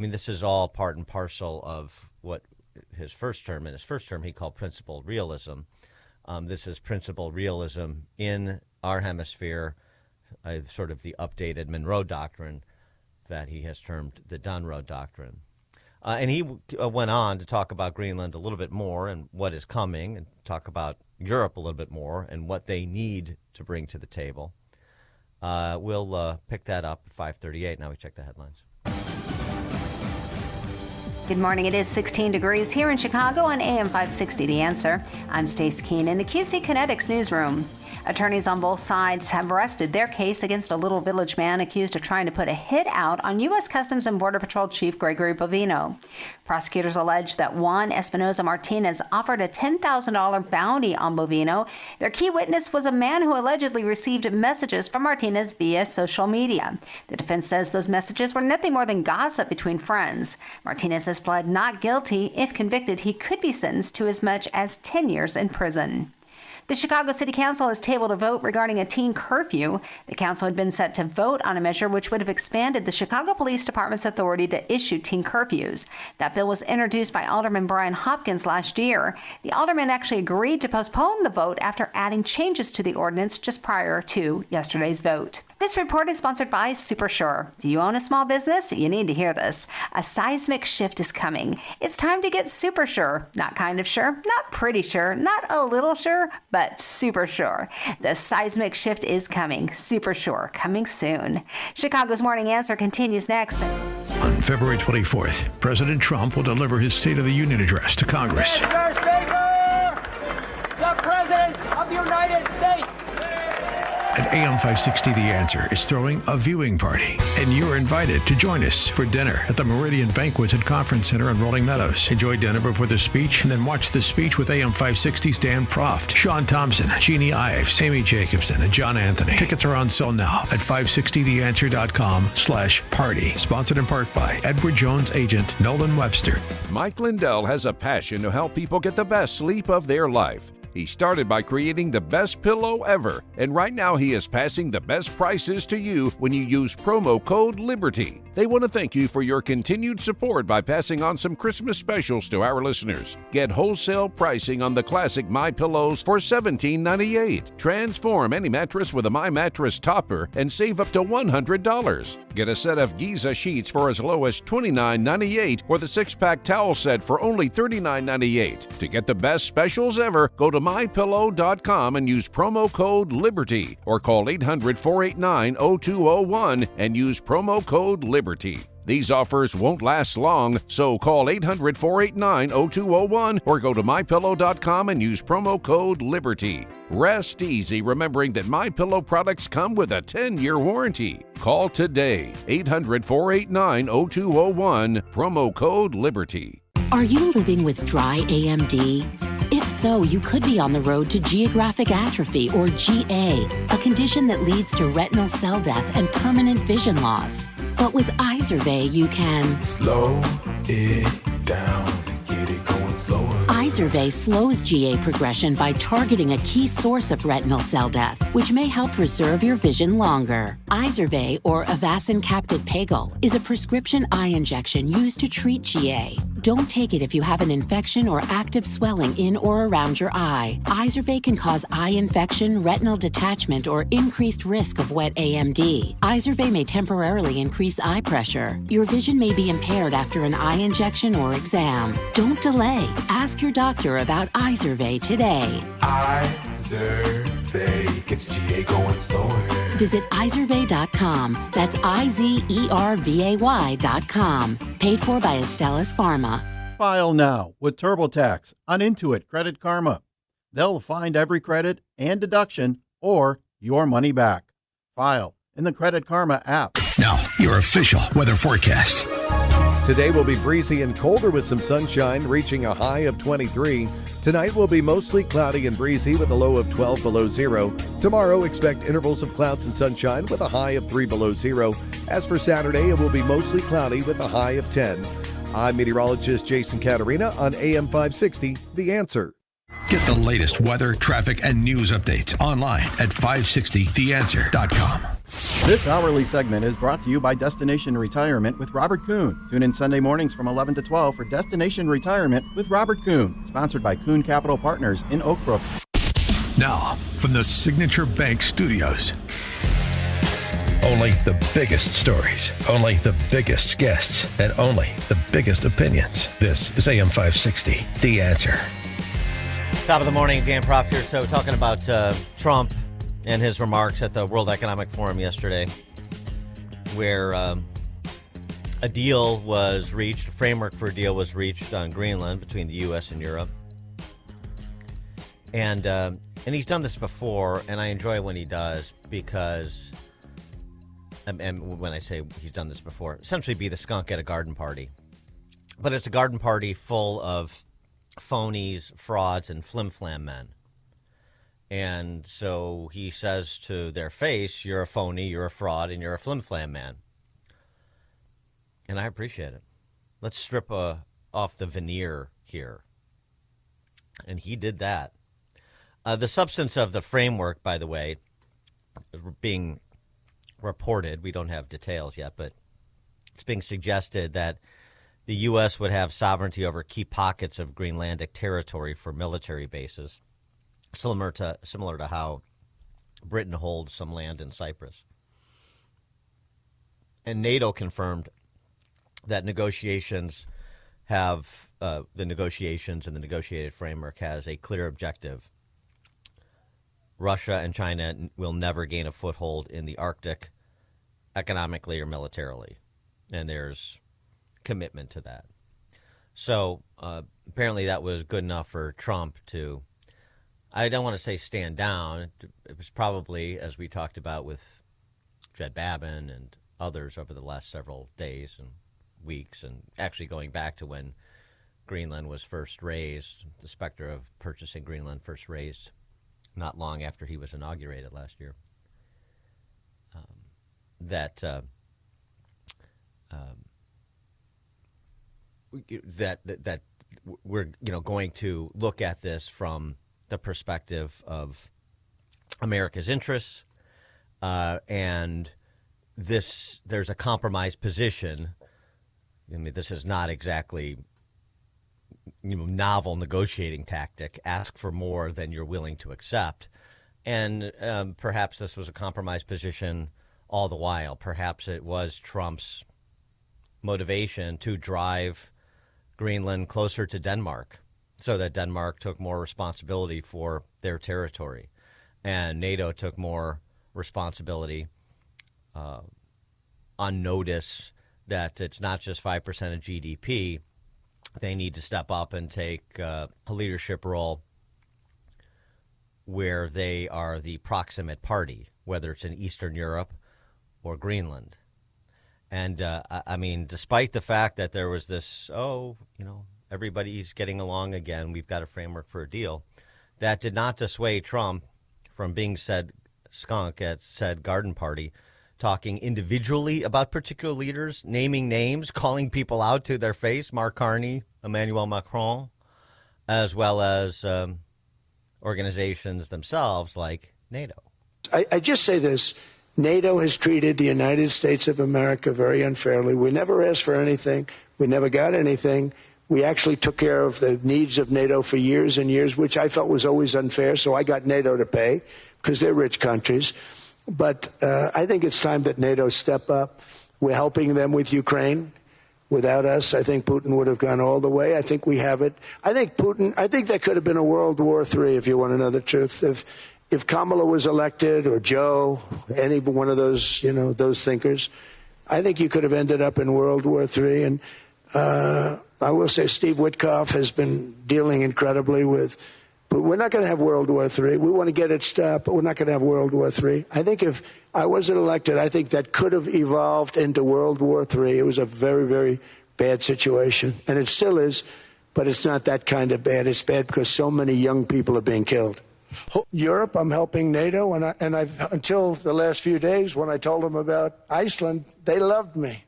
I mean, this is all part and parcel of what his first term, in his first term, he called principled realism. This is principled realism in our hemisphere, sort of the updated Monroe Doctrine that he has termed the Dunroe Doctrine. And he went on to talk about Greenland a little bit more and what is coming, and talk about Europe a little bit more and what they need to bring to the table. We'll pick that up at 5:38. Now we check the headlines. Good morning. It is 16 degrees here in Chicago on AM 560 The Answer. I'm Stace Keene in the QC Kinetics newsroom. Attorneys on both sides have rested their case against a Little Village man accused of trying to put a hit out on U.S. Customs and Border Patrol Chief Gregory Bovino. Prosecutors allege that Juan Espinoza Martinez offered a $10,000 bounty on Bovino. Their key witness was a man who allegedly received messages from Martinez via social media. The defense says those messages were nothing more than gossip between friends. Martinez has pled not guilty. If convicted, he could be sentenced to as much as 10 years in prison. The Chicago City Council has tabled a vote regarding a teen curfew. The council had been set to vote on a measure which would have expanded the Chicago Police Department's authority to issue teen curfews. That bill was introduced by Alderman Brian Hopkins last year. The alderman actually agreed to postpone the vote after adding changes to the ordinance just prior to yesterday's vote. This report is sponsored by SuperSure. Do you own a small business? You need to hear this. A seismic shift is coming. It's time to get super sure. Not kind of sure, not pretty sure, not a little sure, but super sure. The seismic shift is coming. Super sure, coming soon. Chicago's Morning Answer continues next. On February 24th, President Trump will deliver his State of the Union address to Congress. Mr. Speaker, the President of the United States. And AM 560 The Answer is throwing a viewing party, and you're invited to join us for dinner at the Meridian Banquets and Conference Center in Rolling Meadows. Enjoy dinner before the speech, and then watch the speech with AM 560's Dan Proft, Sean Thompson, Jeannie Ives, Amy Jacobson, and John Anthony. Tickets are on sale now at 560theanswer.com/party. Sponsored in part by Edward Jones agent Nolan Webster. Mike Lindell has a passion to help people get the best sleep of their life. He started by creating the best pillow ever, and right now he is passing the best prices to you when you use promo code LIBERTY. They want to thank you for your continued support by passing on some Christmas specials to our listeners. Get wholesale pricing on the classic My Pillows for $17.98. Transform any mattress with a My Mattress topper and save up to $100. Get a set of Giza sheets for as low as $29.98 or the 6-pack towel set for only $39.98. To get the best specials ever, go to MyPillow.com and use promo code LIBERTY or call 800-489-0201 and use promo code LIBERTY. These offers won't last long, so call 800-489-0201 or go to MyPillow.com and use promo code LIBERTY. Rest easy remembering that MyPillow products come with a 10-year warranty. Call today, 800-489-0201, promo code LIBERTY. Are you living with dry AMD? If so, you could be on the road to geographic atrophy, or GA, a condition that leads to retinal cell death and permanent vision loss. But with Izervay, you can slow it down and get it going slower. Izervay slows GA progression by targeting a key source of retinal cell death, which may help preserve your vision longer. Izervay, or Avastin Captid Pagel, is a prescription eye injection used to treat GA. Don't take it if you have an infection or active swelling in or around your eye. Izervay can cause eye infection, retinal detachment, or increased risk of wet AMD. Izervay may temporarily increase eye pressure. Your vision may be impaired after an eye injection or exam. Don't delay. Ask your doctor about Izervay today. Izervay gets GA going slower. Visit Izervay.com. That's IZERVAY.com. Paid for by Astellas Pharma. File now with TurboTax on Intuit Credit Karma. They'll find every credit and deduction or your money back. File in the Credit Karma app. Now, your official weather forecast. Today will be breezy and colder with some sunshine, reaching a high of 23. Tonight will be mostly cloudy and breezy with a low of 12 below zero. Tomorrow, expect intervals of clouds and sunshine with a high of 3 below zero. As for Saturday, it will be mostly cloudy with a high of 10. I'm meteorologist Jason Caterina on AM 560, The Answer. Get the latest weather, traffic, and news updates online at 560theanswer.com. This hourly segment is brought to you by Destination Retirement with Robert Kuhn. Tune in Sunday mornings from 11 to 12 for Destination Retirement with Robert Kuhn, sponsored by Kuhn Capital Partners in Oak Brook. Now, from the Signature Bank Studios. Only the biggest stories, only the biggest guests, and only the biggest opinions. This is AM 560, The Answer. Top of the morning, Dan Proft here. So talking about Trump and his remarks at the World Economic Forum yesterday, where a deal was reached, a framework for a deal was reached on Greenland between the U.S. and Europe. And he's done this before, and I enjoy when he does, because, and when I say he's done this before, essentially be the skunk at a garden party. But it's a garden party full of phonies, frauds, and flim-flam men. And so he says to their face, you're a phony, you're a fraud, and you're a flim-flam man. And I appreciate it. Let's strip off the veneer here. And he did that. The substance of the framework, by the way, being reported, we don't have details yet, but it's being suggested that the U.S. would have sovereignty over key pockets of Greenlandic territory for military bases, similar to how Britain holds some land in Cyprus. And NATO confirmed that negotiations have, the negotiations and the negotiated framework has a clear objective. Russia and China will never gain a foothold in the Arctic economically or militarily. And there's commitment to that. So apparently that was good enough for Trump to, I don't want to say stand down. It was probably, as we talked about with Jed Babin and others over the last several days and weeks, and actually going back to when Greenland was first raised, the specter of purchasing Greenland first raised not long after he was inaugurated last year, that we're going to look at this from the perspective of America's interests, and there's a compromised position. I mean, this is not exactly novel negotiating tactic. Ask for more than you're willing to accept, and perhaps this was a compromised position all the while. Perhaps it was Trump's motivation to drive Greenland closer to Denmark, so that Denmark took more responsibility for their territory, and NATO took more responsibility on notice that it's not just 5% of GDP. They need to step up and take a leadership role where they are the proximate party, whether it's in Eastern Europe or Greenland. And, I mean, despite the fact that there was this, everybody's getting along again, we've got a framework for a deal, that did not dissuade Trump from being said skunk at said garden party, talking individually about particular leaders, naming names, calling people out to their face, Mark Carney, Emmanuel Macron, as well as organizations themselves like NATO. I just say this. NATO has treated the United States of America very unfairly. We never asked for anything. We never got anything. We actually took care of the needs of NATO for years and years, which I felt was always unfair, so I got NATO to pay because they're rich countries. But I think it's time that NATO step up. We're helping them with Ukraine. Without us, I think Putin would have gone all the way. I think we have it. I think there could have been a World War III, if you want to know the truth. If Kamala was elected, or Joe, any one of those, those thinkers, I think you could have ended up in World War III. And I will say Steve Witkoff has been dealing incredibly with, but we're not going to have World War III. We want to get it stopped, but we're not going to have World War III. I think if I wasn't elected, I think that could have evolved into World War III. It was a very, very bad situation, and it still is, but it's not that kind of bad. It's bad because so many young people are being killed. Europe, I'm helping NATO, and I've until the last few days when I told them about Iceland, they loved me.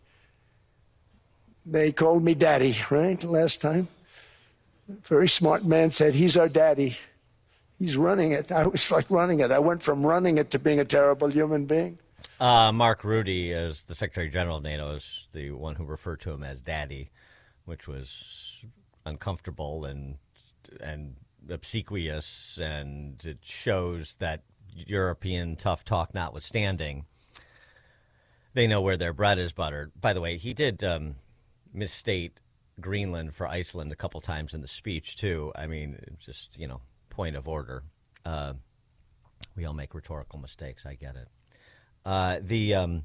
They called me daddy, right, last time. Very smart man said, he's our daddy. He's running it. I was like running it. I went from running it to being a terrible human being. Mark Rutte, as the Secretary General of NATO, is the one who referred to him as Daddy, which was uncomfortable and obsequious, and it shows that European tough talk notwithstanding, they know where their bread is buttered. By the way, he did misstate Greenland for Iceland a couple times in the speech, too. I mean, just, point of order. We all make rhetorical mistakes. I get it. The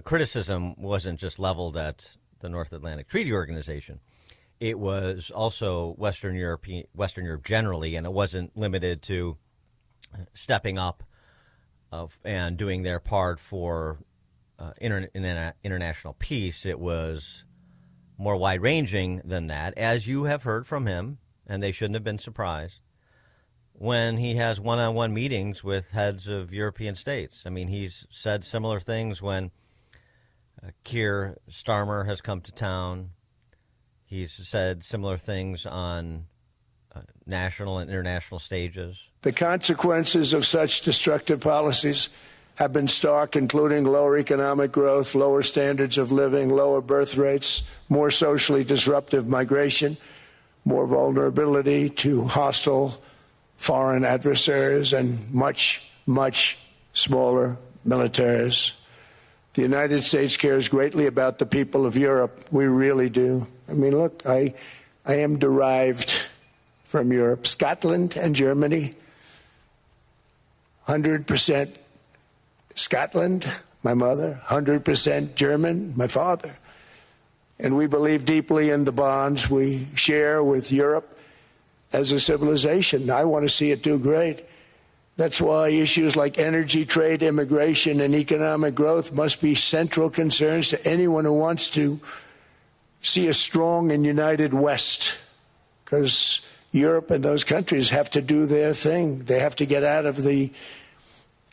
criticism wasn't just leveled at the North Atlantic Treaty Organization. It was also Western Europe generally, and it wasn't limited to stepping up and doing their part for international peace. It was more wide-ranging than that, as you have heard from him, and they shouldn't have been surprised, when he has one-on-one meetings with heads of European states. I mean, he's said similar things when Keir Starmer has come to town. He's said similar things on national and international stages. The consequences of such destructive policies have been stark, including lower economic growth, lower standards of living, lower birth rates, more socially disruptive migration, more vulnerability to hostile foreign adversaries, and much, much smaller militaries. The United States cares greatly about the people of Europe. We really do. I mean, look, I am derived from Europe. Scotland and Germany, 100% Scotland, my mother, 100% German, my father. And we believe deeply in the bonds we share with Europe as a civilization. I want to see it do great. That's why issues like energy, trade, immigration, and economic growth must be central concerns to anyone who wants to see a strong and united West, because Europe and those countries have to do their thing. They have to get out of the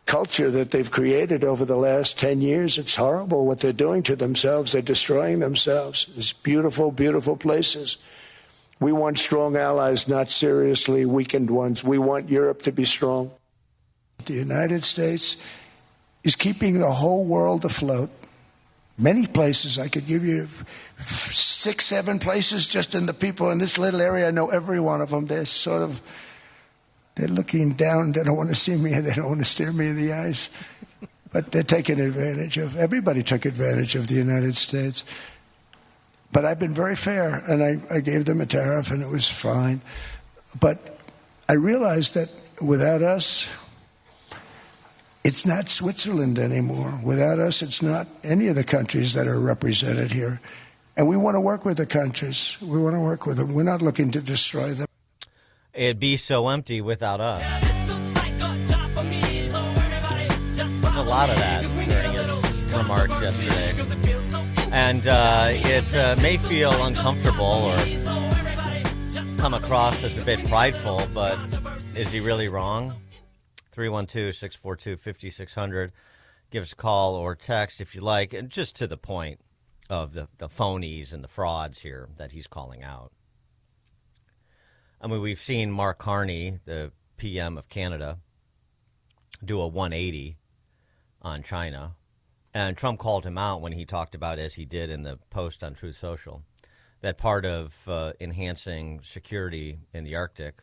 culture that they've created over the last 10 years. It's horrible what they're doing to themselves. They're destroying themselves. It's beautiful, beautiful places. We want strong allies, not seriously weakened ones. We want Europe to be strong. The United States is keeping the whole world afloat. Many places. I could give you 6, 7 places just in the people in this little area. I know every one of them. They're looking down. They don't want to see me. They don't want to stare me in the eyes. But they're taking advantage of. Everybody took advantage of the United States. But I've been very fair, and I gave them a tariff, and it was fine. But I realized that without us, it's not Switzerland anymore. Without us, it's not any of the countries that are represented here. And we want to work with the countries. We want to work with them. We're not looking to destroy them. It'd be so empty without us. There's a lot of that during his remarks yesterday. And it may feel uncomfortable or come across as a bit prideful, but is he really wrong? 312-642-5600. Give us a call or text if you like. And just to the point of the phonies and the frauds here that he's calling out. I mean, we've seen Mark Carney, the PM of Canada, do a 180 on China. And Trump called him out when he talked about, as he did in the post on Truth Social, that part of enhancing security in the Arctic,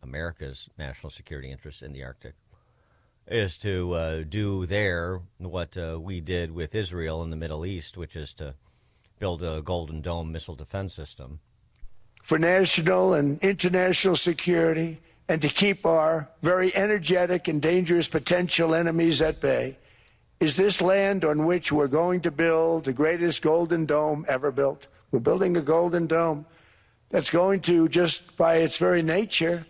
America's national security interests in the Arctic, is to do there what we did with Israel in the Middle East, which is to build a Golden Dome missile defense system. For national and international security, and to keep our very energetic and dangerous potential enemies at bay, is this land on which we're going to build the greatest Golden Dome ever built. We're building a Golden Dome that's going to, just by its very nature,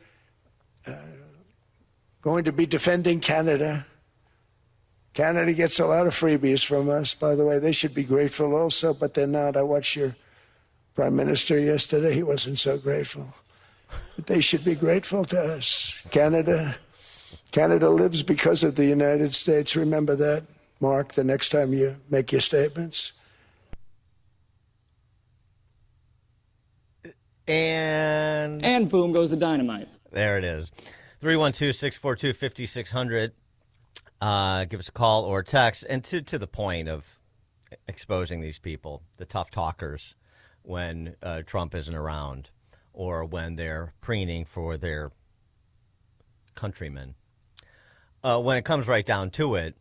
going to be defending Canada. Canada gets a lot of freebies from us, by the way. They should be grateful also, but they're not. I watched your Prime Minister yesterday. He wasn't so grateful. But they should be grateful to us. Canada lives because of the United States. Remember that, Mark, the next time you make your statements. And boom goes the dynamite. There it is. 312-642-5600. Give us a call or text. And to the point of exposing these people, the tough talkers, when Trump isn't around or when they're preening for their countrymen. When it comes right down to it,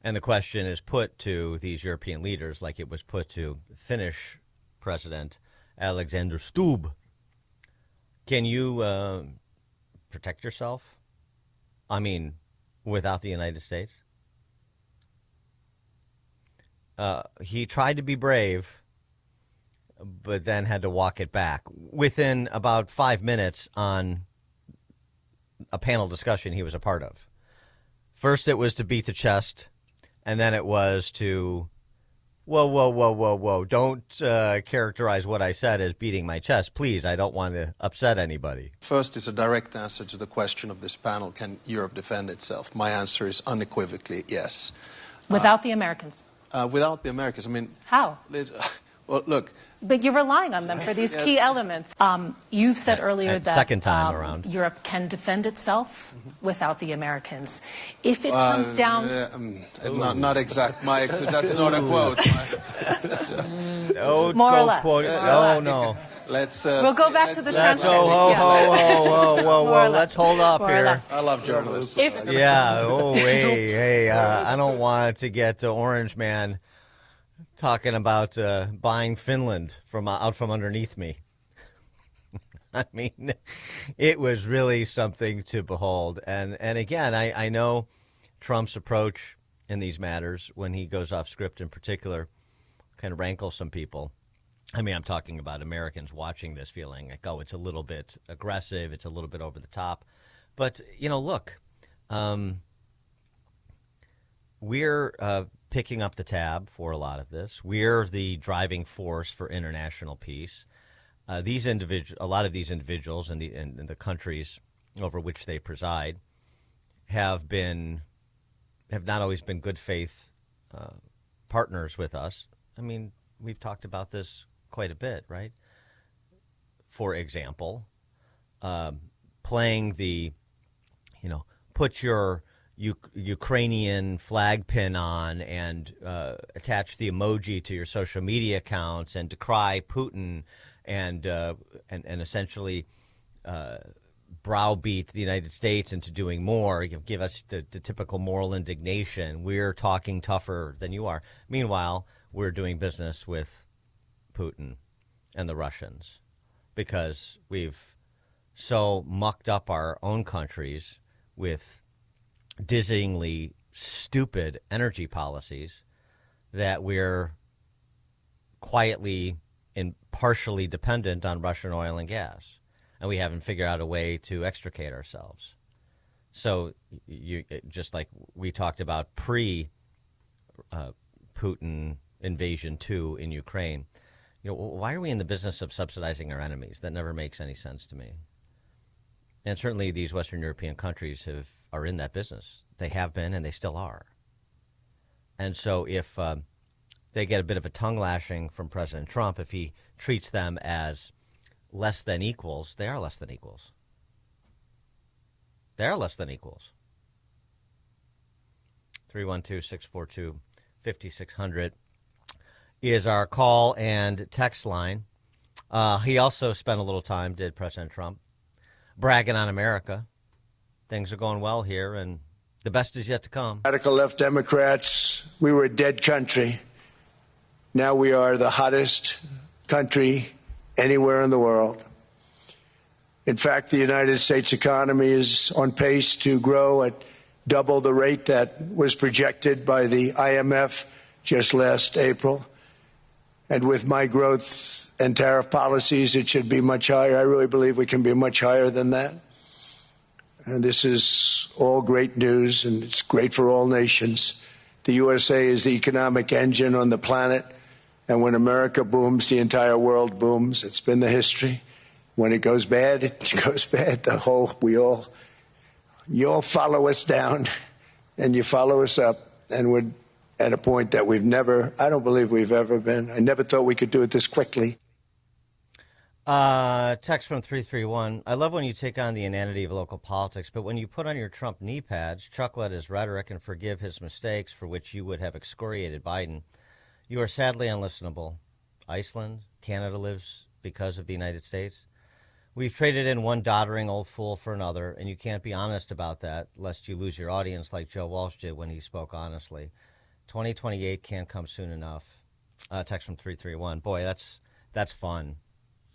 and the question is put to these European leaders like it was put to Finnish President Alexander Stubb, can you protect yourself? I mean, without the United States? He tried to be brave, but then had to walk it back. Within about 5 minutes on a panel discussion he was a part of. First it was to beat the chest, and then it was to, whoa, don't characterize what I said as beating my chest. Please, I don't want to upset anybody. First is a direct answer to the question of this panel, can Europe defend itself? My answer is unequivocally yes. Without the Americans? Without the Americans, I mean... How? Well, look... But you're relying on them for these key elements. You've said earlier that second time around. Europe can defend itself without the Americans. If it comes down... not exact. That's not a quote. More or less. No. We'll go back to the transcript. Whoa, let's hold up here. I love journalists. I don't want to get Orange Man talking about buying Finland from out from underneath me. I mean, it was really something to behold. And again, I know Trump's approach in these matters, when he goes off script in particular, kind of rankles some people. I mean, I'm talking about Americans watching this feeling like, oh, it's a little bit aggressive, it's a little bit over the top. But, look, we're picking up the tab for a lot of this. We're the driving force for international peace. A lot of these individuals and the countries over which they preside have not always been good faith partners with us. I mean, we've talked about this quite a bit, right? For example, playing the, put your Ukrainian flag pin on and attach the emoji to your social media accounts and decry Putin and essentially browbeat the United States into doing more, give us the typical moral indignation. We're talking tougher than you are. Meanwhile, we're doing business with Putin and the Russians because we've so mucked up our own countries with dizzyingly stupid energy policies that we're quietly and partially dependent on Russian oil and gas, and we haven't figured out a way to extricate ourselves. So just like we talked about pre-Putin invasion 2 in Ukraine, why are we in the business of subsidizing our enemies? That never makes any sense to me. And certainly these Western European countries are in that business. They have been and they still are. And so if they get a bit of a tongue lashing from President Trump, if he treats them as less than equals, they are less than equals. They are less than equals. 312-642-5600 is our call and text line. He also spent a little time, did President Trump, bragging on America. Things are going well here, and the best is yet to come. Radical left Democrats, we were a dead country. Now we are the hottest country anywhere in the world. In fact, the United States economy is on pace to grow at double the rate that was projected by the IMF just last April. And with my growth and tariff policies, it should be much higher. I really believe we can be much higher than that. And this is all great news, and it's great for all nations. The USA is the economic engine on the planet, and when America booms, the entire world booms. It's been the history. When it goes bad, it goes bad. You all follow us down, and you follow us up, and we're at a point that I don't believe we've ever been. I never thought we could do it this quickly. Text from 331. I love when you take on the inanity of local politics, but when you put on your Trump knee pads, chuckle at his rhetoric, and forgive his mistakes for which you would have excoriated Biden, you are sadly unlistenable. Iceland, Canada lives because of the United States. We've traded in one doddering old fool for another, and you can't be honest about that lest you lose your audience like Joe Walsh did when he spoke honestly. 2028 can't come soon enough. Text from 331. Boy, that's fun.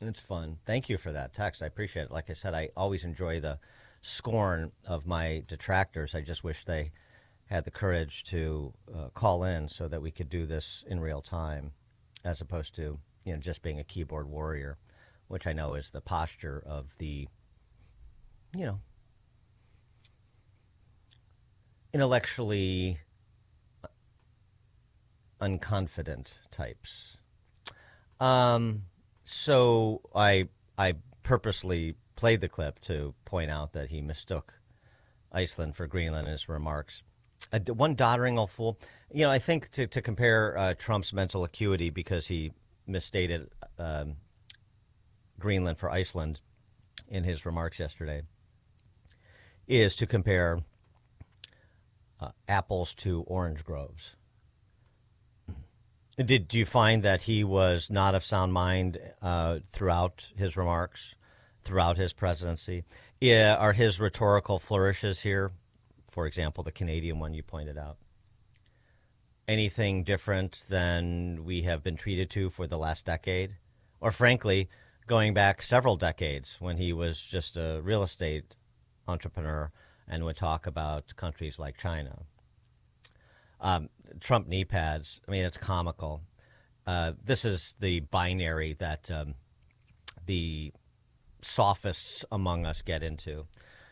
It's fun. Thank you for that text. I appreciate it. Like I said, I always enjoy the scorn of my detractors. I just wish they had the courage to call in so that we could do this in real time, as opposed to just being a keyboard warrior, which I know is the posture of the intellectually unconfident types. So I purposely played the clip to point out that he mistook Iceland for Greenland in his remarks. One doddering old fool. I think to compare Trump's mental acuity because he misstated Greenland for Iceland in his remarks yesterday is to compare apples to orange groves. Did you find that he was not of sound mind throughout his remarks, throughout his presidency? Are his rhetorical flourishes here, for example, the Canadian one you pointed out, anything different than we have been treated to for the last decade? Or frankly, going back several decades when he was just a real estate entrepreneur and would talk about countries like China. Trump knee pads, I mean, it's comical. This is the binary that the sophists among us get into.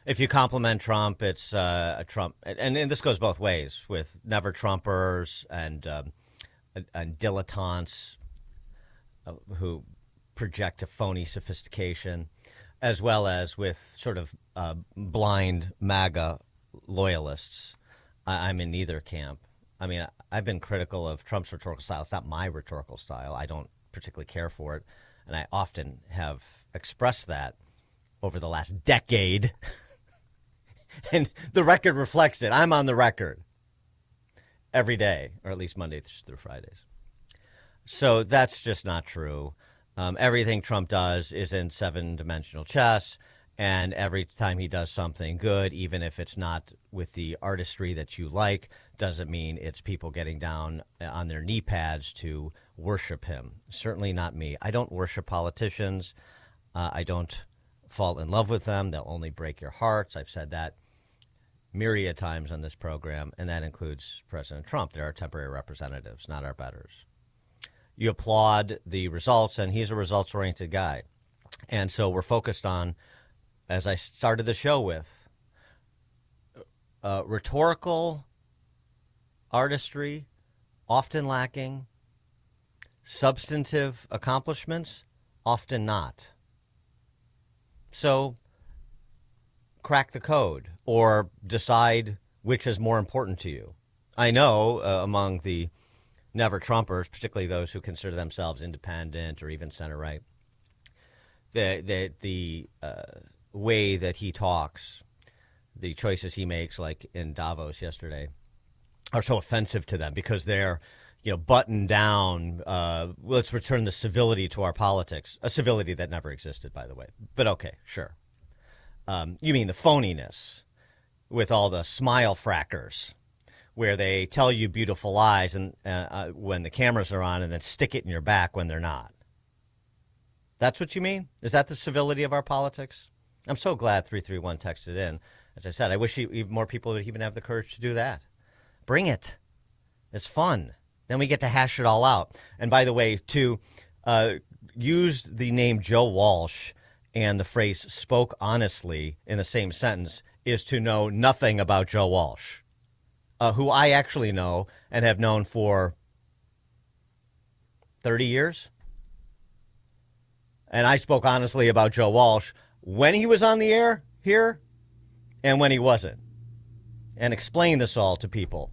If you compliment Trump, it's a Trump. And this goes both ways with never Trumpers and dilettantes who project a phony sophistication, as well as with sort of blind MAGA loyalists. I'm in neither camp. I mean, I've been critical of Trump's rhetorical style. It's not my rhetorical style. I don't particularly care for it. And I often have expressed that over the last decade. And the record reflects it. I'm on the record every day, or at least Mondays through Fridays. So that's just not true. Everything Trump does is in seven-dimensional chess. And every time he does something good, even if it's not with the artistry that you like, doesn't mean it's people getting down on their knee pads to worship him. Certainly not me. I don't worship politicians. I don't fall in love with them. They'll only break your hearts. I've said that myriad times on this program, and that includes President Trump. They're our temporary representatives, not our betters. You applaud the results, and he's a results-oriented guy. And so we're focused on, as I started the show with, rhetorical artistry, often lacking, substantive accomplishments, often not. So crack the code or decide which is more important to you. I know among the never Trumpers, particularly those who consider themselves independent or even center-right, the way that he talks, the choices he makes, like in Davos yesterday, are so offensive to them because they're, buttoned down. Let's return the civility to our politics, a civility that never existed, by the way. But okay, sure. You mean the phoniness with all the smile frackers, where they tell you beautiful lies and when the cameras are on, and then stick it in your back when they're not. That's what you mean? Is that the civility of our politics? I'm so glad 331 texted in. As I said, I wish more people would even have the courage to do that. Bring it. It's fun. Then we get to hash it all out. And by the way, to use the name Joe Walsh and the phrase spoke honestly in the same sentence is to know nothing about Joe Walsh, who I actually know and have known for 30 years. And I spoke honestly about Joe Walsh when he was on the air here and when he wasn't, and explained this all to people.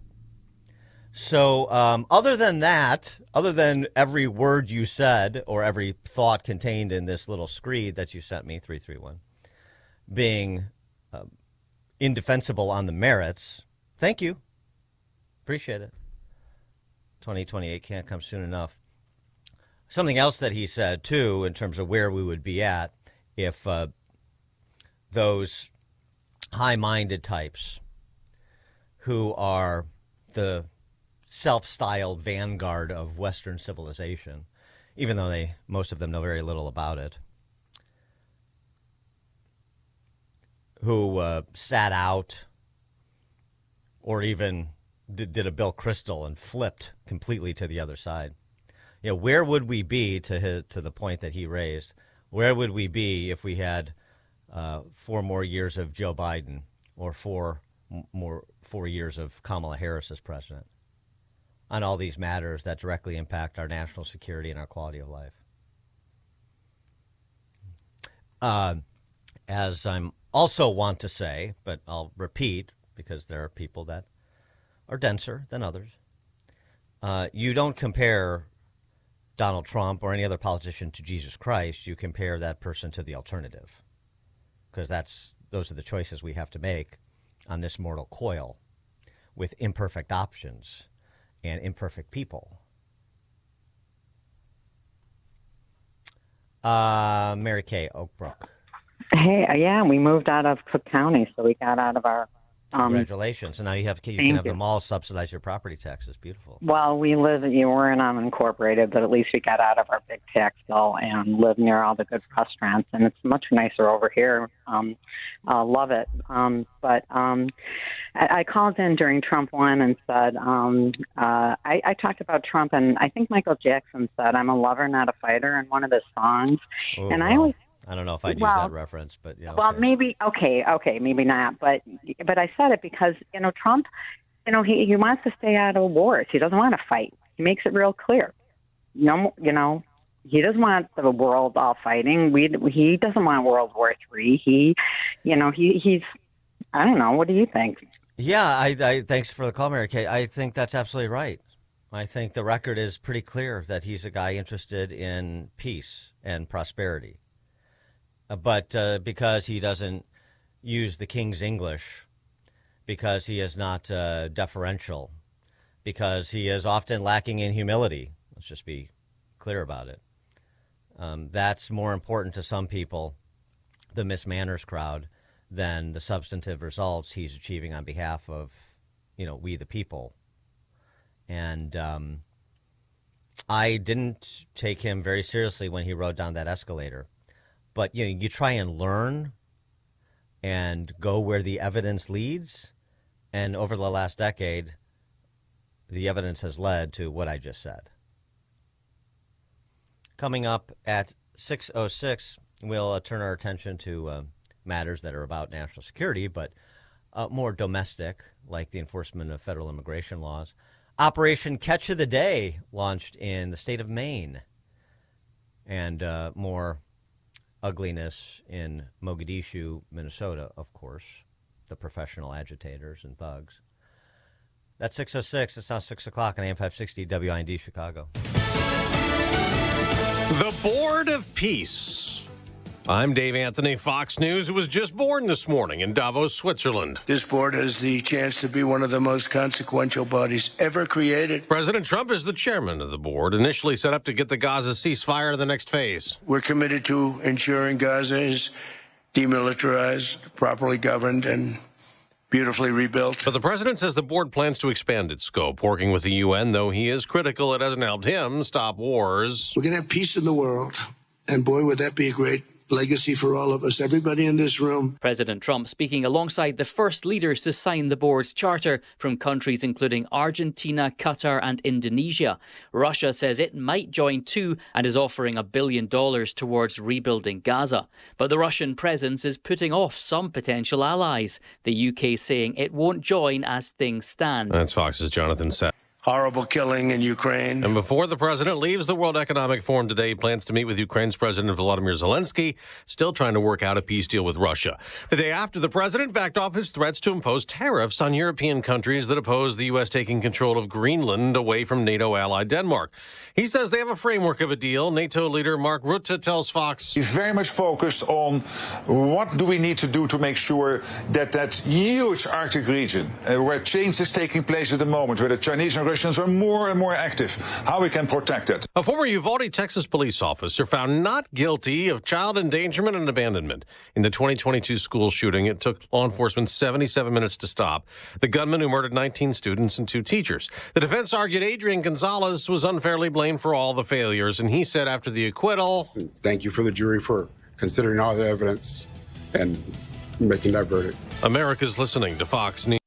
So other than that, other than every word you said or every thought contained in this little screed that you sent me, 331, being indefensible on the merits, thank you. Appreciate it. 2028 can't come soon enough. Something else that he said, too, in terms of where we would be at if those high-minded types who are the self-styled vanguard of Western civilization, even though most of them know very little about it, who sat out or even did a Bill Kristol and flipped completely to the other side. You know, where would we be, to the point that he raised, where would we be if we had 4 more years of Joe Biden or 4 years of Kamala Harris as president on all these matters that directly impact our national security and our quality of life? As I'm also want to say, but I'll repeat because there are people that are denser than others, you don't compare Donald Trump or any other politician to Jesus Christ. You compare that person to the alternative, because those are the choices we have to make on this mortal coil with imperfect options and imperfect people. Mary Kay, Oakbrook. Hey, yeah, we moved out of Cook County, so we got out of our... Congratulations. And now you can have the mall subsidize your property taxes. Beautiful. Well, we're in unincorporated, but at least we got out of our big tax bill and live near all the good restaurants, and it's much nicer over here. Love it. I called in during Trump 1 and said, I talked about Trump, and I think Michael Jackson said, "I'm a lover, not a fighter," in one of his songs. Oh, and wow. I don't know if I'd use that reference, but yeah. Well, maybe maybe not. But I said it because Trump, he wants to stay out of wars. He doesn't want to fight. He makes it real clear. He doesn't want the world all fighting. He doesn't want World War III. He's. I don't know. What do you think? Yeah, I thanks for the call, Mary Kay. I think that's absolutely right. I think the record is pretty clear that he's a guy interested in peace and prosperity. But because he doesn't use the King's English, because he is not deferential, because he is often lacking in humility, let's just be clear about it, that's more important to some people, the Miss Manners crowd, than the substantive results he's achieving on behalf of, we the people. And I didn't take him very seriously when he rode down that escalator. But you try and learn and go where the evidence leads. And over the last decade, the evidence has led to what I just said. Coming up at 6:06, we'll turn our attention to matters that are about national security, but more domestic, like the enforcement of federal immigration laws. Operation Catch of the Day launched in the state of Maine. And more ugliness in Mogadishu, Minnesota, of course, the professional agitators and thugs. That's 6:06. It's now 6 o'clock on AM 560 WIND Chicago. The Board of Peace. I'm Dave Anthony, Fox News, who was just born this morning in Davos, Switzerland. This board has the chance to be one of the most consequential bodies ever created. President Trump is the chairman of the board, initially set up to get the Gaza ceasefire to the next phase. We're committed to ensuring Gaza is demilitarized, properly governed, and beautifully rebuilt. But the president says the board plans to expand its scope, working with the UN, though he is critical it hasn't helped him stop wars. We're going to have peace in the world, and boy, would that be a great legacy for all of us, everybody in this room. President Trump speaking alongside the first leaders to sign the board's charter from countries including Argentina, Qatar and Indonesia. Russia says it might join too and is offering $1 billion towards rebuilding Gaza. But the Russian presence is putting off some potential allies, the UK saying it won't join as things stand. That's Fox's Jonathan Sett. horrible killing in Ukraine. And before the president leaves the World Economic Forum today, he plans to meet with Ukraine's President Volodymyr Zelensky, still trying to work out a peace deal with Russia. The day after, the president backed off his threats to impose tariffs on European countries that oppose the U.S. taking control of Greenland away from NATO ally Denmark. He says they have a framework of a deal. NATO leader Mark Rutte tells Fox. He's very much focused on what do we need to do to make sure that that huge Arctic region, where change is taking place at the moment, where the Chinese and Russians are more and more active, how we can protect it. A former Uvalde, Texas police officer found not guilty of child endangerment and abandonment in the 2022 school shooting. It took law enforcement 77 minutes to stop the gunman who murdered 19 students and 2 teachers. The defense argued Adrian Gonzalez was unfairly blamed for all the failures, and he said after the acquittal, "Thank you for the jury for considering all the evidence and making that verdict." America's listening to Fox News.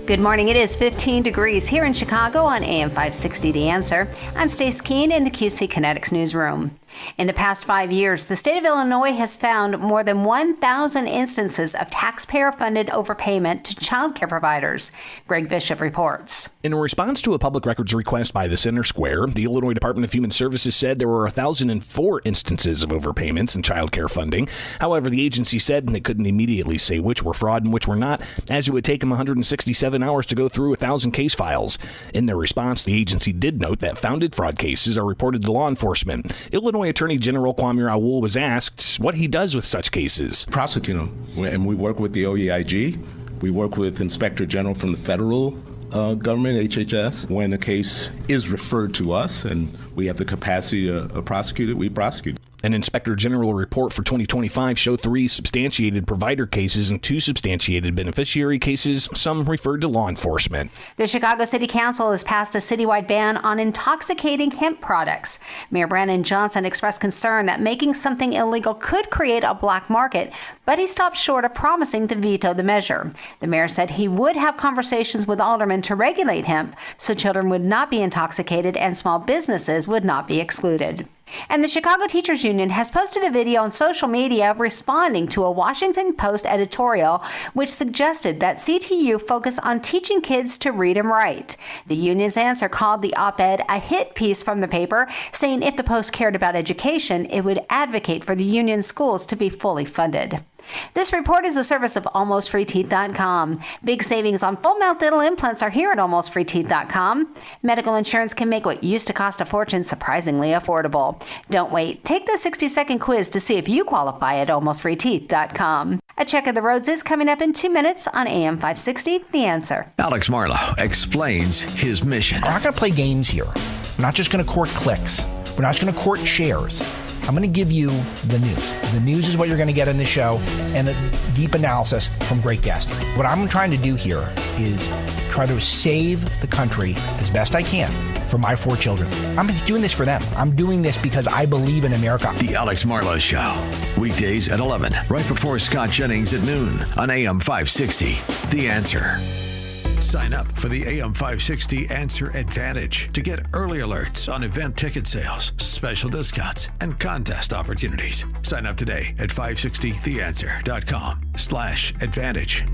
Good morning. It is 15 degrees here in Chicago on AM 560 The Answer. I'm Stace Keene in the QC Kinetics newsroom. In the past 5 years, the state of Illinois has found more than 1,000 instances of taxpayer-funded overpayment to child care providers. Greg Bishop reports. In response to a public records request by the Center Square, the Illinois Department of Human Services said there were 1,004 instances of overpayments in child care funding. However, the agency said they couldn't immediately say which were fraud and which were not, as it would take them 167 hours to go through 1,000 case files. In their response, the agency did note that founded fraud cases are reported to law enforcement. Illinois Attorney General Kwame Raoul was asked what he does with such cases. Prosecute them, and we work with the OEIG. We work with Inspector General from the federal government, HHS. When a case is referred to us and we have the capacity to prosecute it, we prosecute it. An Inspector General report for 2025 showed 3 substantiated provider cases and 2 substantiated beneficiary cases, some referred to law enforcement. The Chicago City Council has passed a citywide ban on intoxicating hemp products. Mayor Brandon Johnson expressed concern that making something illegal could create a black market, but he stopped short of promising to veto the measure. The mayor said he would have conversations with aldermen to regulate hemp so children would not be intoxicated and small businesses would not be excluded. And the Chicago Teachers Union has posted a video on social media responding to a Washington Post editorial which suggested that CTU focus on teaching kids to read and write. The union's answer called the op-ed a hit piece from the paper, saying if the Post cared about education, it would advocate for the union schools to be fully funded. This report is a service of AlmostFreeTeeth.com. Big savings on full mouth dental implants are here at AlmostFreeTeeth.com. Medical insurance can make what used to cost a fortune surprisingly affordable. Don't wait. Take the 60-second quiz to see if you qualify at AlmostFreeTeeth.com. A check of the roads is coming up in 2 minutes on AM 560, The Answer. Alex Marlow explains his mission. We're not going to play games here. We're not just going to court clicks. We're not just going to court shares. I'm going to give you the news. The news is what you're going to get in this show, and a deep analysis from great guests. What I'm trying to do here is try to save the country as best I can for my 4 children. I'm doing this for them. I'm doing this because I believe in America. The Alex Marlow Show, weekdays at 11, right before Scott Jennings at noon on AM 560. The Answer. Sign up for the AM 560 Answer Advantage to get early alerts on event ticket sales, special discounts, and contest opportunities. Sign up today at 560theanswer.com/advantage.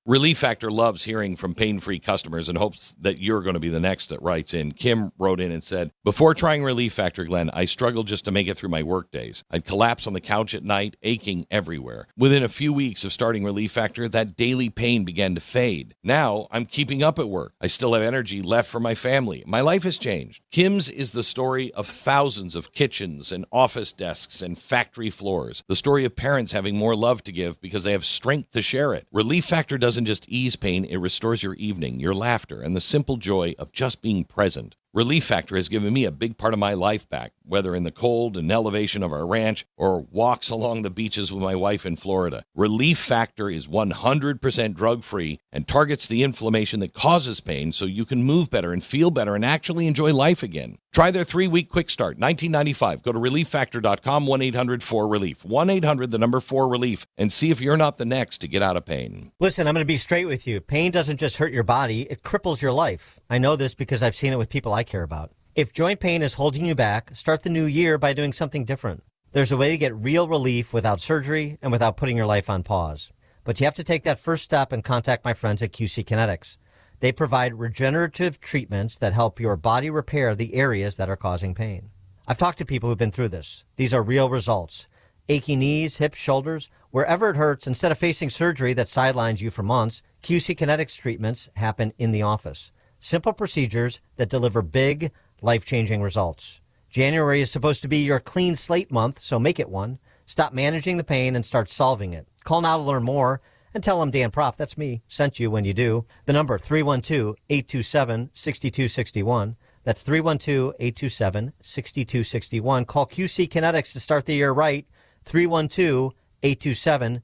Relief Factor loves hearing from pain-free customers and hopes that you're going to be the next that writes in. Kim wrote in and said, before trying Relief Factor, Glenn, I struggled just to make it through my work days. I'd collapse on the couch at night, aching everywhere. Within a few weeks of starting Relief Factor, that daily pain began to fade. Now, I'm keeping up at work. I still have energy left for my family. My life has changed. Kim's is the story of thousands of kitchens and office desks and factory floors. The story of parents having more love to give because they have strength to share it. Relief Factor doesn't just ease pain, it restores your evening, your laughter, and the simple joy of just being present. Relief Factor has given me a big part of my life back, whether in the cold and elevation of our ranch or walks along the beaches with my wife in Florida. Relief Factor is 100% drug-free and targets the inflammation that causes pain so you can move better and feel better and actually enjoy life again. Try their 3-week quick start, $19.95. Go to ReliefFactor.com, 1-800-4RELIEF, 1-800-4RELIEF, and see if you're not the next to get out of pain. Listen, I'm going to be straight with you. Pain doesn't just hurt your body, it cripples your life. I know this because I've seen it with people I care about. If joint pain is holding you back, start the new year by doing something different. There's a way to get real relief without surgery and without putting your life on pause. But you have to take that first step and contact my friends at QC Kinetics. They provide regenerative treatments that help your body repair the areas that are causing pain. I've talked to people who've been through this. These are real results. Achy knees, hips, shoulders, wherever it hurts, instead of facing surgery that sidelines you for months, QC Kinetics treatments happen in the office. Simple procedures that deliver big, life-changing results. January is supposed to be your clean slate month, so make it one. Stop managing the pain and start solving it. Call now to learn more and tell them Dan Proft, that's me, sent you when you do. The number 312-827-6261. That's 312-827-6261. Call QC Kinetics to start the year right. 312-827-6261.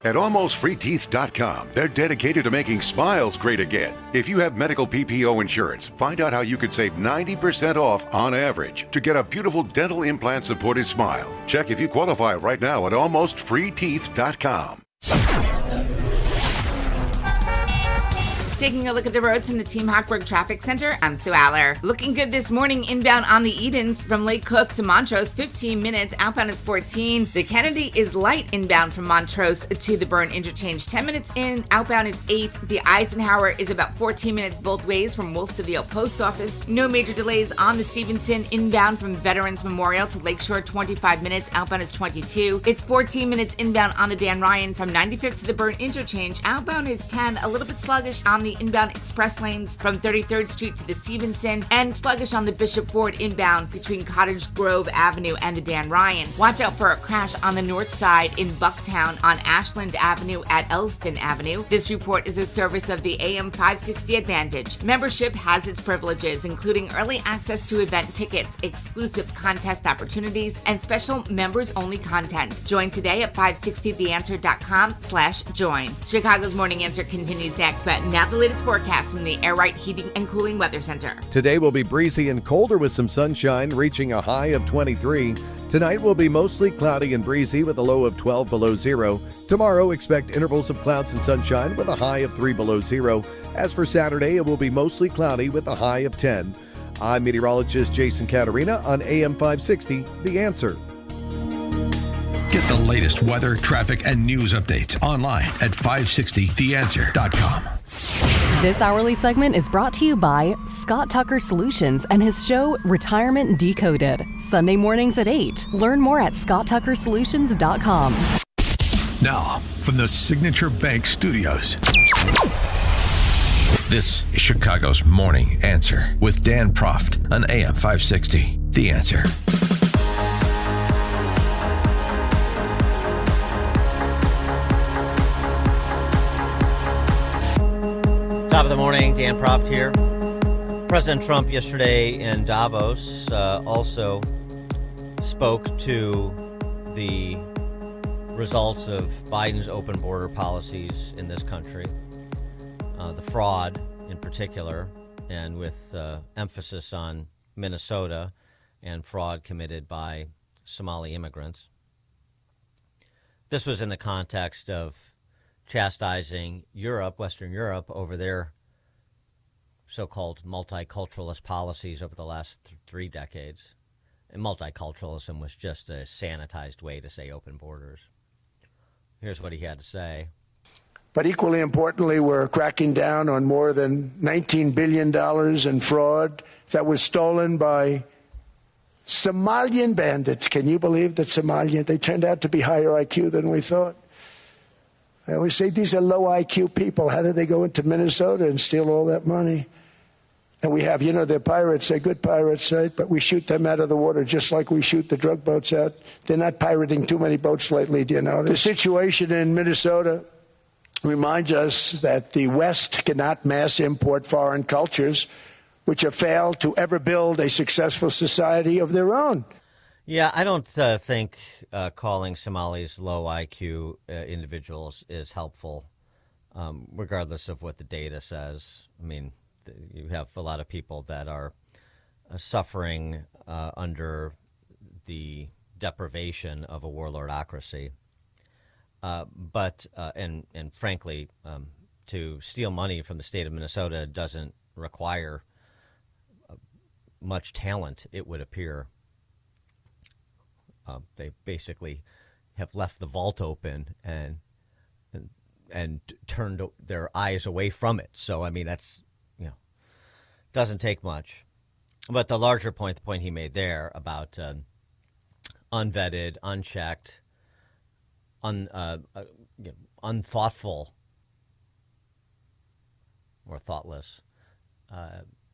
At AlmostFreeTeeth.com, they're dedicated to making smiles great again. If you have medical PPO insurance, find out how you could save 90% off on average to get a beautiful dental implant-supported smile. Check if you qualify right now at AlmostFreeTeeth.com. Taking a look at the roads from the Team Hochberg Traffic Center, I'm Sue Aller. Looking good this morning inbound on the Edens from Lake Cook to Montrose, 15 minutes. Outbound is 14. The Kennedy is light inbound from Montrose to the Byrne Interchange, 10 minutes in. Outbound is 8. The Eisenhower is about 14 minutes both ways from Wolfsville Post Office. No major delays on the Stevenson inbound from Veterans Memorial to Lakeshore, 25 minutes. Outbound is 22. It's 14 minutes inbound on the Dan Ryan from 95th to the Byrne Interchange. Outbound is 10. A little bit sluggish on the inbound express lanes from 33rd Street to the Stevenson, and sluggish on the Bishop Ford inbound between Cottage Grove Avenue and the Dan Ryan. Watch out for a crash on the north side in Bucktown on Ashland Avenue at Elston Avenue. This report is a service of the AM 560 Advantage. Membership has its privileges, including early access to event tickets, exclusive contest opportunities, and special members-only content. Join today at 560theanswer.com/join. Chicago's Morning Answer continues next, but now the latest forecast from the Air Right Heating and Cooling Weather Center. Today will be breezy and colder with some sunshine, reaching a high of 23. Tonight will be mostly cloudy and breezy with a low of 12 below zero. Tomorrow, expect intervals of clouds and sunshine with a high of 3 below zero. As for Saturday, it will be mostly cloudy with a high of 10. I'm meteorologist Jason Caterina on AM 560, The Answer. Get the latest weather, traffic, and news updates online at 560theanswer.com. This hourly segment is brought to you by Scott Tucker Solutions and his show Retirement Decoded. Sunday mornings at 8. Learn more at scotttuckersolutions.com. Now, from the Signature Bank Studios, this is Chicago's Morning Answer with Dan Proft on AM 560. The Answer. Top of the morning, Dan Proft here. President Trump yesterday in Davos also spoke to the results of Biden's open border policies in this country, the fraud in particular, and with emphasis on Minnesota and fraud committed by Somali immigrants. This was in the context of chastising Europe, Western Europe, over their so-called multiculturalist policies over the last 3 decades. And multiculturalism was just a sanitized way to say open borders. Here's what he had to say. But equally importantly, we're cracking down on more than $19 billion in fraud that was stolen by Somalian bandits. Can you believe that Somalian? They turned out to be higher IQ than we thought. I always say these are low IQ people. How did they go into Minnesota and steal all that money? And we have, they're pirates. They're good pirates, right? But we shoot them out of the water just like we shoot the drug boats out. They're not pirating too many boats lately, do you know? The situation in Minnesota reminds us that the West cannot mass import foreign cultures, which have failed to ever build a successful society of their own. Yeah, I don't think calling Somalis low IQ individuals is helpful, regardless of what the data says. I mean, you have a lot of people that are suffering under the deprivation of a warlordocracy. But frankly, to steal money from the state of Minnesota doesn't require much talent, it would appear. They basically have left the vault open and turned their eyes away from it. So, I mean, that's, doesn't take much. But the larger point, the point he made there about unvetted, unchecked, unthoughtful or thoughtless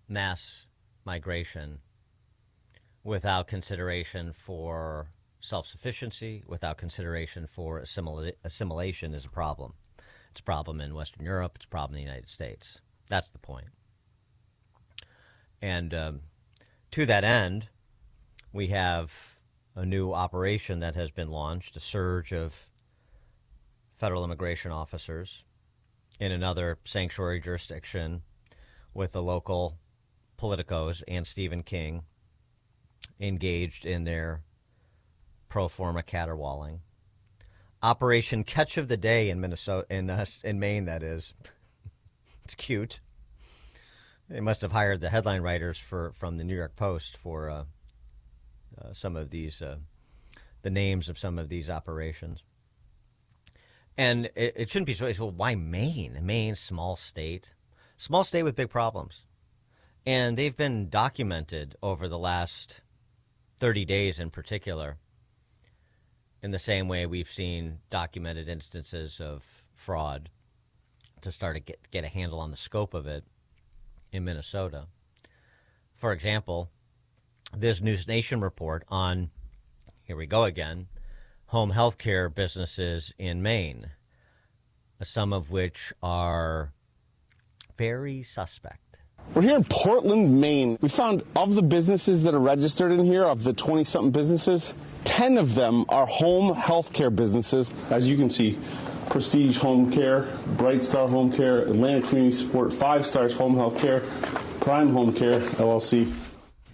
mass migration without consideration for self-sufficiency, without consideration for assimilation is a problem. It's a problem in Western Europe. It's a problem in the United States. That's the point. And to that end, we have a new operation that has been launched, a surge of federal immigration officers in another sanctuary jurisdiction with the local politicos and Stephen King engaged in their pro forma caterwauling. Operation Catch of the Day in Minnesota, in Maine, that is. It's cute. They must have hired the headline writers from the New York Post for some of these, the names of some of these operations. And it shouldn't be so. Well, why Maine? Maine, small state with big problems. And they've been documented over the last 30 days in particular, in the same way we've seen documented instances of fraud to start to get a handle on the scope of it in Minnesota. For example, this News Nation report on, here we go again, home health care businesses in Maine, some of which are very suspect. We're here in Portland, Maine. We found of the businesses that are registered in here, of the 20-something businesses, 10 of them are home health care businesses. As you can see, Prestige Home Care, Bright Star Home Care, Atlantic Community Support, 5 Stars Home Health Care, Prime Home Care, LLC.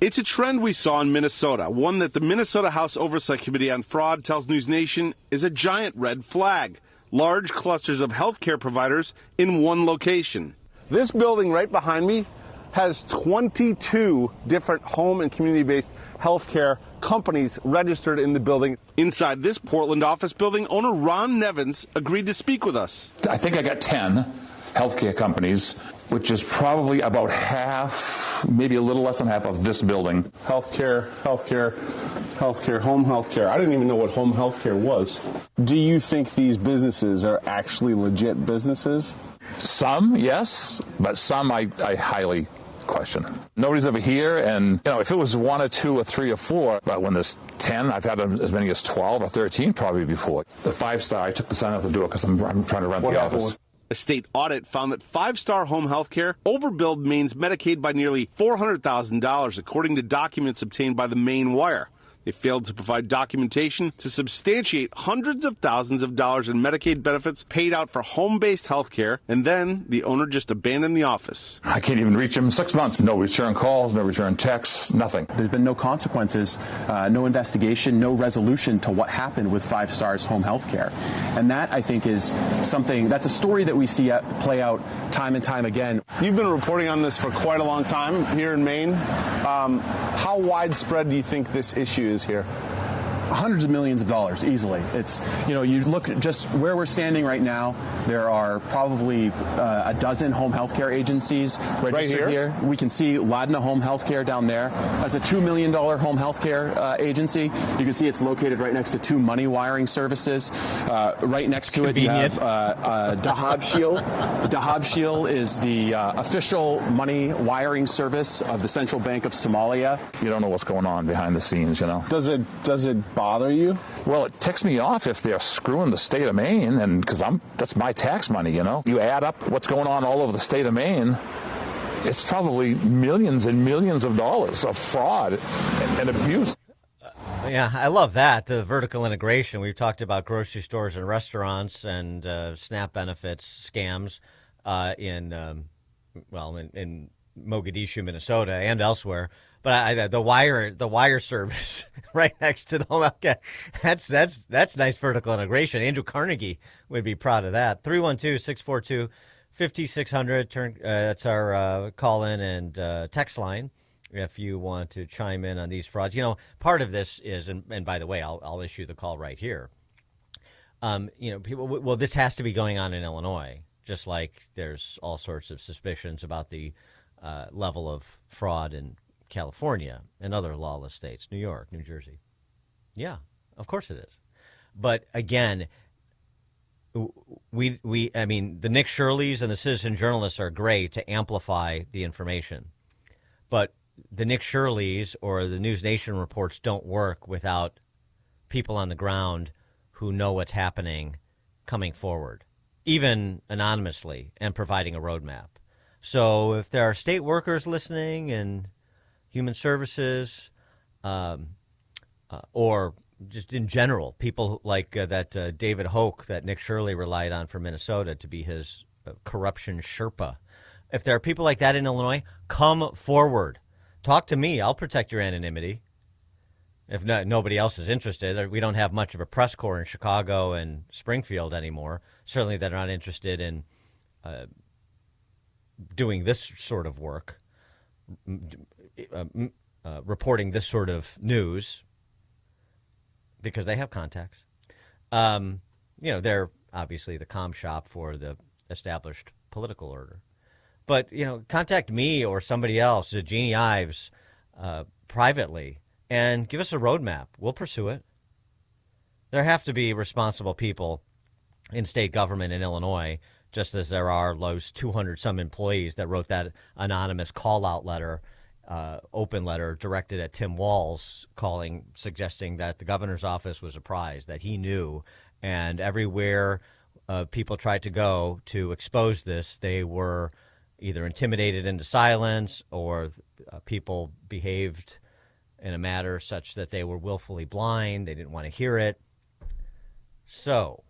It's a trend we saw in Minnesota, one that the Minnesota House Oversight Committee on Fraud tells News Nation is a giant red flag. Large clusters of healthcare providers in one location. This building right behind me has 22 different home and community-based healthcare companies registered in the building. Inside this Portland office building, owner Ron Nevins agreed to speak with us. I think I got 10 healthcare companies, which is probably about half, maybe a little less than half of this building. Healthcare, home healthcare. I didn't even know what home healthcare was. Do you think these businesses are actually legit businesses? Some, yes, but some I highly question. Nobody's ever here, and if it was 1 or 2 or 3 or 4, but when there's 10, I've had as many as 12 or 13 probably before. The 5 Star, I took the sign off the door because I'm trying to rent the office. A state audit found that 5 Star Home Healthcare overbilled Maine's Medicaid by nearly $400,000, according to documents obtained by the Maine Wire. They failed to provide documentation to substantiate hundreds of thousands of dollars in Medicaid benefits paid out for home-based health care, and then the owner just abandoned the office. I can't even reach him in 6 months. No return calls, no return texts, nothing. There's been no consequences, no investigation, no resolution to what happened with 5 Stars Home Health Care. And that, I think, is something, that's a story that we see play out time and time again. You've been reporting on this for quite a long time here in Maine. How widespread do you think this issue is here? Hundreds of millions of dollars, easily. It's, you look at just where we're standing right now, there are probably a dozen home health care agencies registered right here. We can see Ladna Home Health Care down there. That's a $2 million home health care agency. You can see it's located right next to 2 money wiring services. Right next to it, you have Dahab Shield. Dahab Shield is the official money wiring service of the Central Bank of Somalia. You don't know what's going on behind the scenes, Does it bother you? Well, it ticks me off if they're screwing the state of Maine, and because that's my tax money, You add up what's going on all over the state of Maine, it's probably millions and millions of dollars of fraud and abuse. Yeah, I love that, the vertical integration. We've talked about grocery stores and restaurants and SNAP benefits scams in Mogadishu, Minnesota, and elsewhere. But the wire service right next to the home health care, that's nice vertical integration. Andrew Carnegie would be proud of that. 312-642-5600. That's our call in and text line if you want to chime in on these frauds. Part of this is, and by the way, I'll issue the call right here. People, well, this has to be going on in Illinois, just like there's all sorts of suspicions about the level of fraud in California and other lawless states, New York, New Jersey. Yeah, of course it is. But again, the Nick Shirleys and the citizen journalists are great to amplify the information. But the Nick Shirleys or the News Nation reports don't work without people on the ground who know what's happening coming forward, even anonymously, and providing a roadmap. So if there are state workers listening in human services, or just in general, people like that David Hoke that Nick Shirley relied on for Minnesota to be his corruption Sherpa. If there are people like that in Illinois, come forward. Talk to me. I'll protect your anonymity. If nobody else is interested, we don't have much of a press corps in Chicago and Springfield anymore. Certainly they're not interested in doing this sort of work, reporting this sort of news, because they have contacts. They're obviously the comm shop for the established political order. But, contact me or somebody else, Jeannie Ives, privately, and give us a roadmap. We'll pursue it. There have to be responsible people in state government in Illinois, just as there are those 200-some employees that wrote that anonymous call-out letter, open letter directed at Tim Walz, suggesting that the governor's office was apprised, that he knew, and everywhere people tried to go to expose this, they were either intimidated into silence or people behaved in a manner such that they were willfully blind. They didn't want to hear it. So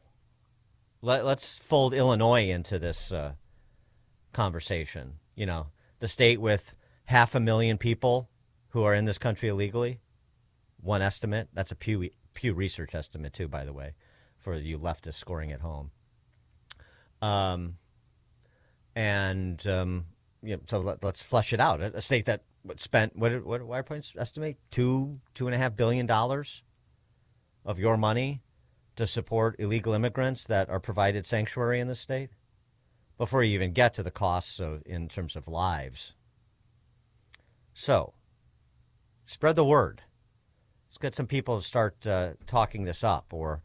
let's fold Illinois into this conversation. The state with 500,000 people who are in this country illegally, one estimate. That's a Pew Research estimate, too, by the way, for you leftists scoring at home. So let's flesh it out. A state that spent, what Wire Points estimate, $2.5 billion of your money to support illegal immigrants that are provided sanctuary in the state, before you even get to the costs in terms of lives. So, spread the word. Let's get some people to start talking this up, or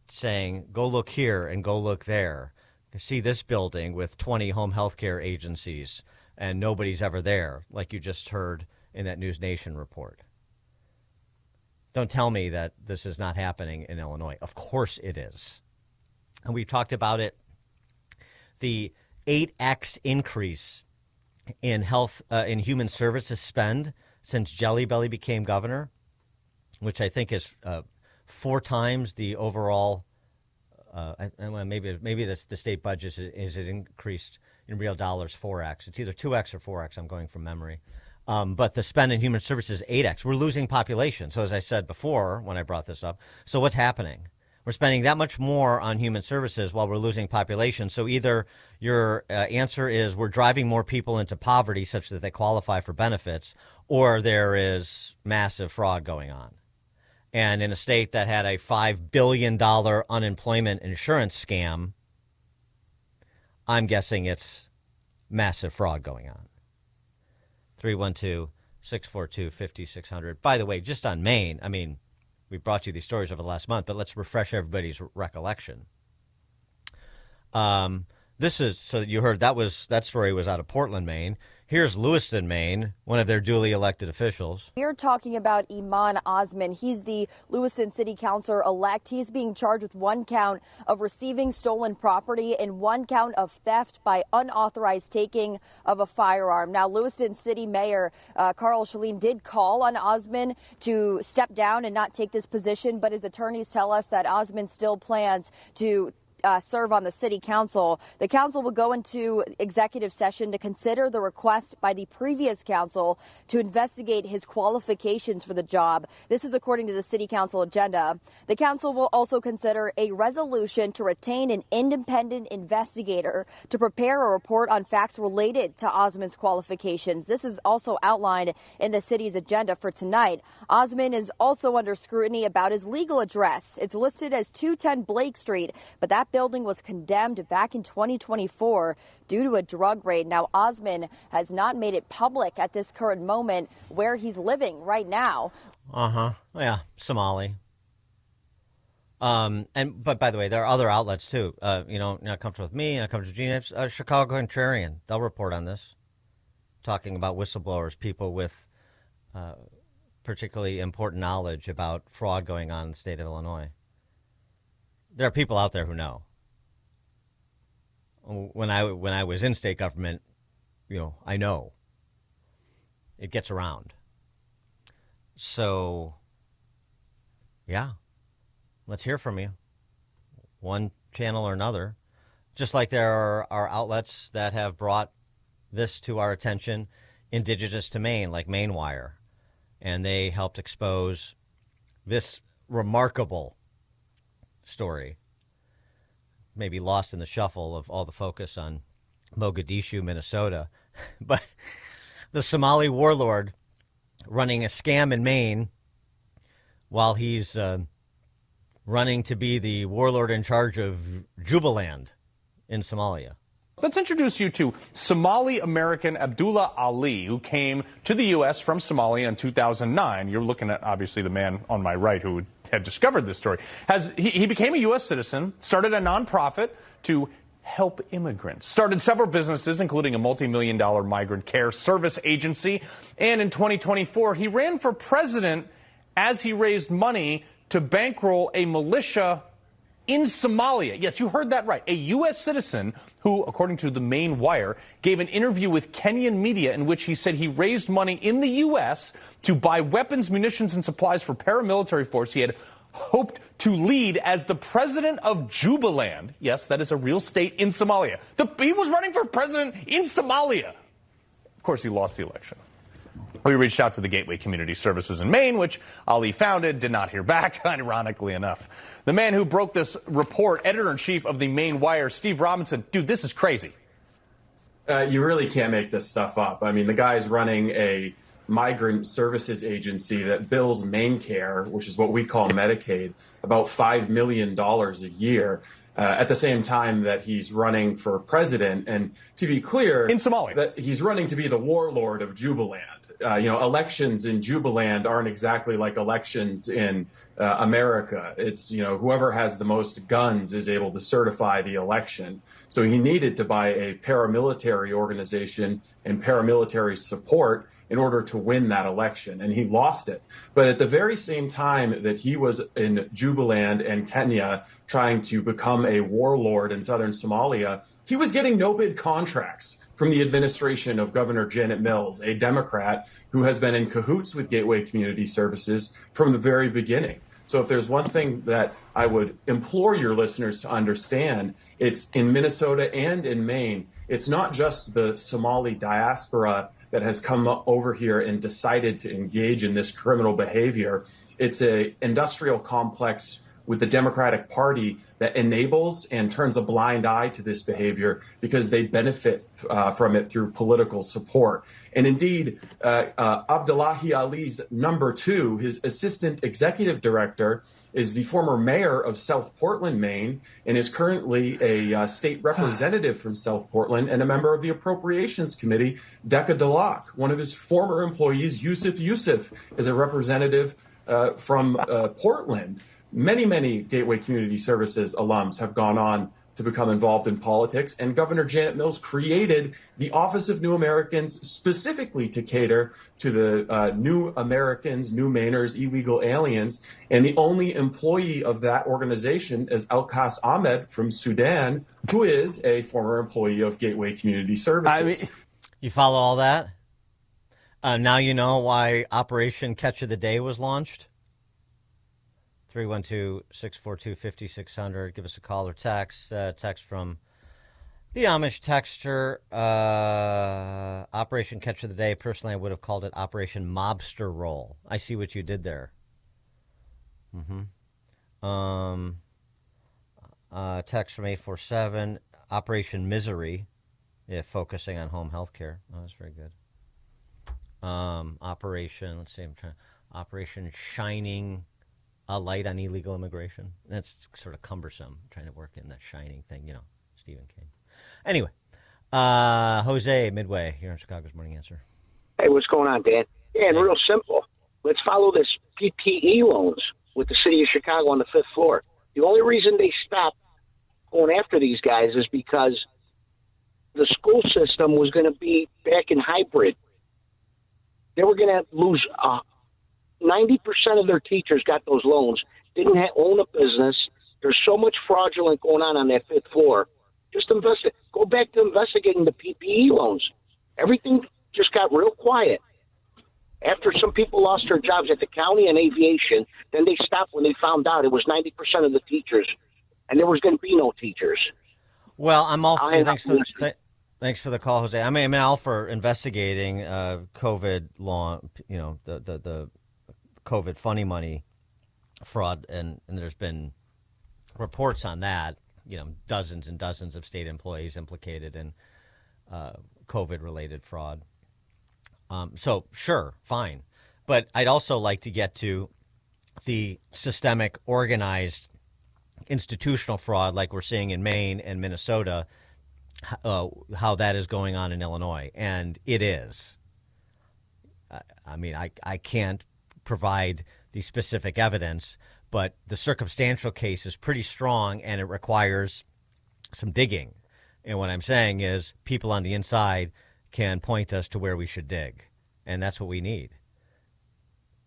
saying, go look here and go look there. See this building with 20 home health care agencies and nobody's ever there, like you just heard in that News Nation report. Don't tell me that this is not happening in Illinois. Of course it is. And we've talked about it. The 8x increase in in human services spend since Jelly Belly became governor, which I think is 4 times the overall. Maybe the state budget is increased in real dollars 4x. It's either 2x or 4x. I'm going from memory. But the spend in human services 8x. We're losing population. So as I said before when I brought this up, so what's happening? We're spending that much more on human services while we're losing population. So either your answer is we're driving more people into poverty such that they qualify for benefits, or there is massive fraud going on. And in a state that had a $5 billion unemployment insurance scam, I'm guessing it's massive fraud going on. 312-642-5600. By the way, just on Maine, we brought you these stories over the last month, but let's refresh everybody's recollection. So you heard that story was out of Portland, Maine. Here's Lewiston, Maine, one of their duly elected officials. We're talking about Iman Osman. He's the Lewiston City Councilor-elect. He's being charged with 1 count of receiving stolen property and 1 count of theft by unauthorized taking of a firearm. Now, Lewiston City Mayor Carl Shaleen did call on Osman to step down and not take this position, but his attorneys tell us that Osman still plans to serve on the city council. The council will go into executive session to consider the request by the previous council to investigate his qualifications for the job. This is according to the city council agenda. The council will also consider a resolution to retain an independent investigator to prepare a report on facts related to Osman's qualifications. This is also outlined in the city's agenda for tonight. Osman is also under scrutiny about his legal address. It's listed as 210 Blake Street, but that building was condemned back in 2024 due to a drug raid. Now, Osman has not made it public at this current moment where he's living right now. Yeah, Somali. But by the way, there are other outlets too. Not Comfortable with Me, Not Comfortable with Gene, Chicago Contrarian. They'll report on this, talking about whistleblowers, people with particularly important knowledge about fraud going on in the state of Illinois. There are people out there who know. When I was in state government, I know it gets around. So, yeah, let's hear from you, one channel or another. Just like there are outlets that have brought this to our attention, indigenous to Maine, like MaineWire, and they helped expose this remarkable story, maybe lost in the shuffle of all the focus on Mogadishu, Minnesota. But the Somali warlord running a scam in Maine while he's running to be the warlord in charge of Jubaland in Somalia. Let's introduce you to Somali-American Abdullah Ali, who came to the U.S. from Somalia in 2009. You're looking at, obviously, the man on my right who had discovered this story. He became a U.S. citizen, started a nonprofit to help immigrants, started several businesses, including a multi-million-dollar migrant care service agency, and in 2024, he ran for president as he raised money to bankroll a militia in Somalia. Yes, you heard that right. A U.S. citizen who, according to the MaineWire, gave an interview with Kenyan media in which he said he raised money in the U.S. to buy weapons, munitions, and supplies for paramilitary force he had hoped to lead as the president of Jubaland. Yes, that is a real state in Somalia. He was running for president in Somalia. Of course, he lost the election. We reached out to the Gateway Community Services in Maine, which Ali founded, did not hear back, ironically enough. The man who broke this report, editor-in-chief of the MaineWire, Steve Robinson, dude, this is crazy. You really can't make this stuff up. I mean, the guy's running a migrant services agency that bills MaineCare, which is what we call Medicaid, about $5 million a year. At the same time that he's running for president, and to be clear, in Somalia, that he's running to be the warlord of Jubaland. Elections in Jubaland aren't exactly like elections in America. It's, whoever has the most guns is able to certify the election. So he needed to buy a paramilitary organization and paramilitary support in order to win that election, and he lost it. But at the very same time that he was in Jubaland and Kenya trying to become a warlord in southern Somalia, he was getting no-bid contracts from the administration of Governor Janet Mills, a Democrat who has been in cahoots with Gateway Community Services from the very beginning. So if there's one thing that I would implore your listeners to understand, it's in Minnesota and in Maine, it's not just the Somali diaspora that has come over here and decided to engage in this criminal behavior. It's an industrial complex with the Democratic Party that enables and turns a blind eye to this behavior because they benefit from it through political support. And indeed, Abdullahi Ali's number two, his assistant executive director, is the former mayor of South Portland, Maine, and is currently a state representative from South Portland and a member of the Appropriations Committee, Decca Delac. One of his former employees, Yusuf, is a representative from Portland. Many Gateway Community Services alums have gone on to become involved in politics, and Governor Janet Mills created the Office of New Americans specifically to cater to the new Americans, new Mainers, illegal aliens, and the only employee of that organization is Alkas Ahmed from Sudan, who is a former employee of Gateway Community Services. You follow all that? Now you know why Operation Catch of the Day was launched 312-642-5600. Give us a call or text. Text from the Amish texter. Operation Catch of the Day. Personally, I would have called it Operation Mobster Roll. I see what you did there. Text from 847. Operation Misery. Yeah, focusing on home health care. Oh, that's very good. Operation, let's see, Operation Shining a Light on Illegal Immigration. That's sort of cumbersome, trying to work in that shining thing, Stephen King. Anyway, Jose, Midway, here in Chicago's Morning Answer. Hey, what's going on, Dan? Dan, real simple. Let's follow this PPE loans with the city of Chicago on the 5th floor. The only reason they stopped going after these guys is because the school system was going to be back in hybrid. They were going to lose 90% of their teachers got those loans, didn't own a business. There's so much fraudulent going on that 5th floor. Just go back to investigating the PPE loans. Everything just got real quiet. After some people lost their jobs at the county and aviation, then they stopped when they found out it was 90% of the teachers, and there was going to be no teachers. Well, I'm all thanks for the call, Jose. I'm all for investigating COVID law, the COVID funny money fraud, and there's been reports on that. Dozens and dozens of state employees implicated in COVID-related fraud. So, sure, fine. But I'd also like to get to the systemic, organized, institutional fraud like we're seeing in Maine and Minnesota, how that is going on in Illinois. And it is. I can't provide the specific evidence, but the circumstantial case is pretty strong, and it requires some digging. And what I'm saying is people on the inside can point us to where we should dig, and that's what we need.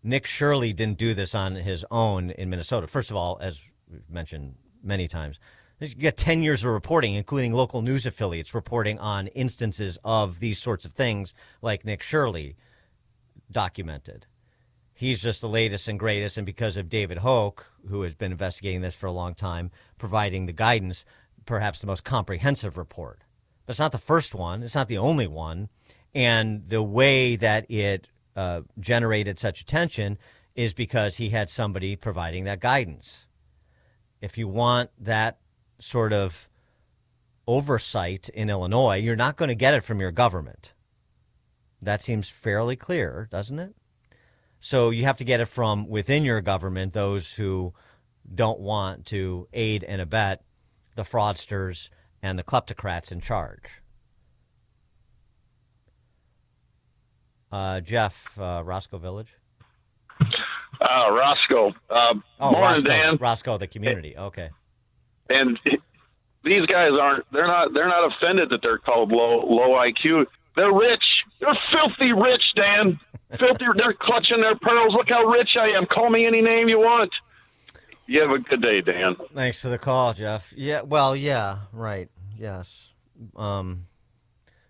Nick Shirley didn't do this on his own in Minnesota. First of all, as we've mentioned many times, you get 10 years of reporting, including local news affiliates reporting on instances of these sorts of things like Nick Shirley documented. He's just the latest and greatest, and because of David Hoke, who has been investigating this for a long time, providing the guidance, perhaps the most comprehensive report. But it's not the first one. It's not the only one. And the way that it generated such attention is because he had somebody providing that guidance. If you want that sort of oversight in Illinois, you're not going to get it from your government. That seems fairly clear, doesn't it? So you have to get it from within your government, those who don't want to aid and abet the fraudsters and the kleptocrats in charge. Jeff, Roscoe Village. Roscoe. Morning, Roscoe, Dan. Roscoe, the community. Okay. And these guys they're not offended that they're called low IQ. They're rich. They're filthy rich, Dan. Filthy. They're clutching their pearls. Look how rich I am. Call me any name you want. You have a good day, Dan. Thanks for the call, Jeff. Yeah, well, yeah, right. Yes.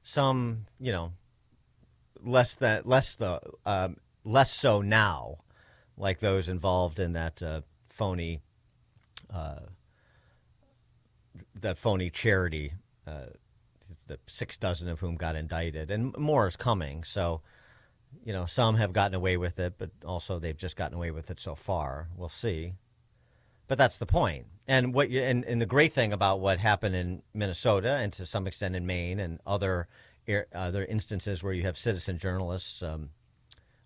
Some, less so now, like those involved in that phony charity, the 6 dozen of whom got indicted, and more is coming. So, some have gotten away with it, but also they've just gotten away with it so far. We'll see. But that's the point. And and the great thing about what happened in Minnesota, and to some extent in Maine and other instances where you have citizen journalists,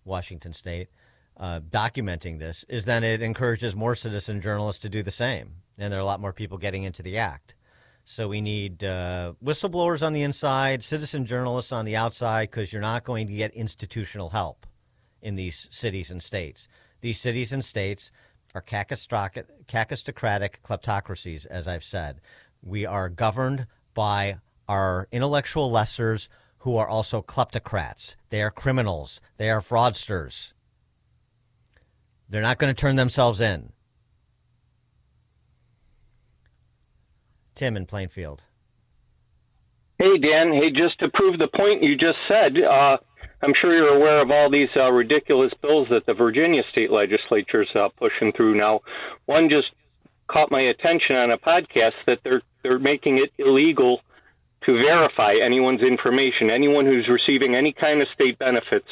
Washington State, documenting this, is then it encourages more citizen journalists to do the same. And there are a lot more people getting into the act. So we need whistleblowers on the inside, citizen journalists on the outside, because you're not going to get institutional help in these cities and states. These cities and states are cacistocratic kleptocracies, as I've said. We are governed by our intellectual lessers who are also kleptocrats. They are criminals. They are fraudsters. They're not going to turn themselves in. Tim in Plainfield. Hey, Dan. Hey, just to prove the point you just said, I'm sure you're aware of all these ridiculous bills that the Virginia state legislature is pushing through now. One just caught my attention on a podcast that they're making it illegal to verify anyone's information. Anyone who's receiving any kind of state benefits,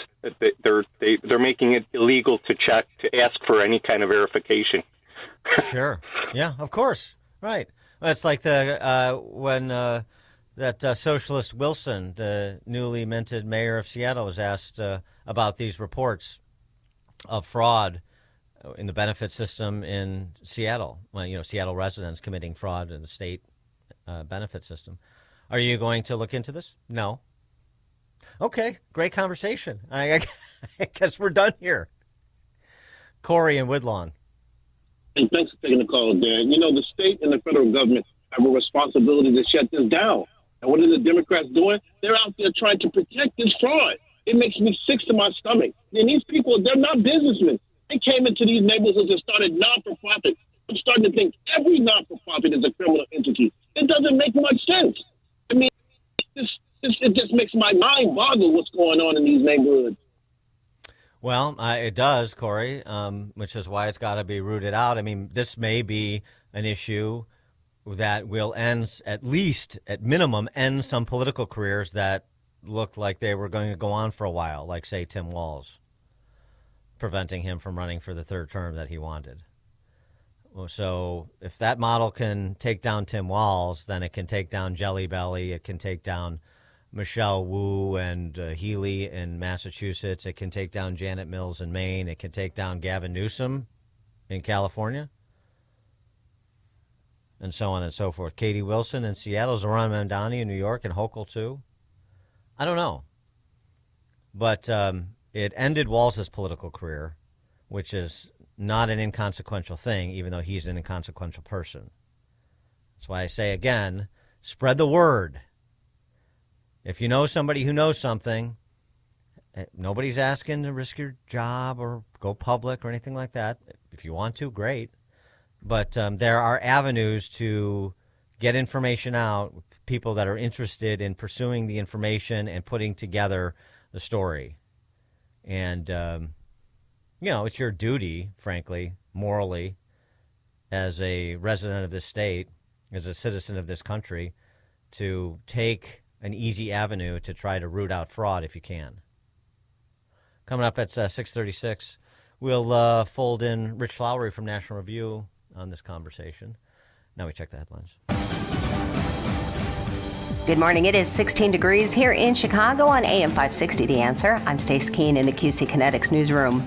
they're making it illegal to check, to ask for any kind of verification. Sure. Yeah, of course. Right. Well, it's like when that socialist Wilson, the newly minted mayor of Seattle, was asked about these reports of fraud in the benefit system in Seattle. Well, Seattle residents committing fraud in the state benefit system. Are you going to look into this? No. Okay, great conversation. I guess we're done here. Corey in Woodlawn. Hey, thanks for taking the call, Dan. The state and the federal government have a responsibility to shut this down. And what are the Democrats doing? They're out there trying to protect this fraud. It makes me sick to my stomach. And these people, they're not businessmen. They came into these neighborhoods and started non-for-profit. I'm starting to think every non-for-profit is a criminal entity. It doesn't make much sense. I mean, it just makes my mind boggle what's going on in these neighborhoods. Well, it does, Corey, which is why it's got to be rooted out. I mean, this may be an issue that will end, at least, at minimum, end some political careers that looked like they were going to go on for a while, like, say, Tim Walz, preventing him from running for the third term that he wanted. So if that model can take down Tim Walz, then it can take down Jelly Belly. It can take down Michelle Wu and Healy in Massachusetts. It can take down Janet Mills in Maine. It can take down Gavin Newsom in California, and so on and so forth. Katie Wilson in Seattle, Zohran Mamdani in New York, and Hochul too. I don't know. But it ended Walz's political career, which is not an inconsequential thing, even though he's an inconsequential person. That's why I say again, spread the word. If you know somebody who knows something, nobody's asking to risk your job or go public or anything like that. If you want to, great. But there are avenues to get information out, people that are interested in pursuing the information and putting together the story. And, it's your duty, frankly, morally, as a resident of this state, as a citizen of this country, to take an easy avenue to try to root out fraud if you can. Coming up at 6:36, we'll fold in Rich Lowry from National Review on this conversation. Now we check the headlines. Good morning. It is 16 degrees here in Chicago on AM 560 The Answer. I'm Stace Keene in the QC Kinetics newsroom.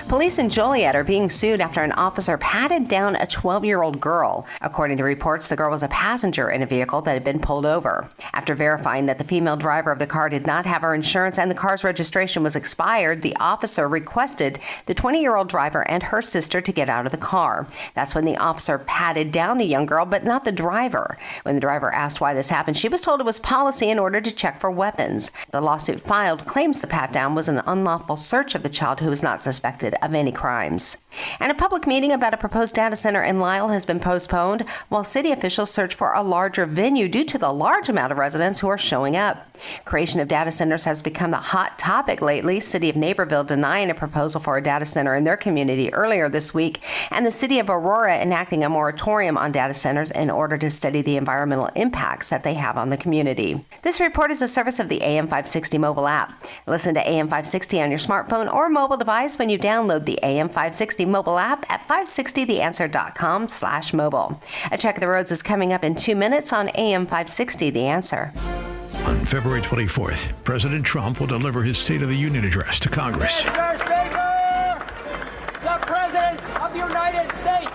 Police in Joliet are being sued after an officer patted down a 12-year-old girl. According to reports, the girl was a passenger in a vehicle that had been pulled over. After verifying that the female driver of the car did not have her insurance and the car's registration was expired, the officer requested the 20-year-old driver and her sister to get out of the car. That's when the officer patted down the young girl, but not the driver. When the driver asked why this happened, she was told it was policy in order to check for weapons. The lawsuit filed claims the pat-down was an unlawful search of the child who was not suspected of any crimes. And a public meeting about a proposed data center in Lisle has been postponed while city officials search for a larger venue due to the large amount of residents who are showing up. Creation of data centers has become the hot topic lately. City of Naperville denying a proposal for a data center in their community earlier this week, and the city of Aurora enacting a moratorium on data centers in order to study the environmental impacts that they have on the community. This report is a service of the AM 560 mobile app. Listen to AM 560 on your smartphone or mobile device when you download the AM 560 mobile app at 560theanswer.com/mobile. A check of the roads is coming up in 2 minutes on AM 560 The Answer. On February 24th, President Trump will deliver his State of the Union address to Congress. Mr. Speaker, the President of the United States.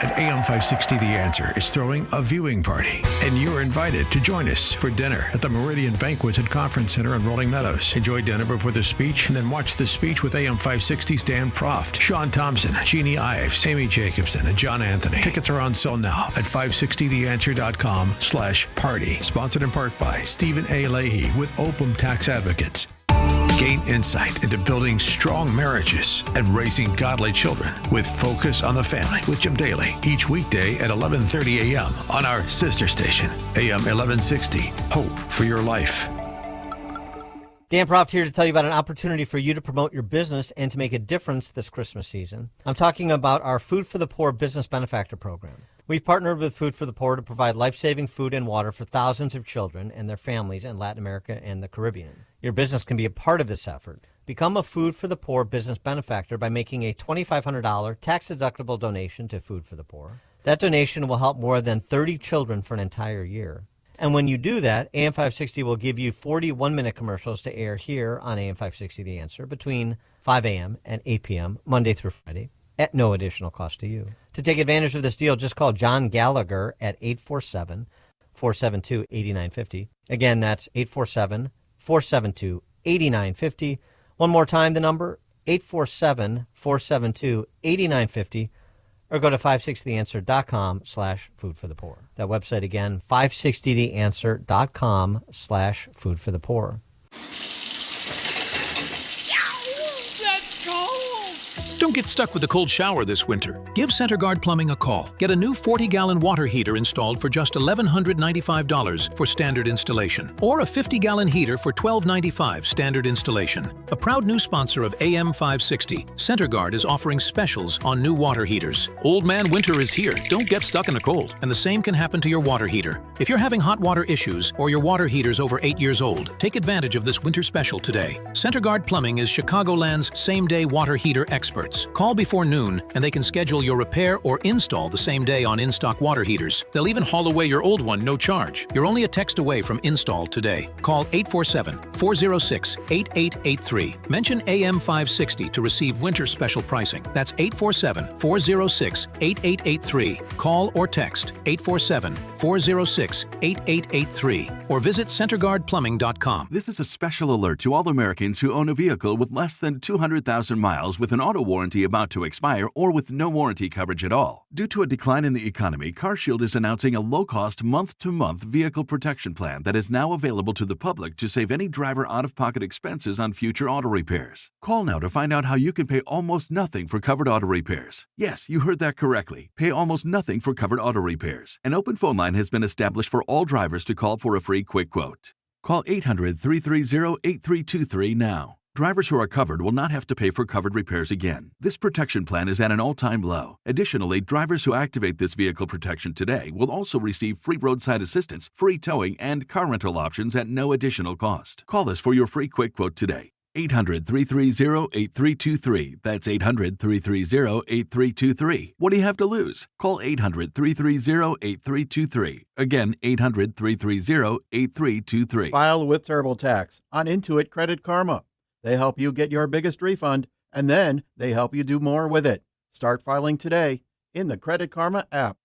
And AM 560 The Answer is throwing a viewing party, and you're invited to join us for dinner at the Meridian Banquets and Conference Center in Rolling Meadows. Enjoy dinner before the speech, and then watch the speech with AM 560's Dan Proft, Sean Thompson, Jeannie Ives, Amy Jacobson, and John Anthony. Tickets are on sale now at 560theanswer.com/party. Sponsored in part by Stephen A. Leahy with Opum Tax Advocates. Gain insight into building strong marriages and raising godly children with Focus on the Family with Jim Daly each weekday at 11:30 a.m. on our sister station, AM 1160. Hope for your life. Dan Proft here to tell you about an opportunity for you to promote your business and to make a difference this Christmas season. I'm talking about our Food for the Poor Business Benefactor Program. We've partnered with Food for the Poor to provide life-saving food and water for thousands of children and their families in Latin America and the Caribbean. Your business can be a part of this effort. Become a Food for the Poor business benefactor by making a $2,500 tax-deductible donation to Food for the Poor. That donation will help more than 30 children for an entire year. And when you do that, AM 560 will give you 40 one-minute commercials to air here on AM 560 The Answer between 5 a.m. and 8 p.m. Monday through Friday at no additional cost to you. To take advantage of this deal, just call John Gallagher at 847-472-8950. Again, that's 847-472-8950. One more time, the number, 847-472-8950. Or go to 560theanswer.com/foodforthepoor. That website again, 560theanswer.com/foodforthepoor. Don't get stuck with a cold shower this winter. Give CenterGuard Plumbing a call. Get a new 40-gallon water heater installed for just $1,195 for standard installation, or a 50-gallon heater for $1,295 standard installation. A proud new sponsor of AM 560, CenterGuard is offering specials on new water heaters. Old man winter is here. Don't get stuck in the cold, and the same can happen to your water heater. If you're having hot water issues or your water heater's over 8 years old, take advantage of this winter special today. CenterGuard Plumbing is Chicagoland's same-day water heater experts. Call before noon and they can schedule your repair or install the same day on in-stock water heaters. They'll even haul away your old one, no charge. You're only a text away from install today. Call 847-406-8883. Mention AM 560 to receive winter special pricing. That's 847-406-8883. Call or text 847-406-8883 or visit CenterGuardPlumbing.com. This is a special alert to all Americans who own a vehicle with less than 200,000 miles with an auto warranty about to expire or with no warranty coverage at all. Due to a decline in the economy, CarShield is announcing a low-cost month-to-month vehicle protection plan that is now available to the public to save any driver out-of-pocket expenses on future auto repairs. Call now to find out how you can pay almost nothing for covered auto repairs. Yes, you heard that correctly. Pay almost nothing for covered auto repairs. An open phone line has been established for all drivers to call for a free quick quote. Call 800-330-8323 now. Drivers who are covered will not have to pay for covered repairs again. This protection plan is at an all-time low. Additionally, drivers who activate this vehicle protection today will also receive free roadside assistance, free towing, and car rental options at no additional cost. Call us for your free quick quote today. 800-330-8323. That's 800-330-8323. What do you have to lose? Call 800-330-8323. Again, 800-330-8323. File with TurboTax on Intuit Credit Karma. They help you get your biggest refund, and then they help you do more with it. Start filing today in the Credit Karma app.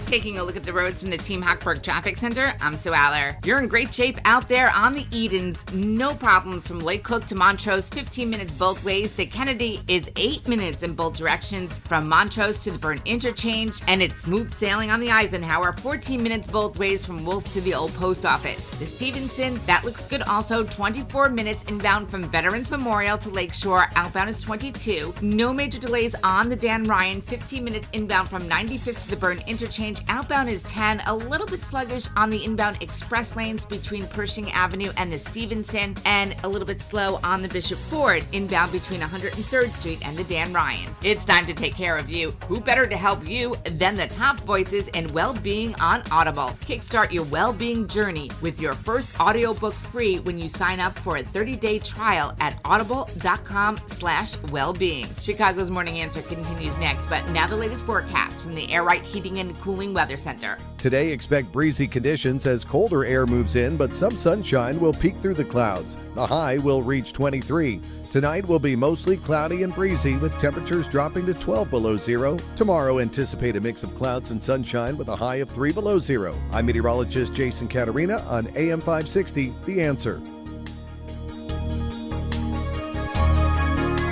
Taking a look at the roads from the Team Hochberg Traffic Center, I'm Sue Aller. You're in great shape out there on the Edens. No problems from Lake Cook to Montrose, 15 minutes both ways. The Kennedy is 8 minutes in both directions from Montrose to the Burn Interchange, and it's smooth sailing on the Eisenhower, 14 minutes both ways from Wolf to the Old Post Office. The Stevenson, that looks good also, 24 minutes inbound from Veterans Memorial to Lakeshore. Outbound is 22. No major delays on the Dan Ryan, 15 minutes inbound from 95th to the Burn Interchange. Outbound is 10, a little bit sluggish on the inbound express lanes between Pershing Avenue and the Stevenson, and a little bit slow on the Bishop Ford inbound between 103rd Street and the Dan Ryan. It's time to take care of you. Who better to help you than the top voices in well-being on Audible? Kickstart your well-being journey with your first audiobook free when you sign up for a 30-day trial at audible.com/wellbeing. Chicago's Morning Answer continues next, but now the latest forecast from the Air Right Heating and Cooling Weather Center. Today, expect breezy conditions as colder air moves in, but some sunshine will peek through the clouds. The high will reach 23. Tonight will be mostly cloudy and breezy with temperatures dropping to 12 below zero. Tomorrow, anticipate a mix of clouds and sunshine with a high of 3 below zero. I'm meteorologist Jason Caterina on AM 560, The Answer.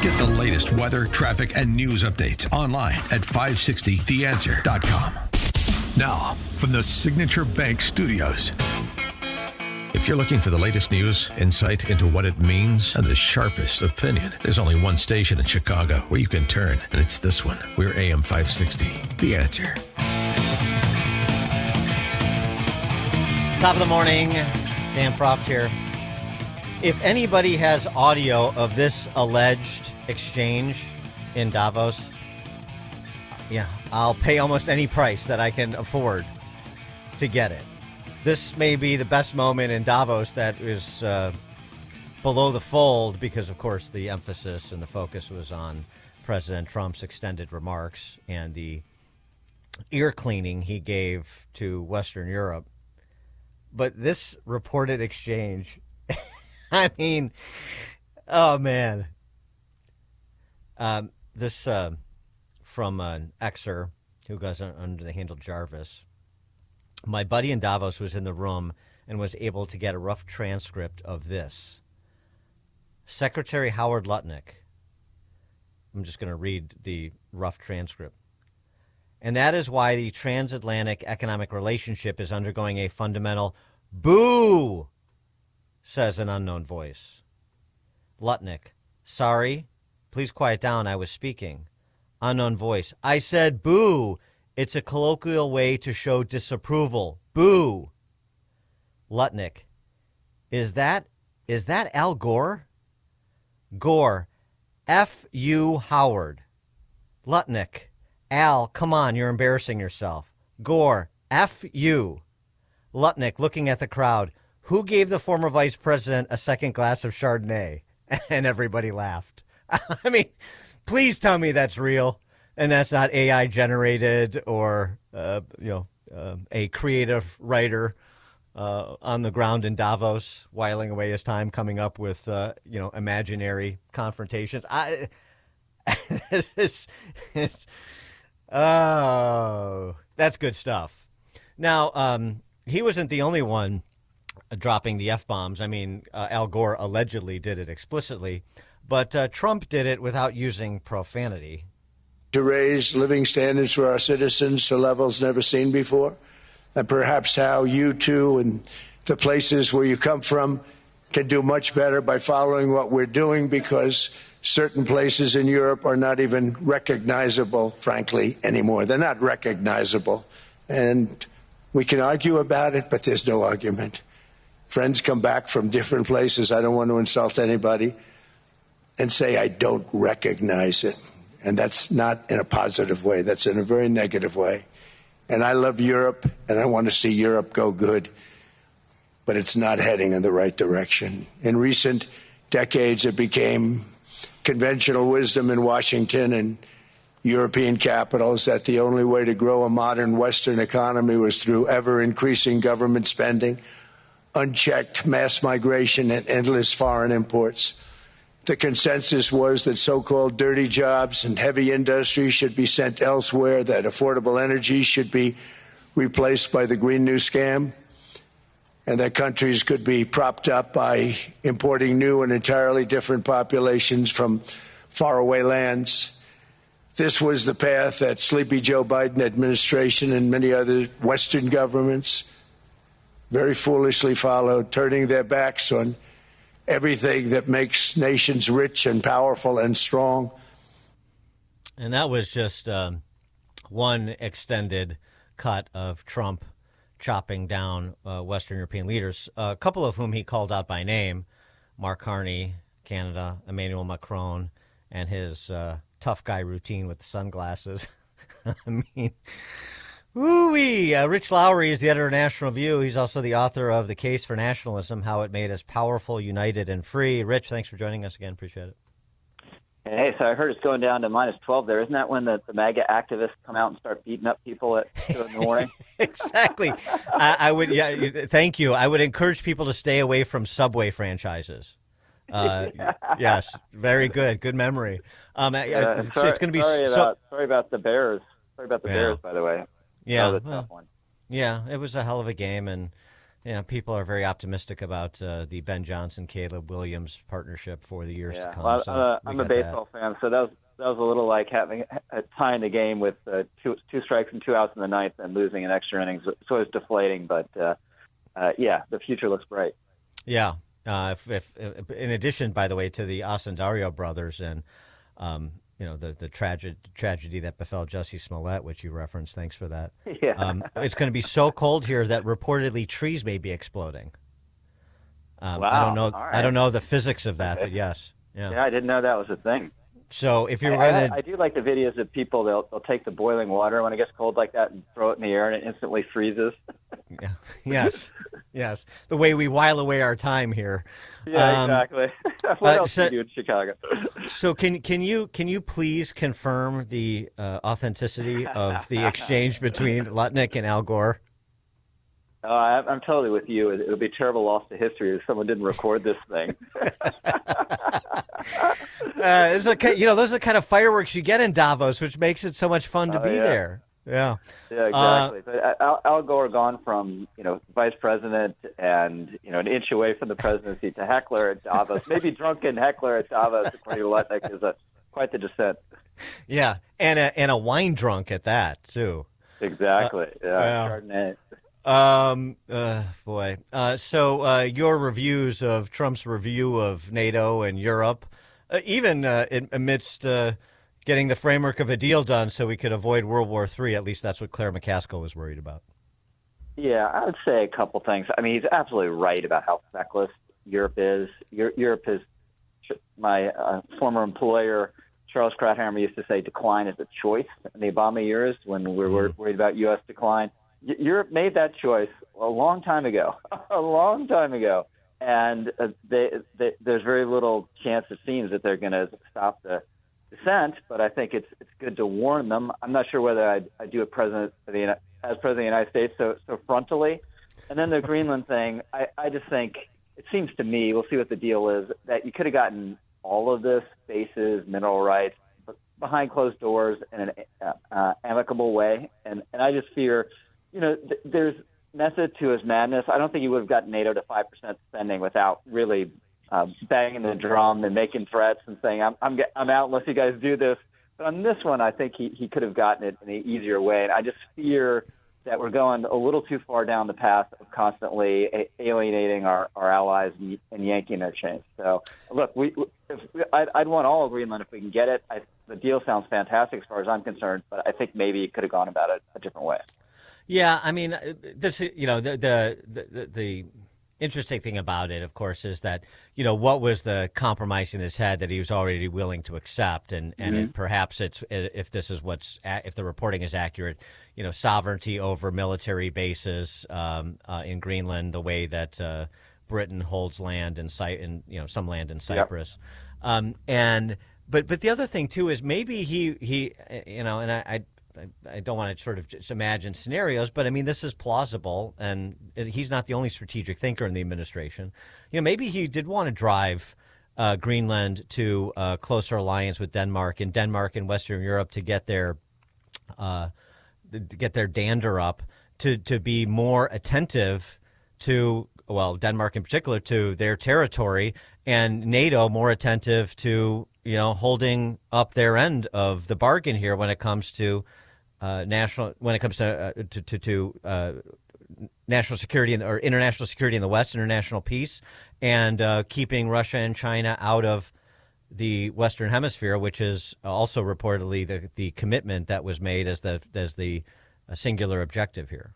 Get the latest weather, traffic, and news updates online at 560theanswer.com. Now, from the Signature Bank Studios. If you're looking for the latest news, insight into what it means, and the sharpest opinion, there's only one station in Chicago where you can turn, and it's this one. We're AM 560, The Answer. Top of the morning, Dan Proft here. If anybody has audio of this alleged exchange in Davos, yeah, I'll pay almost any price that I can afford to get it. This may be the best moment in Davos that is below the fold because, of course, the emphasis and the focus was on President Trump's extended remarks and the ear cleaning he gave to Western Europe. But this reported exchange, I mean, oh, man. This from an Xer who goes under the handle Jarvis. My buddy in Davos was in the room and was able to get a rough transcript of this. Secretary Howard Lutnick. I'm just going to read the rough transcript. And that is why the transatlantic economic relationship is undergoing a fundamental boo, says an unknown voice. Lutnick, sorry, please quiet down, I was speaking. Unknown voice, I said boo. It's a colloquial way to show disapproval. Boo. Lutnick, is that Al Gore? Gore, F you Howard. Lutnick, Al, come on, you're embarrassing yourself. Gore, F you. Lutnick, looking at the crowd, who gave the former vice president a second glass of Chardonnay? And everybody laughed. I mean, please tell me that's real and that's not AI generated or, a creative writer on the ground in Davos whiling away his time coming up with, imaginary confrontations. Oh, that's good stuff. Now, he wasn't the only one dropping the F-bombs. I mean, Al Gore allegedly did it explicitly, but Trump did it without using profanity. To raise living standards for our citizens to levels never seen before, and perhaps how you too and the places where you come from can do much better by following what we're doing, because certain places in Europe are not even recognizable, frankly, anymore. They're not recognizable. And we can argue about it, but there's no argument. Friends come back from different places. I don't want to insult anybody and say I don't recognize it. And that's not in a positive way. That's in a very negative way. And I love Europe, and I want to see Europe go good. But it's not heading in the right direction. In recent decades, it became conventional wisdom in Washington and European capitals that the only way to grow a modern Western economy was through ever-increasing government spending, unchecked mass migration, and endless foreign imports. The consensus was that so-called dirty jobs and heavy industry should be sent elsewhere, that affordable energy should be replaced by the Green New Scam, and that countries could be propped up by importing new and entirely different populations from faraway lands. This was the path that Sleepy Joe Biden administration and many other Western governments very foolishly followed, turning their backs on everything that makes nations rich and powerful and strong. And that was just one extended cut of Trump chopping down Western European leaders, a couple of whom he called out by name, Mark Carney, Canada, Emmanuel Macron, and his tough guy routine with the sunglasses. I mean, woo-wee. Rich Lowry is the editor of National Review. He's also the author of The Case for Nationalism, How It Made Us Powerful, United, and Free. Rich, thanks for joining us again. Appreciate it. Hey, so I heard it's going down to -12 there. Isn't that when the MAGA activists come out and start beating up people at 2 in the morning? Exactly. I would, thank you. I would encourage people to stay away from Subway franchises. Yes, very good. Good memory. It's going to be sorry about the Bears. Sorry about the Bears, by the way. Yeah, that was a tough one. Yeah, it was a hell of a game, and people are very optimistic about the Ben Johnson, Caleb Williams partnership for the years to come. Well, I'm a baseball fan, so that was a little like tying the game with two strikes and 2 outs in the ninth and losing in extra innings. So it was deflating, but the future looks bright. Yeah. If in addition, by the way, to the Osundario brothers and the tragedy that befell Jussie Smollett, which you referenced. Thanks for that. Yeah. It's going to be so cold here that reportedly trees may be exploding. Wow. I don't know. All right. I don't know the physics of that, but yes. Yeah, I didn't know that was a thing. So if you're I do like the videos of people, they'll take the boiling water when it gets cold like that and throw it in the air and it instantly freezes. Yeah. Yes. The way we while away our time here. Yeah, exactly. What else do you do in Chicago? So can you please confirm the authenticity of the exchange between Lutnick and Al Gore? I'm totally with you. It would be a terrible loss to history if someone didn't record this thing. Those are the kind of fireworks you get in Davos, which makes it so much fun to be there. Yeah. Yeah, exactly. So Al Gore gone from vice president and an inch away from the presidency to heckler at Davos, maybe drunken heckler at Davos, according to Lutnick, is quite the descent. Yeah, and a wine drunk at that too. Exactly. Chardonnay. Boy. So your reviews of Trump's review of NATO and Europe, even amidst getting the framework of a deal done so we could avoid World War III, at least that's what Claire McCaskill was worried about. Yeah, I would say a couple things. I mean, he's absolutely right about how feckless Europe is. Europe is, my former employer, Charles Krauthammer, used to say decline is a choice in the Obama years when we were worried about U.S. decline. Europe made that choice a long time ago, and there's very little chance, it seems, that they're going to stop the descent. But I think it's good to warn them. I'm not sure whether I'd do it as President of the United States so frontally. And then the Greenland thing, I just think it seems to me, we'll see what the deal is, that you could have gotten all of this, bases, mineral rights, behind closed doors in an amicable way. And I just fear. There's method to his madness. I don't think he would have gotten NATO to 5% spending without really banging the drum and making threats and saying, I'm out unless you guys do this. But on this one, I think he could have gotten it in an easier way. And I just fear that we're going a little too far down the path of constantly alienating our allies and yanking their chains. So, look, I'd want all of Greenland if we can get it. The deal sounds fantastic as far as I'm concerned, but I think maybe it could have gone about it a different way. Yeah, I mean, this, the interesting thing about it, of course, is that, what was the compromise in his head that he was already willing to accept, and perhaps it's, if the reporting is accurate, sovereignty over military bases in Greenland, the way that Britain holds land in some land in Cyprus, but the other thing too is maybe he and I don't want to sort of just imagine scenarios, but I mean, this is plausible, and he's not the only strategic thinker in the administration. Maybe he did want to drive Greenland to a closer alliance with Denmark and Western Europe to get their dander up, to be more attentive to, well, Denmark in particular, to their territory, and NATO more attentive to holding up their end of the bargain here when it comes to national security or international security in the West, international peace, and keeping Russia and China out of the Western Hemisphere, which is also reportedly the commitment that was made as the singular objective here.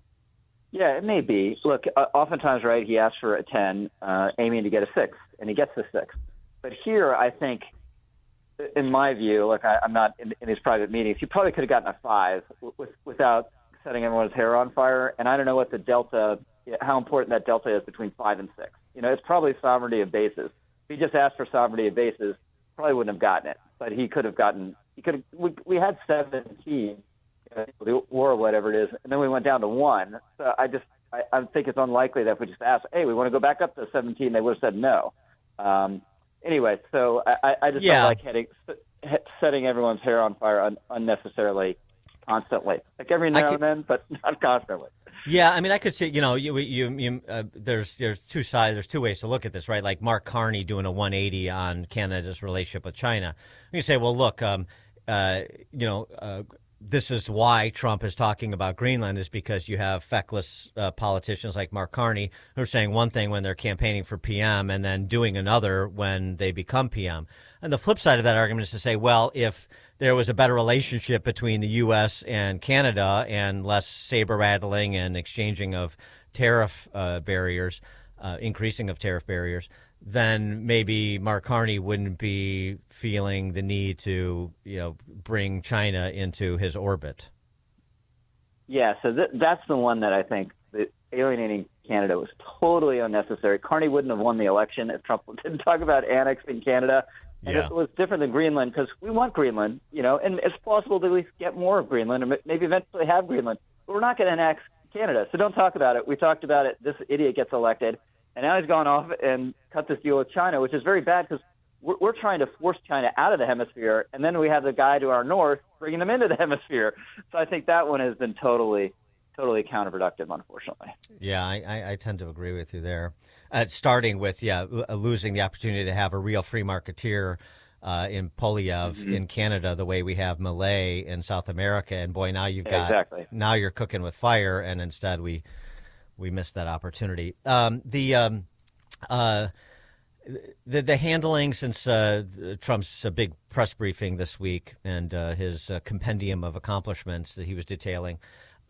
Yeah, it may be. Look, oftentimes, right, he asks for a 10, aiming to get a 6, and he gets the 6. But here, I think, in my view, look, I'm not in his private meetings, he probably could have gotten a 5 without setting everyone's hair on fire. And I don't know what the delta, how important that delta is between 5 and 6. It's probably sovereignty of bases. If he just asked for sovereignty of bases, probably wouldn't have gotten it. But we had 17, the war or whatever it is, and then we went down to 1. So I think it's unlikely that if we just asked, hey, we want to go back up to 17, they would have said no. Anyway, so I just don't like setting everyone's hair on fire unnecessarily, constantly. Like every now and then, but not constantly. Yeah, I mean, I could say, there's two sides. There's two ways to look at this, right? Like Mark Carney doing a 180 on Canada's relationship with China. You say, well, look, this is why Trump is talking about Greenland, is because you have feckless politicians like Mark Carney who are saying one thing when they're campaigning for PM and then doing another when they become PM. And the flip side of that argument is to say, well, if there was a better relationship between the U.S. and Canada and less saber rattling and exchanging of tariff barriers, increasing of tariff barriers, then maybe Mark Carney wouldn't be feeling the need to, bring China into his orbit. Yeah, so that's the one that I think that alienating Canada was totally unnecessary. Carney wouldn't have won the election if Trump didn't talk about annexing Canada. And it was different than Greenland because we want Greenland, and it's possible to at least get more of Greenland or maybe eventually have Greenland. But we're not going to annex Canada, so don't talk about it. We talked about it. This idiot gets elected, and now he's gone off and cut this deal with China, which is very bad because we're trying to force China out of the hemisphere, and then we have the guy to our north bringing them into the hemisphere. So I think that one has been totally counterproductive, unfortunately. Yeah, I tend to agree with you there. Starting with, losing the opportunity to have a real free marketeer in Polyev in Canada, the way we have Malay in South America. And boy, now you've got, now you're cooking with fire, and instead we missed that opportunity. The handling since Trump's big press briefing this week and his compendium of accomplishments that he was detailing,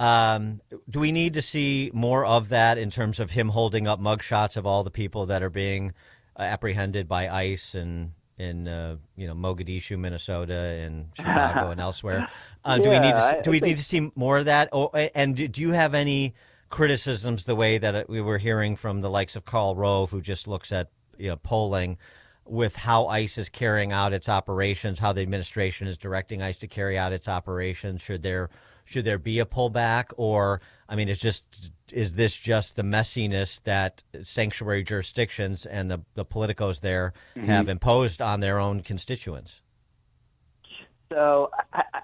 do we need to see more of that in terms of him holding up mugshots of all the people that are being apprehended by ICE in Mogadishu, Minnesota, and Chicago and elsewhere? Do we need to see more of that? And do you have any criticisms the way that we were hearing from the likes of Karl Rove, who just looks at polling, with how ICE is carrying out its operations, how the administration is directing ICE to carry out its operations? Should there be a pullback, or is this just the messiness that sanctuary jurisdictions and the politicos there have imposed on their own constituents? So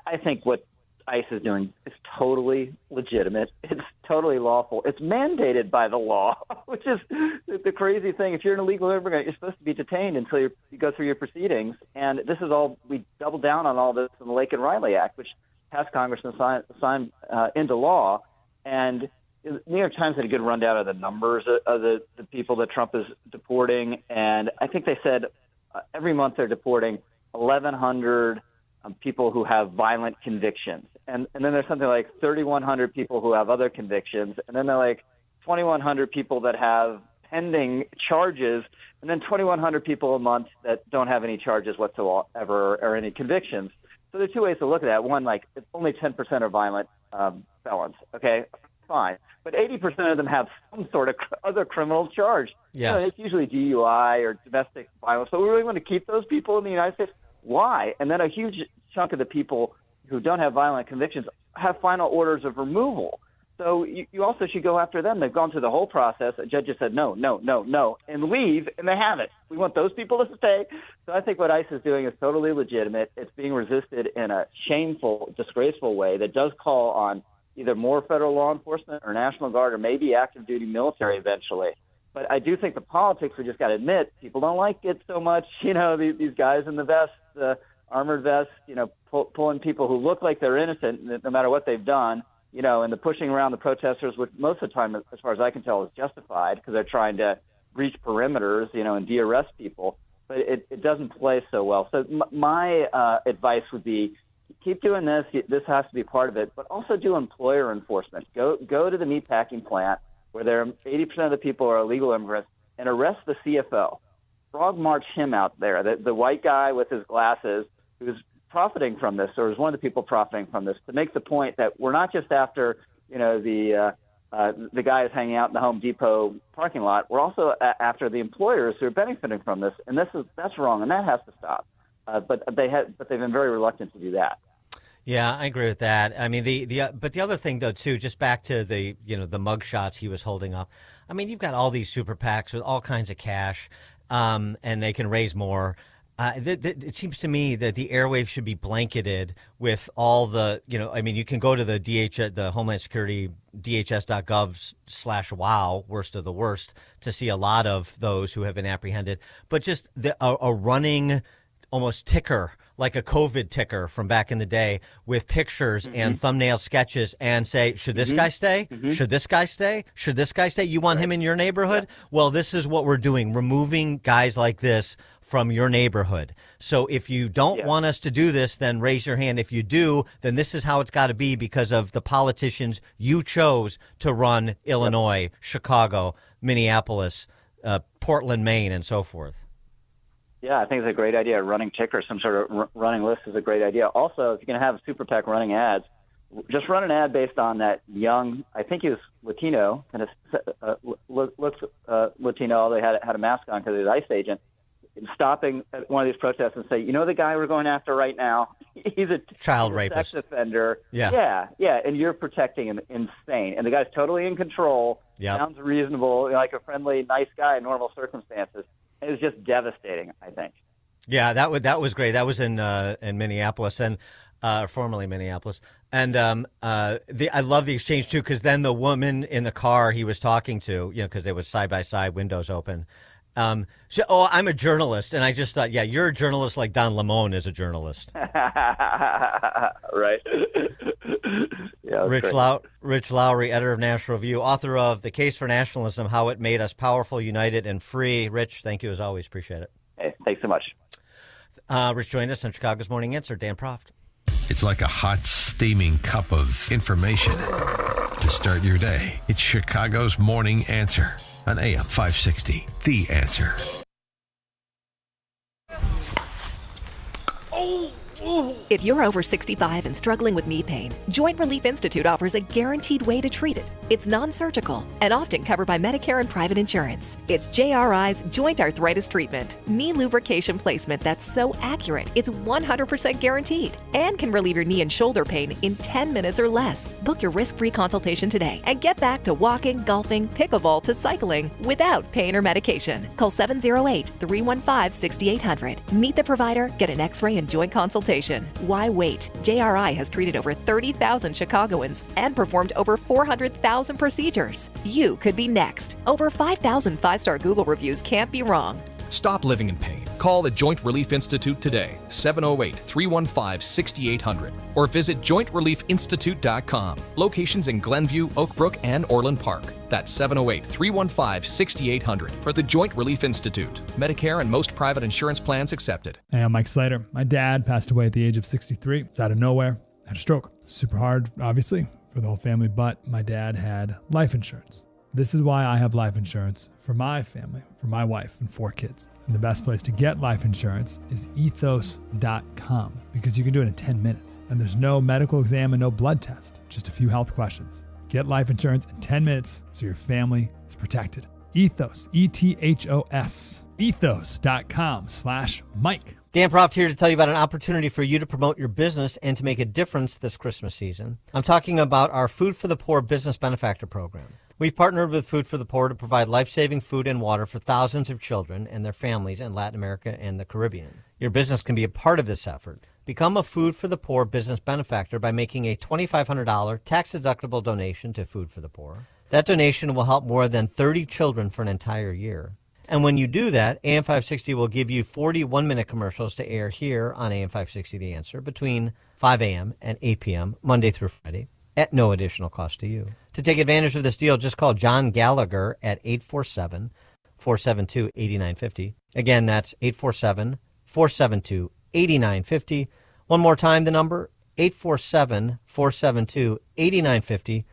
I think what ICE is doing is totally legitimate. It's totally lawful. It's mandated by the law, which is the crazy thing. If you're an illegal immigrant, you're supposed to be detained until you go through your proceedings. And this is all, we doubled down on all this in the Lake and Riley Act, which passed Congress and signed into law. And the New York Times had a good rundown of the numbers of the people that Trump is deporting. And I think they said every month they're deporting 1,100 people who have violent convictions. And then there's something like 3,100 people who have other convictions. And then they're like 2,100 people that have pending charges. And then 2,100 people a month that don't have any charges whatsoever or any convictions. So there are two ways to look at that. One, like, it's only 10% are violent felons. Okay, fine. But 80% of them have some sort of other criminal charge. Yes. It's usually DUI or domestic violence. So we really want to keep those people in the United States. Why? And then a huge chunk of the people who don't have violent convictions have final orders of removal. So you also should go after them. They've gone through the whole process. A judge just said no, and leave, and they have it. We want those people to stay. So I think what ICE is doing is totally legitimate. It's being resisted in a shameful, disgraceful way that does call on either more federal law enforcement or National Guard or maybe active duty military eventually. But I do think the politics, we just got to admit, people don't like it so much. These guys in the vests, armored vests, pulling people who look like they're innocent no matter what they've done, and the pushing around the protesters, which most of the time, as far as I can tell, is justified because they're trying to breach perimeters, and de-arrest people. But it doesn't play so well. So my advice would be keep doing this. This has to be part of it, but also do employer enforcement. Go to the meatpacking plant where 80% of the people are illegal immigrants and arrest the CFO. Frog march him out there, the white guy with his glasses who's profiting from this, or is one of the people profiting from this, to make the point that we're not just after, the guys hanging out in the Home Depot parking lot. We're also after the employers who are benefiting from this, and that's wrong, and that has to stop. But they've been very reluctant to do that. Yeah, I agree with that. I mean, but the other thing though too, just back to the mug shots he was holding up. I mean, you've got all these super PACs with all kinds of cash, and they can raise more. It seems to me that the airwaves should be blanketed with all the, you can go to the Homeland Security, DHS.gov/wow, worst of the worst, to see a lot of those who have been apprehended. But just a running almost ticker like a COVID ticker from back in the day with pictures and thumbnail sketches and say, should this guy stay? Should this guy stay? Should this guy stay? You want him in your neighborhood? Well, this is what we're doing, removing guys like this from your neighborhood. So if you don't want us to do this, then raise your hand. If you do, then this is how it's got to be because of the politicians you chose to run Illinois, Chicago, Minneapolis, Portland, Maine, and so forth. Yeah, I think it's a great idea. Running ticker, some sort of running list is a great idea. Also, if you're going to have a super PAC running ads, just run an ad based on that young, I think he was Latino, kind of looks Latino, although he had a mask on because he was ICE agent, stopping at one of these protests and say, you know the guy we're going after right now? He's a child rapist, sex offender. Yeah, and you're protecting him. Insane. And the guy's totally in control. Sounds reasonable, like a friendly, nice guy in normal circumstances. It was just devastating, I think. Yeah, that was great. That was in Minneapolis and formerly Minneapolis. And I love the exchange too, because then the woman in the car he was talking to, because they was side by side, windows open. I'm a journalist, and I just thought, yeah, you're a journalist like Don Lemon is a journalist. Right. Yeah, Rich Lowry, editor of National Review, author of The Case for Nationalism, How It Made Us Powerful, United, and Free. Rich, thank you as always. Appreciate it. Hey, thanks so much. Rich joined us on Chicago's Morning Answer. Dan Proft. It's like a hot, steaming cup of information to start your day. It's Chicago's Morning Answer on AM 560. The Answer. If you're over 65 and struggling with knee pain, Joint Relief Institute offers a guaranteed way to treat it. It's non-surgical and often covered by Medicare and private insurance. It's JRI's Joint Arthritis Treatment, knee lubrication placement that's so accurate, it's 100% guaranteed and can relieve your knee and shoulder pain in 10 minutes or less. Book your risk-free consultation today and get back to walking, golfing, pickleball to cycling without pain or medication. Call 708-315-6800. Meet the provider, get an x-ray and joint consultation. Why wait? JRI has treated over 30,000 Chicagoans and performed over 400,000 procedures. You could be next. Over 5,000 five-star Google reviews can't be wrong. Stop living in pain. Call the Joint Relief Institute today, 708-315-6800, or visit jointreliefinstitute.com. Locations in Glenview, Oak Brook, and Orland Park. That's 708-315-6800 for the Joint Relief Institute. Medicare and most private insurance plans accepted. Hey, I'm Mike Slater. My dad passed away at the age of 63. It's out of nowhere. Had a stroke. Super hard, obviously, for the whole family, but my dad had life insurance. This is why I have life insurance for my family, for my wife and 4 kids. And the best place to get life insurance is ethos.com because you can do it in 10 minutes. And there's no medical exam and no blood test, just a few health questions. Get life insurance in 10 minutes so your family is protected. Ethos, ETHOS, ethos.com/Mike. Dan Proft here to tell you about an opportunity for you to promote your business and to make a difference this Christmas season. I'm talking about our Food for the Poor Business Benefactor Program. We've partnered with Food for the Poor to provide life-saving food and water for thousands of children and their families in Latin America and the Caribbean. Your business can be a part of this effort. Become a Food for the Poor business benefactor by making a $2,500 tax-deductible donation to Food for the Poor. That donation will help more than 30 children for an entire year. And when you do that, AM 560 will give you 40 one-minute commercials to air here on AM 560 The Answer between 5 a.m. and 8 p.m. Monday through Friday at no additional cost to you. To take advantage of this deal, just call John Gallagher at 847-472-8950. Again, that's 847-472-8950. One more time, the number, 847-472-8950.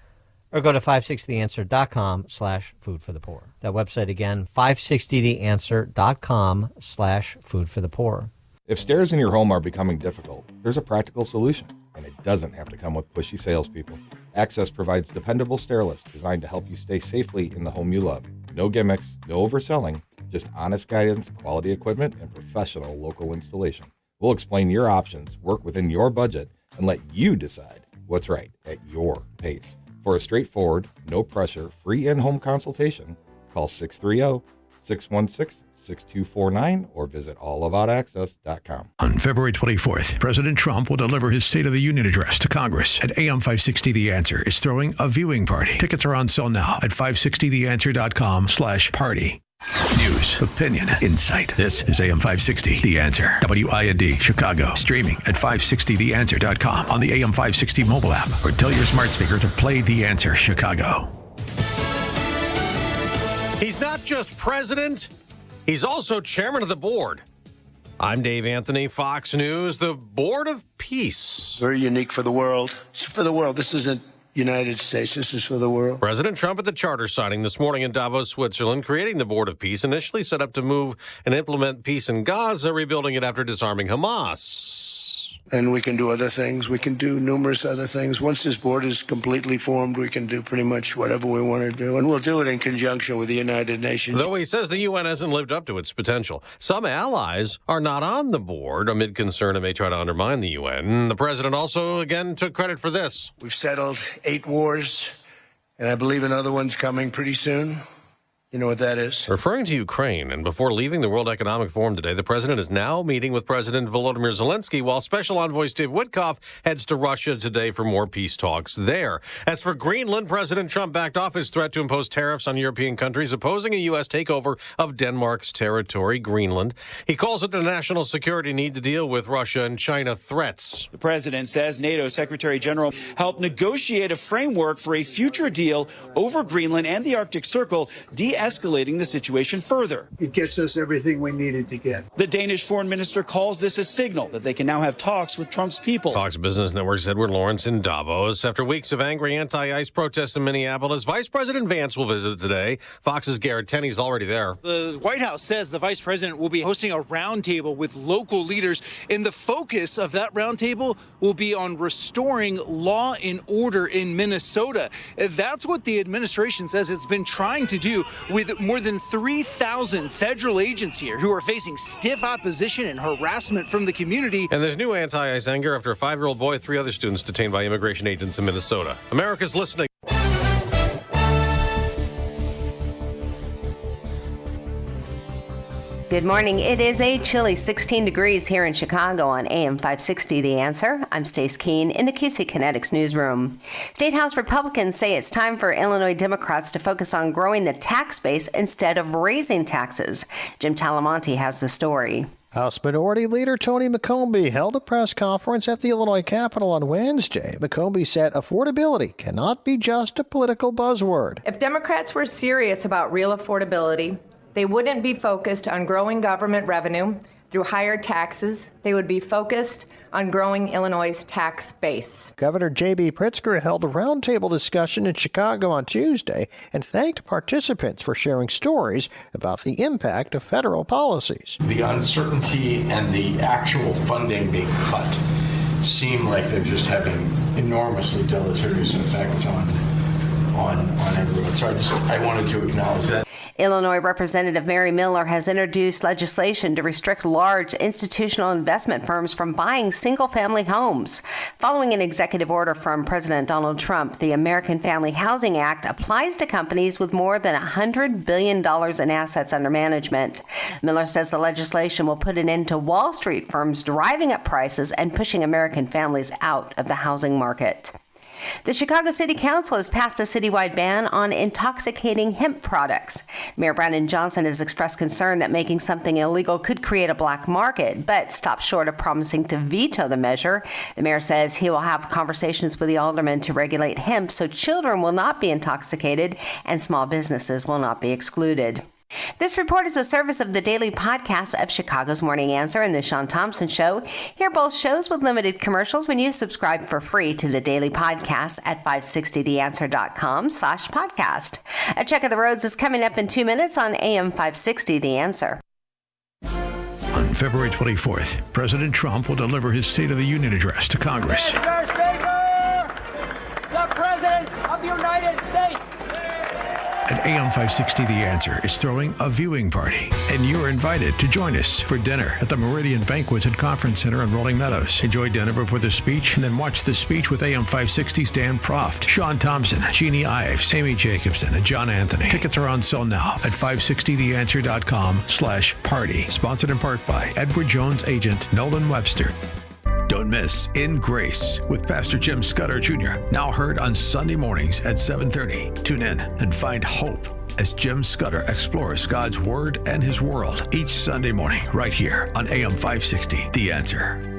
Or go to 560theanswer.com/food for the poor. That website again, 560theanswer.com/food for the poor. If stairs in your home are becoming difficult, there's a practical solution, and it doesn't have to come with pushy salespeople. Access provides dependable stair lifts designed to help you stay safely in the home you love. No gimmicks, no overselling, just honest guidance, quality equipment, and professional local installation. We'll explain your options, work within your budget, and let you decide what's right at your pace. For a straightforward, no-pressure, free in-home consultation, call 630-616-6249 or visit allaboutaccess.com. On February 24th, President Trump will deliver his State of the Union address to Congress. And AM 560 The Answer is throwing a viewing party. Tickets are on sale now at 560theanswer.com/party. News, opinion, insight. This is AM 560, The Answer. WIND, Chicago. Streaming at 560theanswer.com on the AM 560 mobile app, or tell your smart speaker to play The Answer Chicago. He's not just president, he's also chairman of the board. I'm Dave Anthony, Fox News, the Board of Peace. Very unique for the world. It's for the world. This isn't United States. This is for the world. President Trump at the charter signing this morning in Davos, Switzerland, creating the Board of Peace, initially set up to move and implement peace in Gaza, rebuilding it after disarming Hamas. And we can do other things. We can do numerous other things. Once this board is completely formed, we can do pretty much whatever we want to do. And we'll do it in conjunction with the United Nations. Though he says the UN hasn't lived up to its potential. Some allies are not on the board amid concern it may try to undermine the UN. The president also, again, took credit for this. We've settled 8 wars, and I believe another one's coming pretty soon. You know what that is? Referring to Ukraine, and before leaving the World Economic Forum today, the president is now meeting with President Volodymyr Zelensky, while Special Envoy Steve Witkoff heads to Russia today for more peace talks there. As for Greenland, President Trump backed off his threat to impose tariffs on European countries opposing a U.S. takeover of Denmark's territory, Greenland. He calls it a national security need to deal with Russia and China threats. The president says NATO Secretary General helped negotiate a framework for a future deal over Greenland and the Arctic Circle, de-escalating the situation further. It gets us everything we needed to get. The Danish foreign minister calls this a signal that they can now have talks with Trump's people. Fox Business Network's Edward Lawrence in Davos. After weeks of angry anti-ICE protests in Minneapolis, Vice President Vance will visit today. Fox's Garrett Tenney's already there. The White House says the vice president will be hosting a roundtable with local leaders, and the focus of that roundtable will be on restoring law and order in Minnesota. That's what the administration says it's been trying to do with more than 3,000 federal agents here who are facing stiff opposition and harassment from the community. And there's new anti-ICE anger after a 5-year-old boy, 3 other students detained by immigration agents in Minnesota. America's listening. Good morning. It is a chilly 16 degrees here in Chicago on AM 560 The Answer. I'm Stace Keene in the QC Kinetics newsroom. State House Republicans say it's time for Illinois Democrats to focus on growing the tax base instead of raising taxes. Jim Talamonte has the story. House Minority Leader Tony McCombie held a press conference at the Illinois Capitol on Wednesday. McCombie said affordability cannot be just a political buzzword. If Democrats were serious about real affordability, they wouldn't be focused on growing government revenue through higher taxes. They would be focused on growing Illinois' tax base. Governor J.B. Pritzker held a roundtable discussion in Chicago on Tuesday and thanked participants for sharing stories about the impact of federal policies. The uncertainty and the actual funding being cut seem like they're just having enormously deleterious effects on everyone. So I wanted to acknowledge that. Illinois Representative Mary Miller has introduced legislation to restrict large institutional investment firms from buying single-family homes. Following an executive order from President Donald Trump, the American Family Housing Act applies to companies with more than $100 billion in assets under management. Miller says the legislation will put an end to Wall Street firms driving up prices and pushing American families out of the housing market. The Chicago City Council has passed a citywide ban on intoxicating hemp products. Mayor Brandon Johnson has expressed concern that making something illegal could create a black market, but stopped short of promising to veto the measure. The mayor says he will have conversations with the aldermen to regulate hemp so children will not be intoxicated and small businesses will not be excluded. This report is a service of the daily podcast of Chicago's Morning Answer and the Sean Thompson Show. Hear both shows with limited commercials when you subscribe for free to the daily podcast at 560theanswer.com/podcast. A check of the roads is coming up in 2 minutes on AM 560 The Answer. On February 24th, President Trump will deliver his State of the Union address to Congress. Mr. Speaker, the President of the United States. And AM 560 The Answer is throwing a viewing party, and you're invited to join us for dinner at the Meridian Banquet and Conference Center in Rolling Meadows. Enjoy dinner before the speech, and then watch the speech with AM 560's Dan Proft, Sean Thompson, Jeannie Ives, Amy Jacobson, and John Anthony. Tickets are on sale now at 560theanswer.com/party. Sponsored in part by Edward Jones agent Nolan Webster. Don't miss In Grace with Pastor Jim Scudder Jr., now heard on Sunday mornings at 7:30. Tune in and find hope as Jim Scudder explores God's Word and His world each Sunday morning right here on AM 560, The Answer.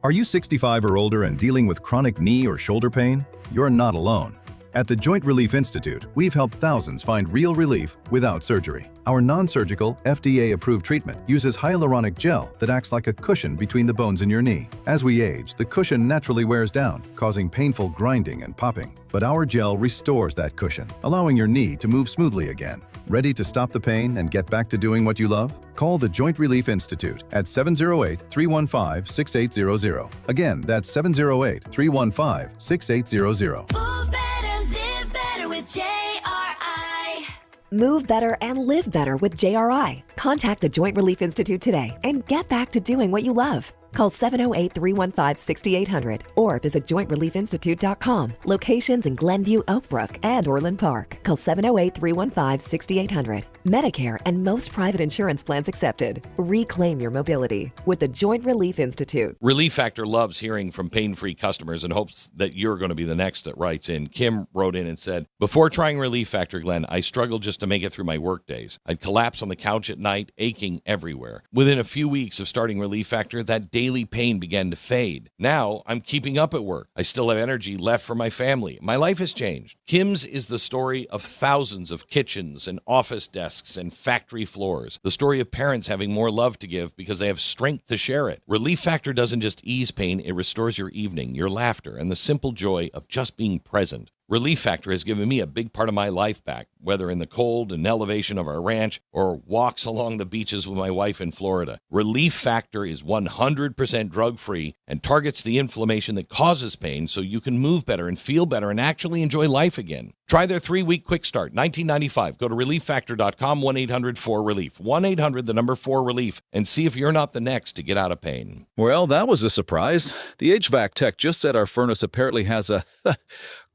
Are you 65 or older and dealing with chronic knee or shoulder pain? You're not alone. At the Joint Relief Institute, we've helped thousands find real relief without surgery. Our non-surgical, FDA-approved treatment uses hyaluronic gel that acts like a cushion between the bones in your knee. As we age, the cushion naturally wears down, causing painful grinding and popping. But our gel restores that cushion, allowing your knee to move smoothly again. Ready to stop the pain and get back to doing what you love? Call the Joint Relief Institute at 708-315-6800. Again, that's 708-315-6800. Move better, live better with JRI. Move better and live better with JRI. Contact the Joint Relief Institute today and get back to doing what you love. Call 708-315-6800 or visit jointreliefinstitute.com. Locations in Glenview, Oak Brook, and Orland Park. Call 708-315-6800. Medicare and most private insurance plans accepted. Reclaim your mobility with the Joint Relief Institute. Relief Factor loves hearing from pain-free customers and hopes that you're going to be the next that writes in. Kim wrote in and said, before trying Relief Factor, Glenn, I struggled just to make it through my work days. I'd collapse on the couch at night, aching everywhere. Within a few weeks of starting Relief Factor, that daily pain began to fade. Now I'm keeping up at work. I still have energy left for my family. My life has changed. Kim's is the story of thousands of kitchens and office desks and factory floors. The story of parents having more love to give because they have strength to share it. Relief Factor doesn't just ease pain, it restores your evening, your laughter, and the simple joy of just being present. Relief Factor has given me a big part of my life back, whether in the cold and elevation of our ranch or walks along the beaches with my wife in Florida. Relief Factor is 100% drug-free and targets the inflammation that causes pain so you can move better and feel better and actually enjoy life again. Try their 3-week quick start, $19.95. Go to relieffactor.com, 1-800-4RELIEF, 1-800-4RELIEF, and see if you're not the next to get out of pain. Well, that was a surprise. The HVAC tech just said our furnace apparently has a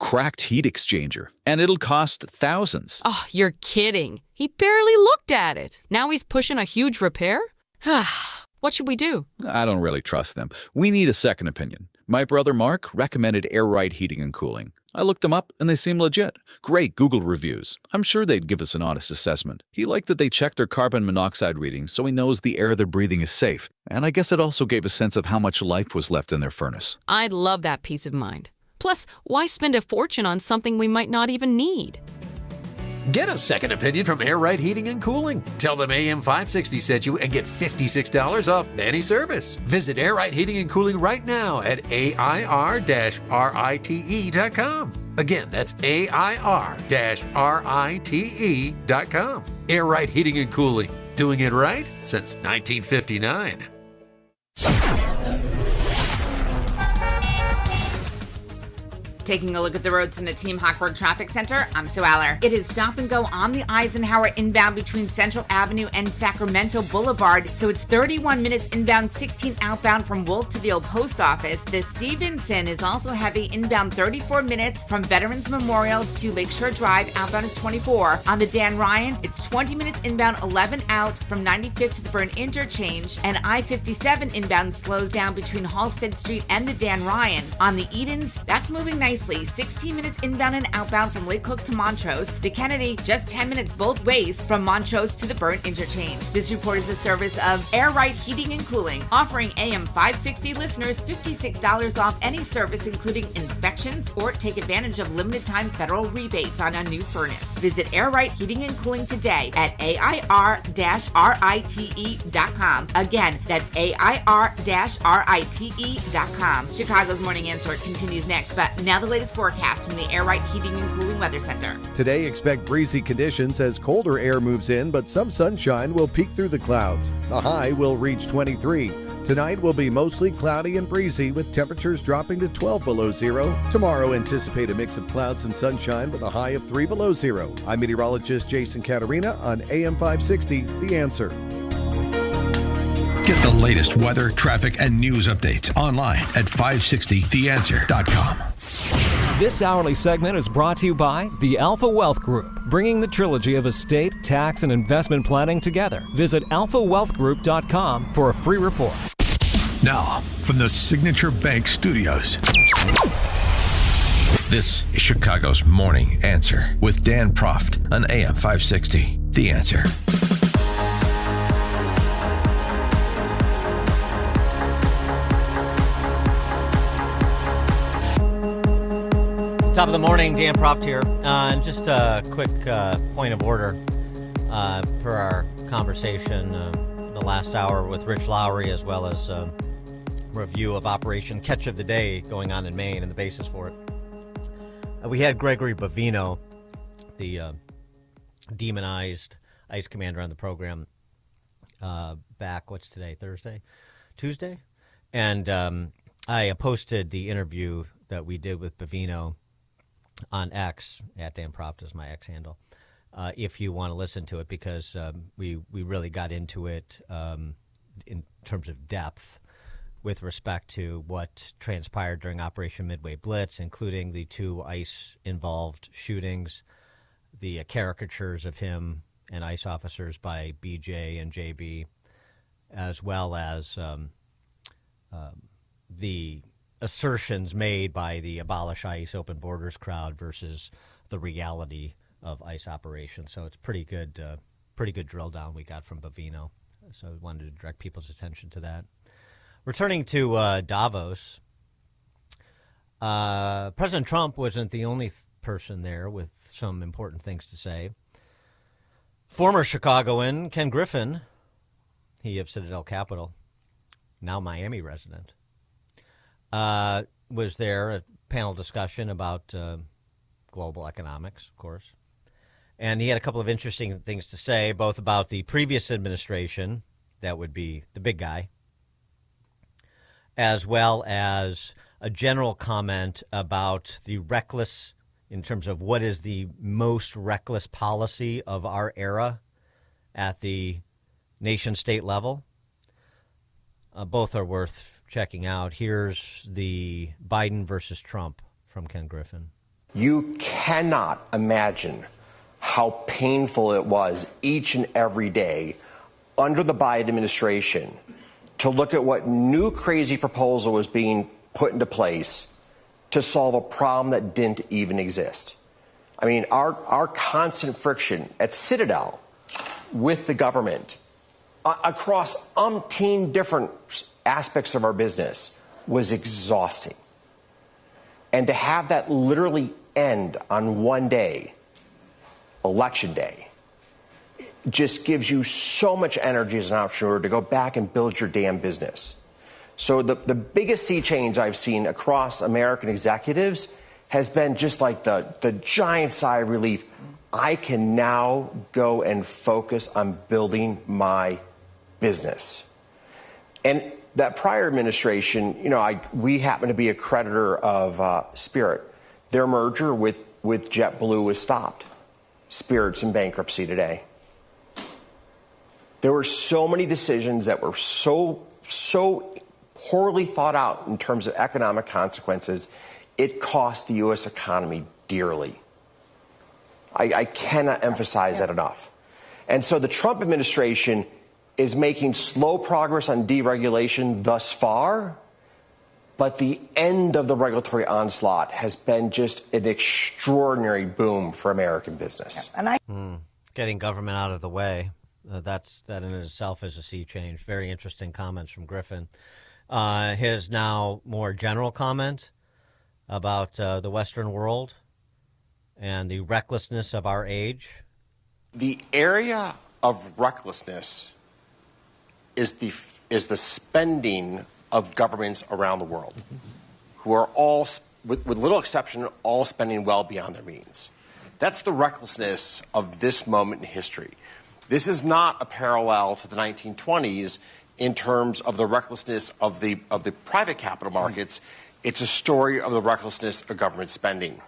cracked heat exchanger, and it'll cost thousands. Oh, you're kidding. He barely looked at it. Now he's pushing a huge repair? What should we do? I don't really trust them. We need a second opinion. My brother Mark recommended Air Right Heating and Cooling. I looked them up, and they seem legit. Great Google reviews. I'm sure they'd give us an honest assessment. He liked that they checked their carbon monoxide readings so he knows the air they're breathing is safe. And I guess it also gave a sense of how much life was left in their furnace. I'd love that peace of mind. Plus, why spend a fortune on something we might not even need? Get a second opinion from Air Right Heating and Cooling. Tell them AM 560 sent you and get $56 off any service. Visit Air Right Heating and Cooling right now at AIR-RITE.com. Again, that's AIR-RITE.com. Air Right Heating and Cooling. Doing it right since 1959. Taking a look at the roads from the Team Hochberg Traffic Center, I'm Sue Aller. It is stop and go on the Eisenhower inbound between Central Avenue and Sacramento Boulevard. So it's 31 minutes inbound, 16 outbound from Wolf to the old post office. The Stevenson is also heavy inbound 34 minutes from Veterans Memorial to Lakeshore Drive. Outbound is 24. On the Dan Ryan, it's 20 minutes inbound, 11 out from 95th to the Byrne Interchange. And I-57 inbound slows down between Halstead Street and the Dan Ryan. On the Edens, that's moving nicely. 16 minutes inbound and outbound from Lake Cook to Montrose. The Kennedy, just 10 minutes both ways from Montrose to the Byrne Interchange. This report is a service of Air Right Heating and Cooling, offering AM 560 listeners $56 off any service, including inspections, or take advantage of limited time federal rebates on a new furnace. Visit Air Right Heating and Cooling today at AIR-RITE.com. Again, that's AIR-RITE.com. Chicago's Morning Answer continues next, but now the latest forecast from the Air Right Heating and Cooling Weather Center. Today, expect breezy conditions as colder air moves in, but some sunshine will peek through the clouds. The high will reach 23. Tonight will be mostly cloudy and breezy with temperatures dropping to 12 below zero. Tomorrow, anticipate a mix of clouds and sunshine with a high of 3 below zero. I'm meteorologist Jason Caterina on AM 560, The Answer. Get the latest weather, traffic, and news updates online at 560theanswer.com. This hourly segment is brought to you by the Alpha Wealth Group, bringing the trilogy of estate, tax, and investment planning together. Visit alphawealthgroup.com for a free report. Now, from the Signature Bank Studios. This is Chicago's Morning Answer with Dan Proft on AM 560. The Answer. Top of the morning, Dan Proft here. And just a quick point of order per our conversation the last hour with Rich Lowry, as well as review of Operation Catch of the Day going on in Maine and the basis for it. We had Gregory Bavino, the demonized ICE commander, on the program back, what's today, Tuesday? And I posted the interview that we did with Bavino on X, at Dan Proft is my X handle, if you want to listen to it, because we really got into it in terms of depth with respect to what transpired during Operation Midway Blitz, including the 2 ICE-involved shootings, the caricatures of him and ICE officers by BJ and JB, as well as the assertions made by the Abolish ICE, Open Borders crowd versus the reality of ICE operations. So it's pretty good drill down we got from Bavino. So I wanted to direct people's attention to that. Returning to Davos, President Trump wasn't the only person there with some important things to say. Former Chicagoan Ken Griffin, he of Citadel Capital, now Miami resident, was there, a panel discussion about global economics, of course. And he had a couple of interesting things to say, both about the previous administration, that would be the big guy, as well as a general comment about the reckless, in terms of what is the most reckless policy of our era at the nation-state level. Both are worth checking out. Here's the Biden versus Trump from Ken Griffin. You cannot imagine how painful it was each and every day under the Biden administration to look at what new crazy proposal was being put into place to solve a problem that didn't even exist. I mean, our constant friction at Citadel with the government across umpteen different aspects of our business was exhausting. And to have that literally end on one day, Election Day, just gives you so much energy as an entrepreneur to go back and build your damn business. So the biggest sea change I've seen across American executives has been just like the giant sigh of relief. I can now go and focus on building my business. And that prior administration, we happen to be a creditor of Spirit. Their merger with JetBlue was stopped. Spirit's in bankruptcy today. There were so many decisions that were so poorly thought out in terms of economic consequences. It cost the U.S. economy dearly. I cannot emphasize that enough. And so the Trump administration is making slow progress on deregulation thus far, but the end of the regulatory onslaught has been just an extraordinary boom for American business. Getting government out of the way, that in itself is a sea change. Very interesting comments from Griffin. His now more general comment about the Western world and the recklessness of our age. The area of recklessness is the spending of governments around the world, who are all, with little exception, all spending well beyond their means. That's the recklessness of this moment in history. This is not a parallel to the 1920s in terms of the recklessness of the private capital markets. It's a story of the recklessness of government spending.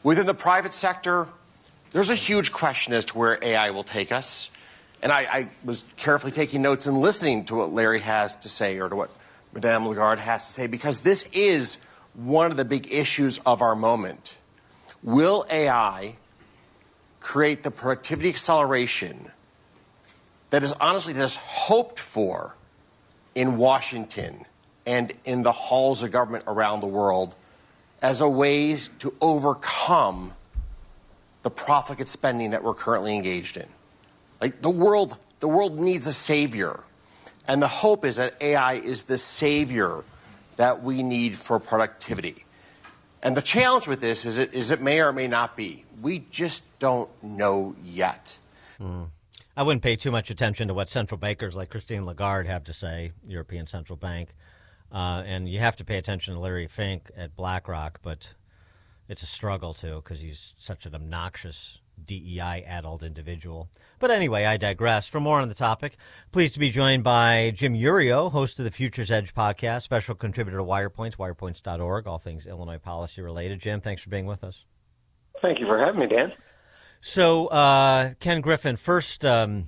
Within the private sector, there's a huge question as to where AI will take us. And I was carefully taking notes and listening to what Larry has to say, or to what Madame Lagarde has to say, because this is one of the big issues of our moment. Will AI create the productivity acceleration that is honestly this hoped for in Washington and in the halls of government around the world as a way to overcome the profligate spending that we're currently engaged in. Like the world needs a savior. And the hope is that AI is the savior that we need for productivity. And the challenge with this is it may or may not be. We just don't know yet. I wouldn't pay too much attention to what central bankers like Christine Lagarde have to say, European Central Bank. And you have to pay attention to Larry Fink at BlackRock, but it's a struggle, too, because he's such an obnoxious DEI-addled individual. But anyway, I digress. For more on the topic, pleased to be joined by Jim Urio, host of the Futures Edge podcast, special contributor to WirePoints, wirepoints.org, all things Illinois policy related. Jim, thanks for being with us. Thank you for having me, Dan. So, Ken Griffin, first, in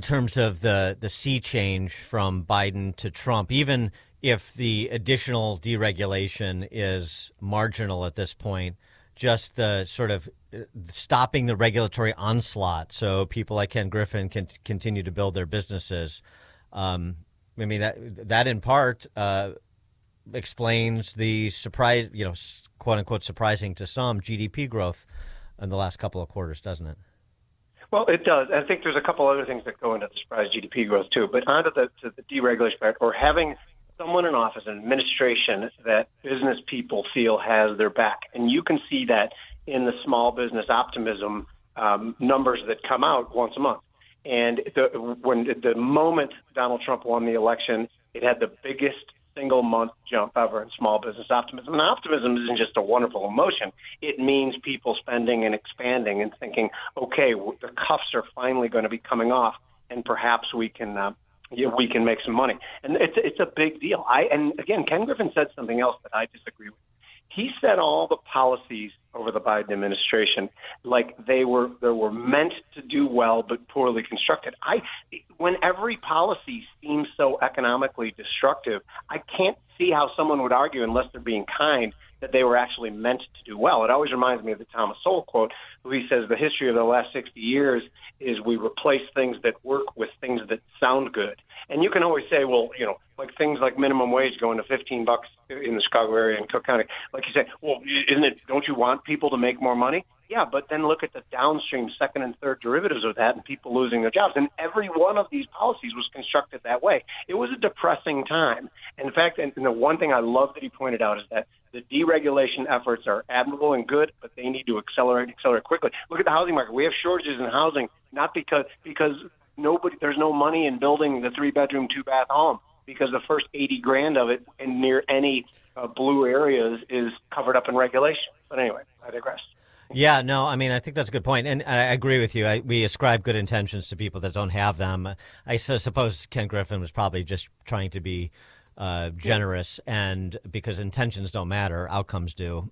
terms of the sea change from Biden to Trump, even if the additional deregulation is marginal at this point, just the sort of stopping the regulatory onslaught so people like Ken Griffin can continue to build their businesses. I mean, that in part explains the surprise, quote unquote, surprising to some GDP growth in the last couple of quarters, doesn't it? Well, it does. I think there's a couple other things that go into the surprise GDP growth, too. But onto the deregulation part, or having someone in office, an administration that business people feel has their back. And you can see that in the small business optimism numbers that come out once a month. And the moment Donald Trump won the election, it had the biggest single month jump ever in small business optimism. And optimism isn't just a wonderful emotion. It means people spending and expanding and thinking, okay, the cuffs are finally going to be coming off, and perhaps we can make some money. And it's a big deal. And again, Ken Griffin said something else that I disagree with. He said all the policies over the Biden administration like they were meant to do well but poorly constructed. When every policy seems so economically destructive, I can't see how someone would argue, unless they're being kind, that they were actually meant to do well. It always reminds me of the Thomas Sowell quote, who he says the history of the last 60 years is we replace things that work with things that sound good. And you can always say, well, like things like minimum wage going to $15 in the Chicago area and Cook County. Like you say, well, don't you want people to make more money? Yeah, but then look at the downstream second and third derivatives of that and people losing their jobs. And every one of these policies was constructed that way. It was a depressing time. In fact, and the one thing I love that he pointed out is that the deregulation efforts are admirable and good, but they need to accelerate quickly. Look at the housing market. We have shortages in housing, not because there's no money in building the 3-bedroom, 2-bath home, because the first $80,000 of it in near any blue areas is covered up in regulation. But anyway, I digress. Yeah, no, I mean, I think that's a good point. And I agree with you. We ascribe good intentions to people that don't have them. I suppose Ken Griffin was probably just trying to be generous, and because intentions don't matter, outcomes do.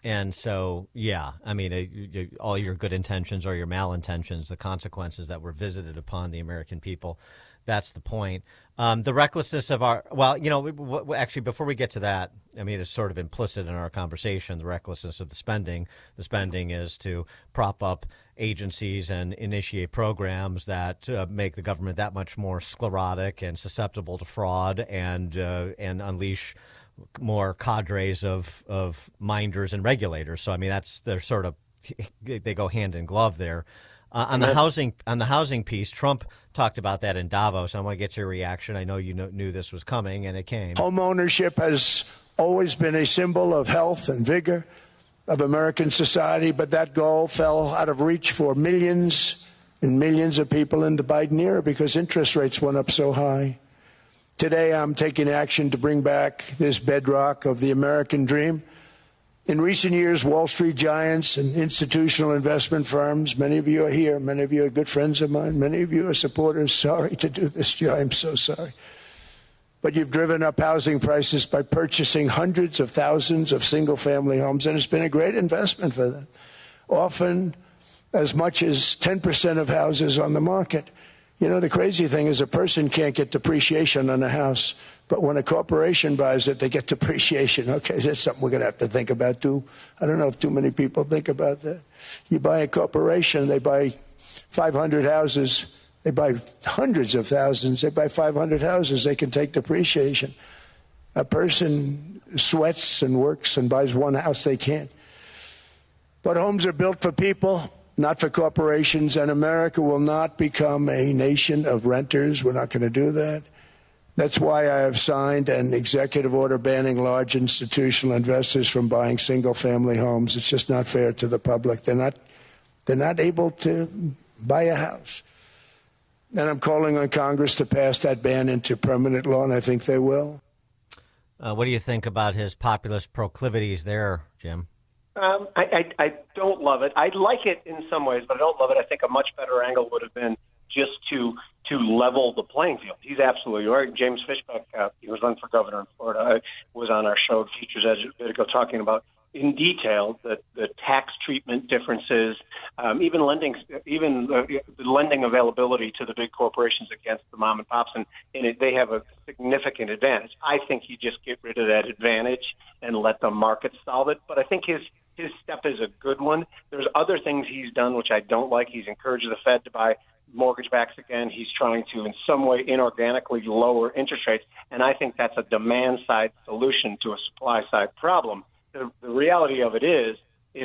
And so, yeah, I mean, all your good intentions or your malintentions, the consequences that were visited upon the American people, that's the point. The recklessness of actually, before we get to that, I mean, it's sort of implicit in our conversation, the recklessness of the spending. The spending is to prop up agencies and initiate programs that make the government that much more sclerotic and susceptible to fraud and unleash more cadres of minders and regulators. So, I mean, they go hand in glove there. On the housing piece, Trump talked about that in Davos. I want to get your reaction. I know you knew this was coming, and it came. Home ownership has always been a symbol of health and vigor of American society, but that goal fell out of reach for millions and millions of people in the Biden era because interest rates went up so high. Today, I'm taking action to bring back this bedrock of the American dream. In recent years, Wall Street giants and institutional investment firms, many of you are here, many of you are good friends of mine, many of you are supporters. Sorry to do this to you, I'm so sorry. But you've driven up housing prices by purchasing hundreds of thousands of single-family homes, and it's been a great investment for them. Often as much as 10% of houses on the market. The crazy thing is a person can't get depreciation on a house, but when a corporation buys it, they get depreciation. Okay, that's something we're going to have to think about, too. I don't know if too many people think about that. You buy a corporation, they buy 500 houses. They buy hundreds of thousands. They buy 500 houses. They can take depreciation. A person sweats and works and buys one house they can't. But homes are built for people, not for corporations, and America will not become a nation of renters. We're not going to do that. That's why I have signed an executive order banning large institutional investors from buying single-family homes. It's just not fair to the public. They're not able to buy a house. And I'm calling on Congress to pass that ban into permanent law, and I think they will. What do you think about his populist proclivities there, Jim? I don't love it. I like it in some ways, but I don't love it. I think a much better angle would have been just to level the playing field. He's absolutely right. James Fishbeck, he was running for governor in Florida, was on our show, Futures Edge, a bit ago, talking about in detail the tax treatment differences, even the lending availability to the big corporations against the mom and pops, and they have a significant advantage. I think you just get rid of that advantage and let the market solve it. But I think his step is a good one. There's other things he's done which I don't like. He's encouraged the Fed to buy mortgage backs again. He's trying to, in some way, inorganically lower interest rates, and I think that's a demand-side solution to a supply-side problem. The reality of it is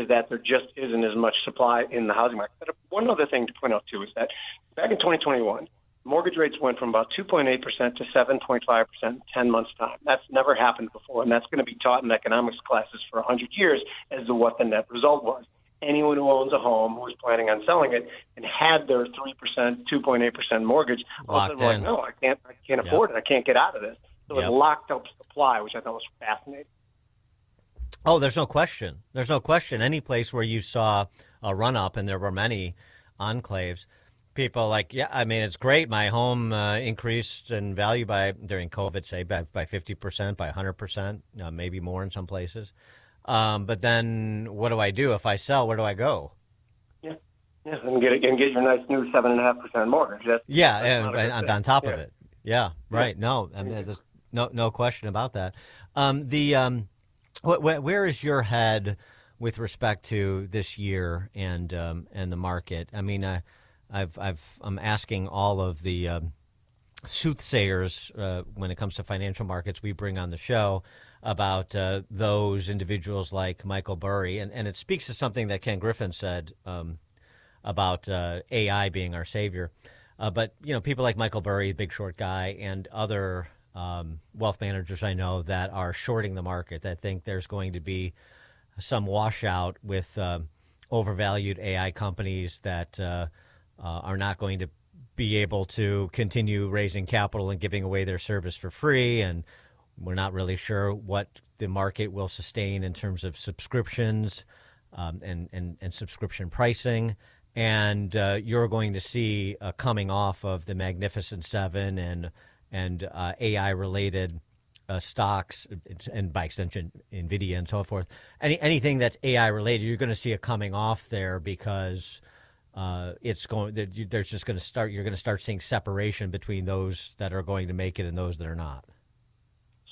that there just isn't as much supply in the housing market. But one other thing to point out, too, is that back in 2021, mortgage rates went from about 2.8% to 7.5% in 10 months' time. That's never happened before, and that's going to be taught in economics classes for 100 years as to what the net result was. Anyone who owns a home who is planning on selling it and had their 3%, 2.8% mortgage, all of a sudden like, no, I can't afford it. I can't get out of this. So it locked up supply, which I thought was fascinating. Oh, there's no question. There's no question. Any place where you saw a run-up, and there were many enclaves, people like, yeah, I mean, it's great. My home increased in value during COVID, say, by 50%, by 100%, maybe more in some places. But then what do I do? If I sell, where do I go? Yeah, and get your nice new 7.5% mortgage. And on top of it. Yeah, right. Yeah. No, I mean, there's no question about that. Where is your head with respect to this year and the market? I mean, I'm asking all of the soothsayers when it comes to financial markets we bring on the show about those individuals like Michael Burry, and it speaks to something that Ken Griffin said about AI being our savior. But people like Michael Burry, Big Short guy, and other wealth managers I know that are shorting the market, that think there's going to be some washout with overvalued AI companies that are not going to be able to continue raising capital and giving away their service for free. And we're not really sure what the market will sustain in terms of subscriptions and subscription pricing. And you're going to see coming off of the Magnificent Seven and AI-related stocks, and by extension, NVIDIA and so forth. Anything that's AI-related, you're going to see it coming off there because it's going. There's just going to start. You're going to start seeing separation between those that are going to make it and those that are not.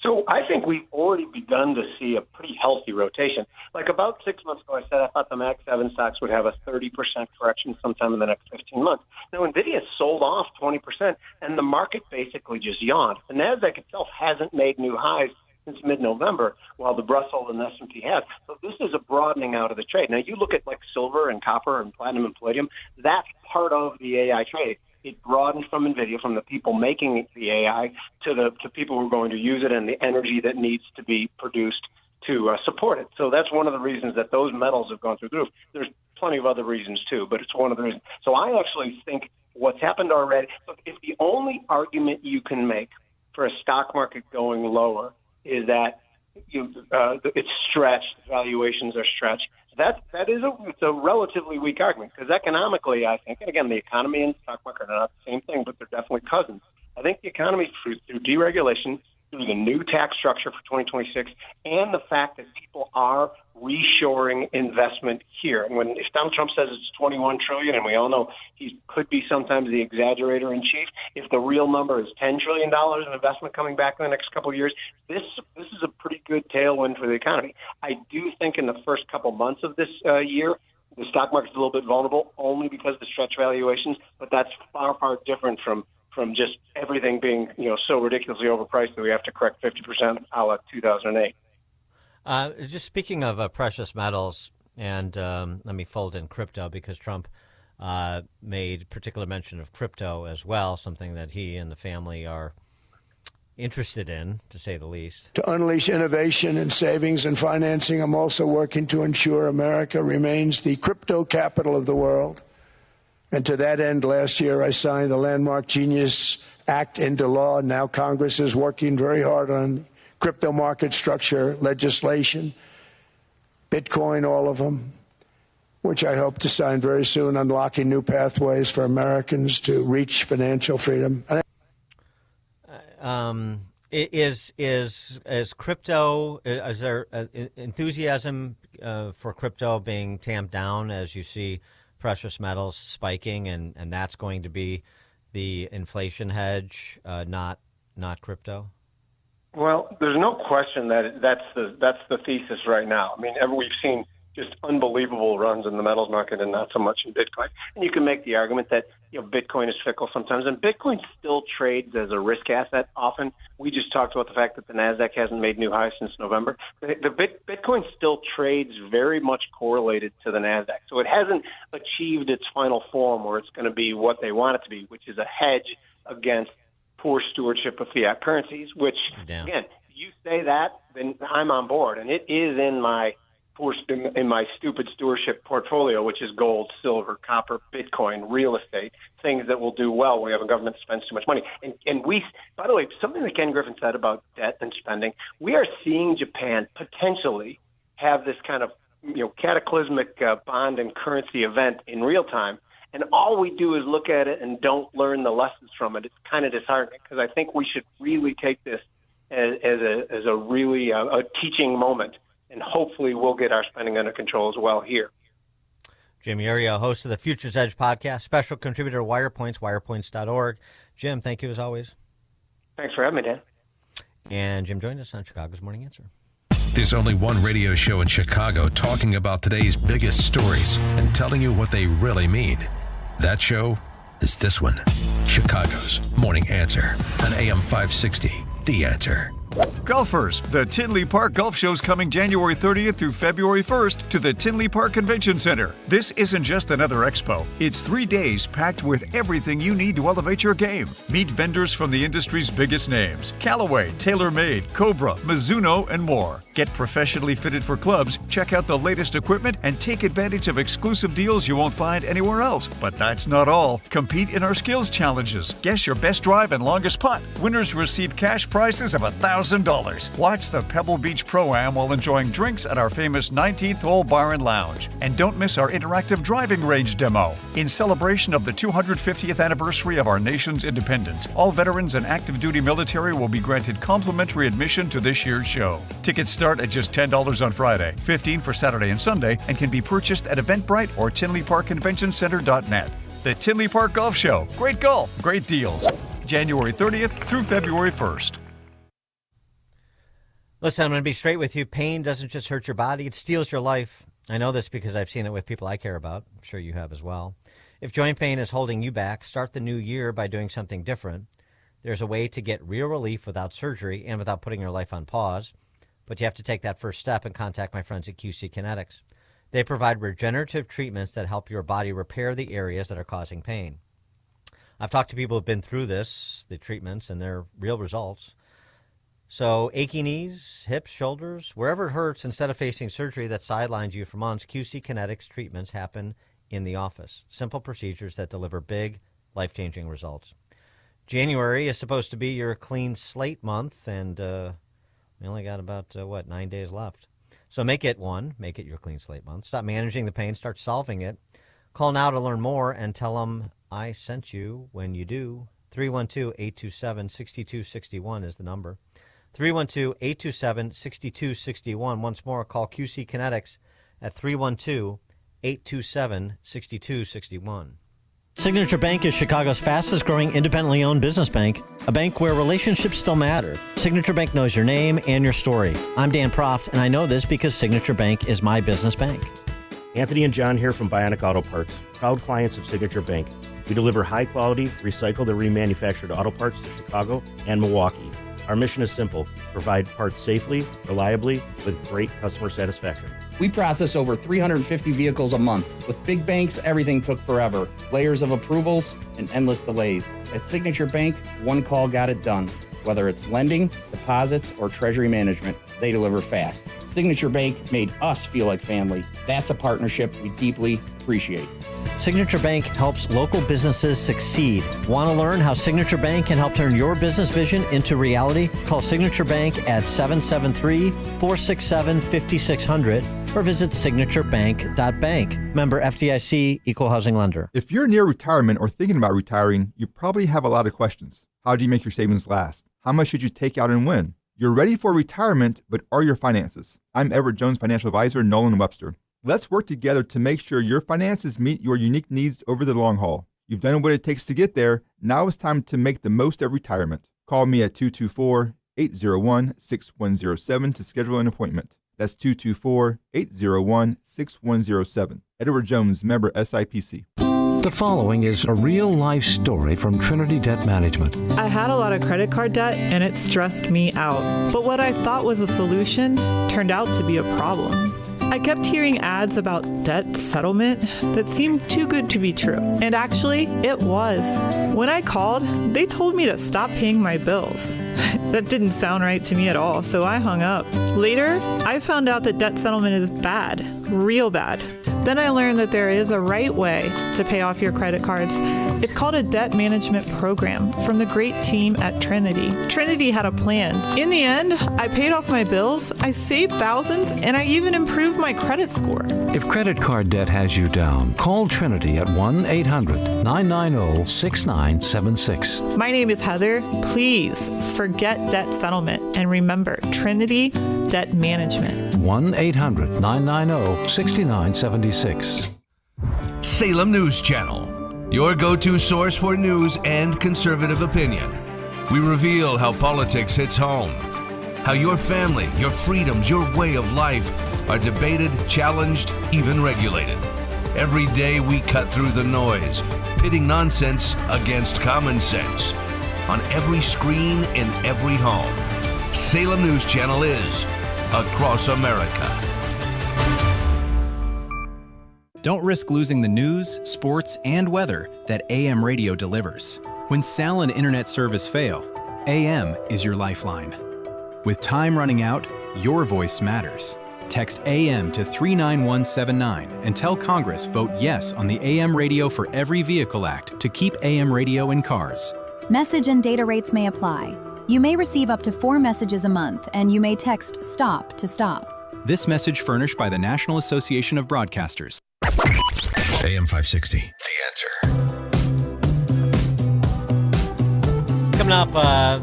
So I think we've already begun to see a pretty healthy rotation. Like about 6 months ago, I said I thought the Mag 7 stocks would have a 30% correction sometime in the next 15 months. Now, NVIDIA sold off 20%, and the market basically just yawned. The NASDAQ itself hasn't made new highs since mid-November, while the Russell and S&P have. So this is a broadening out of the trade. Now, you look at like silver and copper and platinum and palladium, that's part of the AI trade. It broadened from NVIDIA, from the people making the AI, to people who are going to use it and the energy that needs to be produced to support it. So that's one of the reasons that those metals have gone through the roof. There's plenty of other reasons, too, but it's one of the reasons. So I actually think what's happened already, look, if the only argument you can make for a stock market going lower is that it's stretched, valuations are stretched, it's a relatively weak argument, because economically, I think, and again, the economy and the stock market are not the same thing, but they're definitely cousins. I think the economy, through deregulation, through the new tax structure for 2026, and the fact that people are reshoring investment here. And if Donald Trump says it's $21 trillion, and we all know he could be sometimes the exaggerator in chief, if the real number is $10 trillion in investment coming back in the next couple of years, this is a pretty good tailwind for the economy. I do think in the first couple months of this year, the stock market's a little bit vulnerable only because of the stretch valuations, but that's far, far different from from just everything being, so ridiculously overpriced that we have to correct 50% a la 2008. Just speaking of precious metals, and let me fold in crypto because Trump made particular mention of crypto as well, something that he and the family are interested in, to say the least. To unleash innovation in savings and financing, I'm also working to ensure America remains the crypto capital of the world. And to that end, last year I signed the landmark Genius Act into law. Now Congress is working very hard on crypto market structure legislation, Bitcoin, all of them, which I hope to sign very soon, unlocking new pathways for Americans to reach financial freedom. Is crypto, is there enthusiasm for crypto being tamped down as you see precious metals spiking, and that's going to be the inflation hedge, not crypto? Well, there's no question that that's the thesis right now. I mean, we've seen just unbelievable runs in the metals market and not so much in Bitcoin. And you can make the argument that Bitcoin is fickle sometimes, and Bitcoin still trades as a risk asset often. We just talked about the fact that the Nasdaq hasn't made new highs since November. Bitcoin still trades very much correlated to the Nasdaq, so it hasn't achieved its final form where it's going to be what they want it to be, which is a hedge against poor stewardship of fiat currencies. Which, again, you say that, then I'm on board, and it is in my stupid stewardship portfolio, which is gold, silver, copper, Bitcoin, real estate, things that will do well when we have a government that spends too much money. And we, by the way, something that Ken Griffin said about debt and spending, we are seeing Japan potentially have this kind of cataclysmic bond and currency event in real time. And all we do is look at it and don't learn the lessons from it. It's kind of disheartening, because I think we should really take this as a really a teaching moment. And hopefully we'll get our spending under control as well here. Jim Iuorio, host of the Futures Edge podcast, special contributor to WirePoints, wirepoints.org. Jim, thank you as always. Thanks for having me, Dan. And Jim joined us on Chicago's Morning Answer. There's only one radio show in Chicago talking about today's biggest stories and telling you what they really mean. That show is this one, Chicago's Morning Answer on AM 560, The Answer. Golfers, the Tinley Park Golf Show's coming January 30th through February 1st to the Tinley Park Convention Center. This isn't just another expo. It's 3 days packed with everything you need to elevate your game. Meet vendors from the industry's biggest names: Callaway, TaylorMade, Cobra, Mizuno, and more. Get professionally fitted for clubs, check out the latest equipment, and take advantage of exclusive deals you won't find anywhere else. But that's not all. Compete in our skills challenges. Guess your best drive and longest putt. Winners receive cash prizes of $1,000. Watch the Pebble Beach Pro-Am while enjoying drinks at our famous 19th Hole Bar and Lounge. And don't miss our interactive driving range demo. In celebration of the 250th anniversary of our nation's independence, all veterans and active duty military will be granted complimentary admission to this year's show. Tickets start at just $10 on Friday, $15 for Saturday and Sunday, and can be purchased at Eventbrite or TinleyParkConventionCenter.net. The Tinley Park Golf Show. Great golf, great deals. January 30th through February 1st. Listen, I'm going to be straight with you. Pain doesn't just hurt your body, it steals your life. I know this because I've seen it with people I care about. I'm sure you have as well. If joint pain is holding you back, start the new year by doing something different. There's a way to get real relief without surgery and without putting your life on pause. But you have to take that first step and contact my friends at QC Kinetics. They provide regenerative treatments that help your body repair the areas that are causing pain. I've talked to people who've been through the treatments, and they're real results. So achy knees, hips, shoulders, wherever it hurts, instead of facing surgery that sidelines you for months, QC Kinetics treatments happen in the office. Simple procedures that deliver big, life-changing results. January is supposed to be your clean slate month, and we only got about, 9 days left. So make it your clean slate month. Stop managing the pain, start solving it. Call now to learn more and tell them I sent you. When you do, 312-827-6261 is the number. 312-827-6261. Once more, call QC Kinetics at 312-827-6261. Signature Bank is Chicago's fastest growing independently owned business bank, a bank where relationships still matter. Signature Bank knows your name and your story. I'm Dan Proft, and I know this because Signature Bank is my business bank. Anthony and John here from Bionic Auto Parts, proud clients of Signature Bank. We deliver high-quality, recycled and remanufactured auto parts to Chicago and Milwaukee. Our mission is simple: provide parts safely, reliably, with great customer satisfaction. We process over 350 vehicles a month. With big banks, everything took forever. Layers of approvals and endless delays. At Signature Bank, one call got it done. Whether it's lending, deposits, or treasury management, they deliver fast. Signature Bank made us feel like family. That's a partnership we deeply appreciate. Signature Bank helps local businesses succeed. Want to learn how Signature Bank can help turn your business vision into reality? Call Signature Bank at 773-467-5600 or visit signaturebank.bank. Member FDIC, Equal Housing Lender. If you're near retirement or thinking about retiring, you probably have a lot of questions. How do you make your savings last? How much should you take out and when? You're ready for retirement, but are your finances? I'm Edward Jones Financial Advisor, Nolan Webster. Let's work together to make sure your finances meet your unique needs over the long haul. You've done what it takes to get there. Now it's time to make the most of retirement. Call me at 224-801-6107 to schedule an appointment. That's 224-801-6107. Edward Jones, member SIPC. The following is a real-life story from Trinity Debt Management. I had a lot of credit card debt, and it stressed me out. But what I thought was a solution turned out to be a problem. I kept hearing ads about debt settlement that seemed too good to be true. And actually, it was. When I called, they told me to stop paying my bills. That didn't sound right to me at all, so I hung up. Later, I found out that debt settlement is bad, real bad. Then I learned that there is a right way to pay off your credit cards. It's called a debt management program from the great team at Trinity. Trinity had a plan. In the end, I paid off my bills, I saved thousands, and I even improved my credit score. If credit card debt has you down, call Trinity at 1-800-990-6976. My name is Heather. Please forget debt settlement and remember Trinity Debt Management. 1-800-990-6976. Salem News Channel, your go-to source for news and conservative opinion. We reveal how politics hits home, how your family, your freedoms, your way of life are debated, challenged, even regulated. Every day we cut through the noise, pitting nonsense against common sense. On every screen, in every home, Salem News Channel is across America. Don't risk losing the news, sports, and weather that AM radio delivers. When SAL and internet service fail, AM is your lifeline. With time running out, your voice matters. Text AM to 39179 and tell Congress vote yes on the AM Radio for Every Vehicle Act to keep AM radio in cars. Message and data rates may apply. You may receive up to 4 messages a month, and you may text STOP to stop. This message furnished by the National Association of Broadcasters. AM 560, The Answer. Coming up,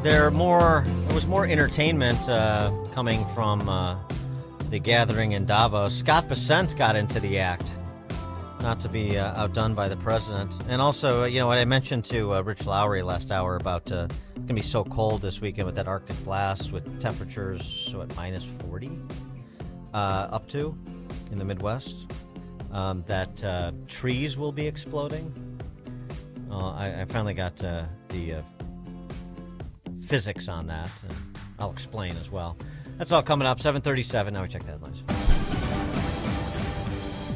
there was more entertainment coming from the gathering in Davos. Scott Bessent got into the act, not to be outdone by the president. And also, what I mentioned to Rich Lowry last hour about it's going to be so cold this weekend with that Arctic blast with temperatures, minus 40 up to in the Midwest. That trees will be exploding. I finally got the physics on that, and I'll explain as well. That's all coming up, 7:37. Now we check the headlines.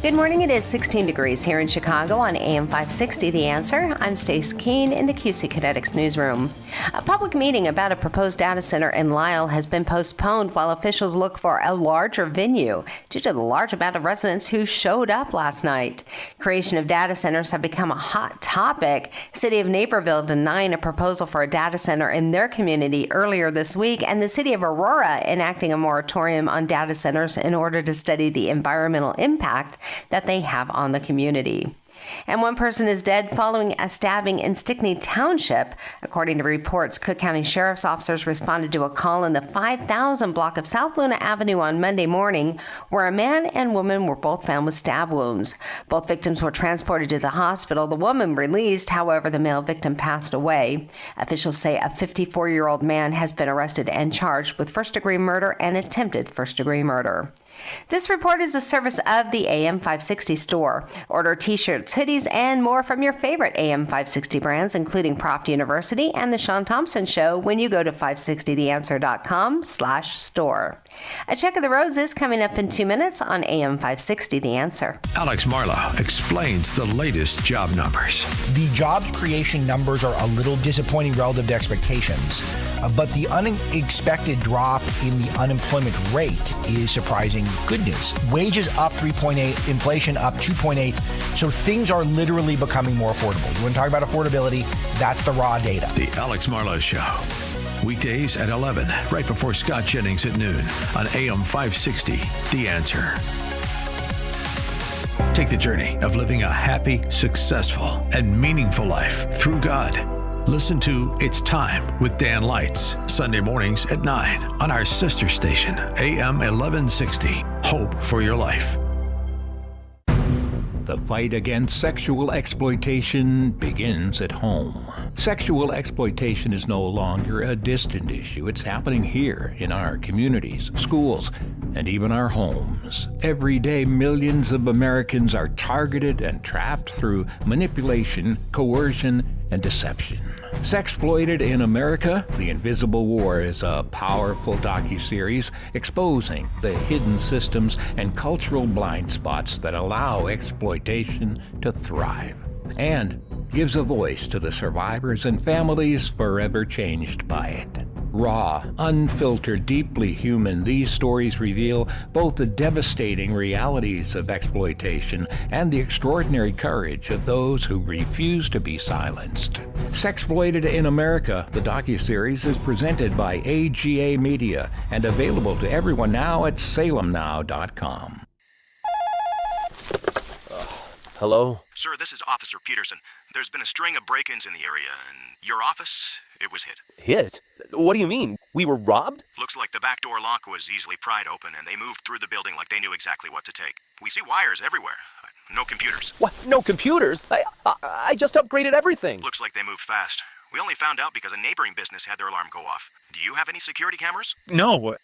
Good morning. It is 16 degrees here in Chicago on AM 560, The Answer. I'm Stace Keene in the QC Kinetics newsroom. A public meeting about a proposed data center in Lisle has been postponed while officials look for a larger venue due to the large amount of residents who showed up last night. Creation of data centers have become a hot topic. City of Naperville denying a proposal for a data center in their community earlier this week, and the City of Aurora enacting a moratorium on data centers in order to study the environmental impact that they have on the community. And one person is dead following a stabbing in Stickney Township. According to reports, Cook County Sheriff's officers responded to a call in the 5000 block of South Luna Avenue on Monday morning, where a man and woman were both found with stab wounds. Both victims were transported to the hospital. The woman released, however, the male victim passed away. Officials say a 54-year-old man has been arrested and charged with first-degree murder and attempted first-degree murder. This report is a service of the AM 560 store. Order t-shirts, hoodies, and more from your favorite AM 560 brands, including Proft University and The Sean Thompson Show, when you go to 560theanswer.com/store. A check of the roads is coming up in 2 minutes on AM 560 The Answer. Alex Marlowe explains the latest job numbers. The jobs creation numbers are a little disappointing relative to expectations, but the unexpected drop in the unemployment rate is surprising good news. Wages up 3.8, inflation up 2.8, so things are literally becoming more affordable. You want to talk about affordability? That's the raw data. The Alex Marlowe Show. Weekdays at 11, right before Scott Jennings at noon on AM 560, The Answer. Take the journey of living a happy, successful, and meaningful life through God. Listen to It's Time with Dan Lights, Sunday mornings at 9 on our sister station, AM 1160. Hope for your life. The fight against sexual exploitation begins at home. Sexual exploitation is no longer a distant issue. It's happening here in our communities, schools, and even our homes. Every day, millions of Americans are targeted and trapped through manipulation, coercion, and deception. Sexploited in America, The Invisible War is a powerful docuseries exposing the hidden systems and cultural blind spots that allow exploitation to thrive, and gives a voice to the survivors and families forever changed by it. Raw, unfiltered, deeply human, these stories reveal both the devastating realities of exploitation and the extraordinary courage of those who refuse to be silenced. Sexploited in America, the docuseries is presented by AGA Media and available to everyone now at salemnow.com. Hello? Sir, this is Officer Peterson. There's been a string of break-ins in the area, and your office, it was hit. Hit? What do you mean? We were robbed? Looks like the back door lock was easily pried open, and they moved through the building like they knew exactly what to take. We see wires everywhere. No computers. What? No computers? I just upgraded everything. Looks like they moved fast. We only found out because a neighboring business had their alarm go off. Do you have any security cameras? No,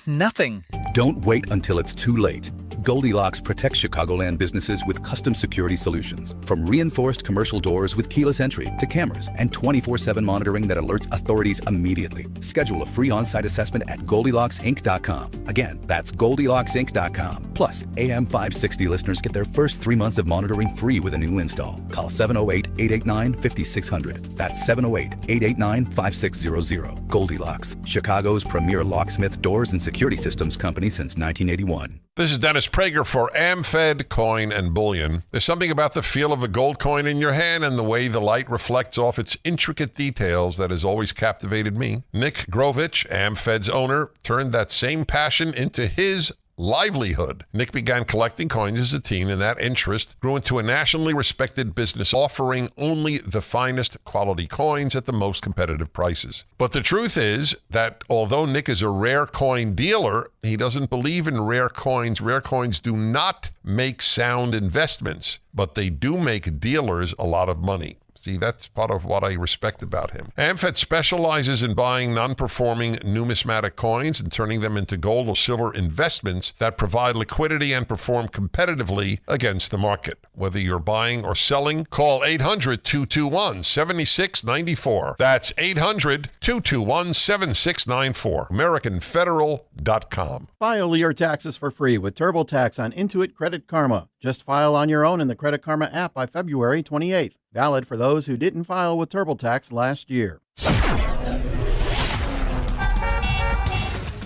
nothing. Don't wait until it's too late. Goldilocks protects Chicagoland businesses with custom security solutions. From reinforced commercial doors with keyless entry to cameras and 24/7 monitoring that alerts authorities immediately. Schedule a free on-site assessment at GoldilocksInc.com. Again, that's GoldilocksInc.com. Plus, AM 560 listeners get their first 3 months of monitoring free with a new install. Call 708-889-5600. That's 708-889-5600. Goldilocks, Chicago's premier locksmith, doors, and security systems company since 1981. This is Dennis Prager for AmFed Coin and Bullion. There's something about the feel of a gold coin in your hand and the way the light reflects off its intricate details that has always captivated me. Nick Grovich, AmFed's owner, turned that same passion into his livelihood. Nick began collecting coins as a teen, and that interest grew into a nationally respected business offering only the finest quality coins at the most competitive prices. But the truth is that although Nick is a rare coin dealer, he doesn't believe in rare coins. Rare coins do not make sound investments, but they do make dealers a lot of money. See, that's part of what I respect about him. AmFed specializes in buying non-performing numismatic coins and turning them into gold or silver investments that provide liquidity and perform competitively against the market. Whether you're buying or selling, call 800-221-7694. That's 800-221-7694. AmericanFederal.com. File your taxes for free with TurboTax on Intuit Credit Karma. Just file on your own in the Credit Karma app by February 28th. Valid for those who didn't file with TurboTax last year.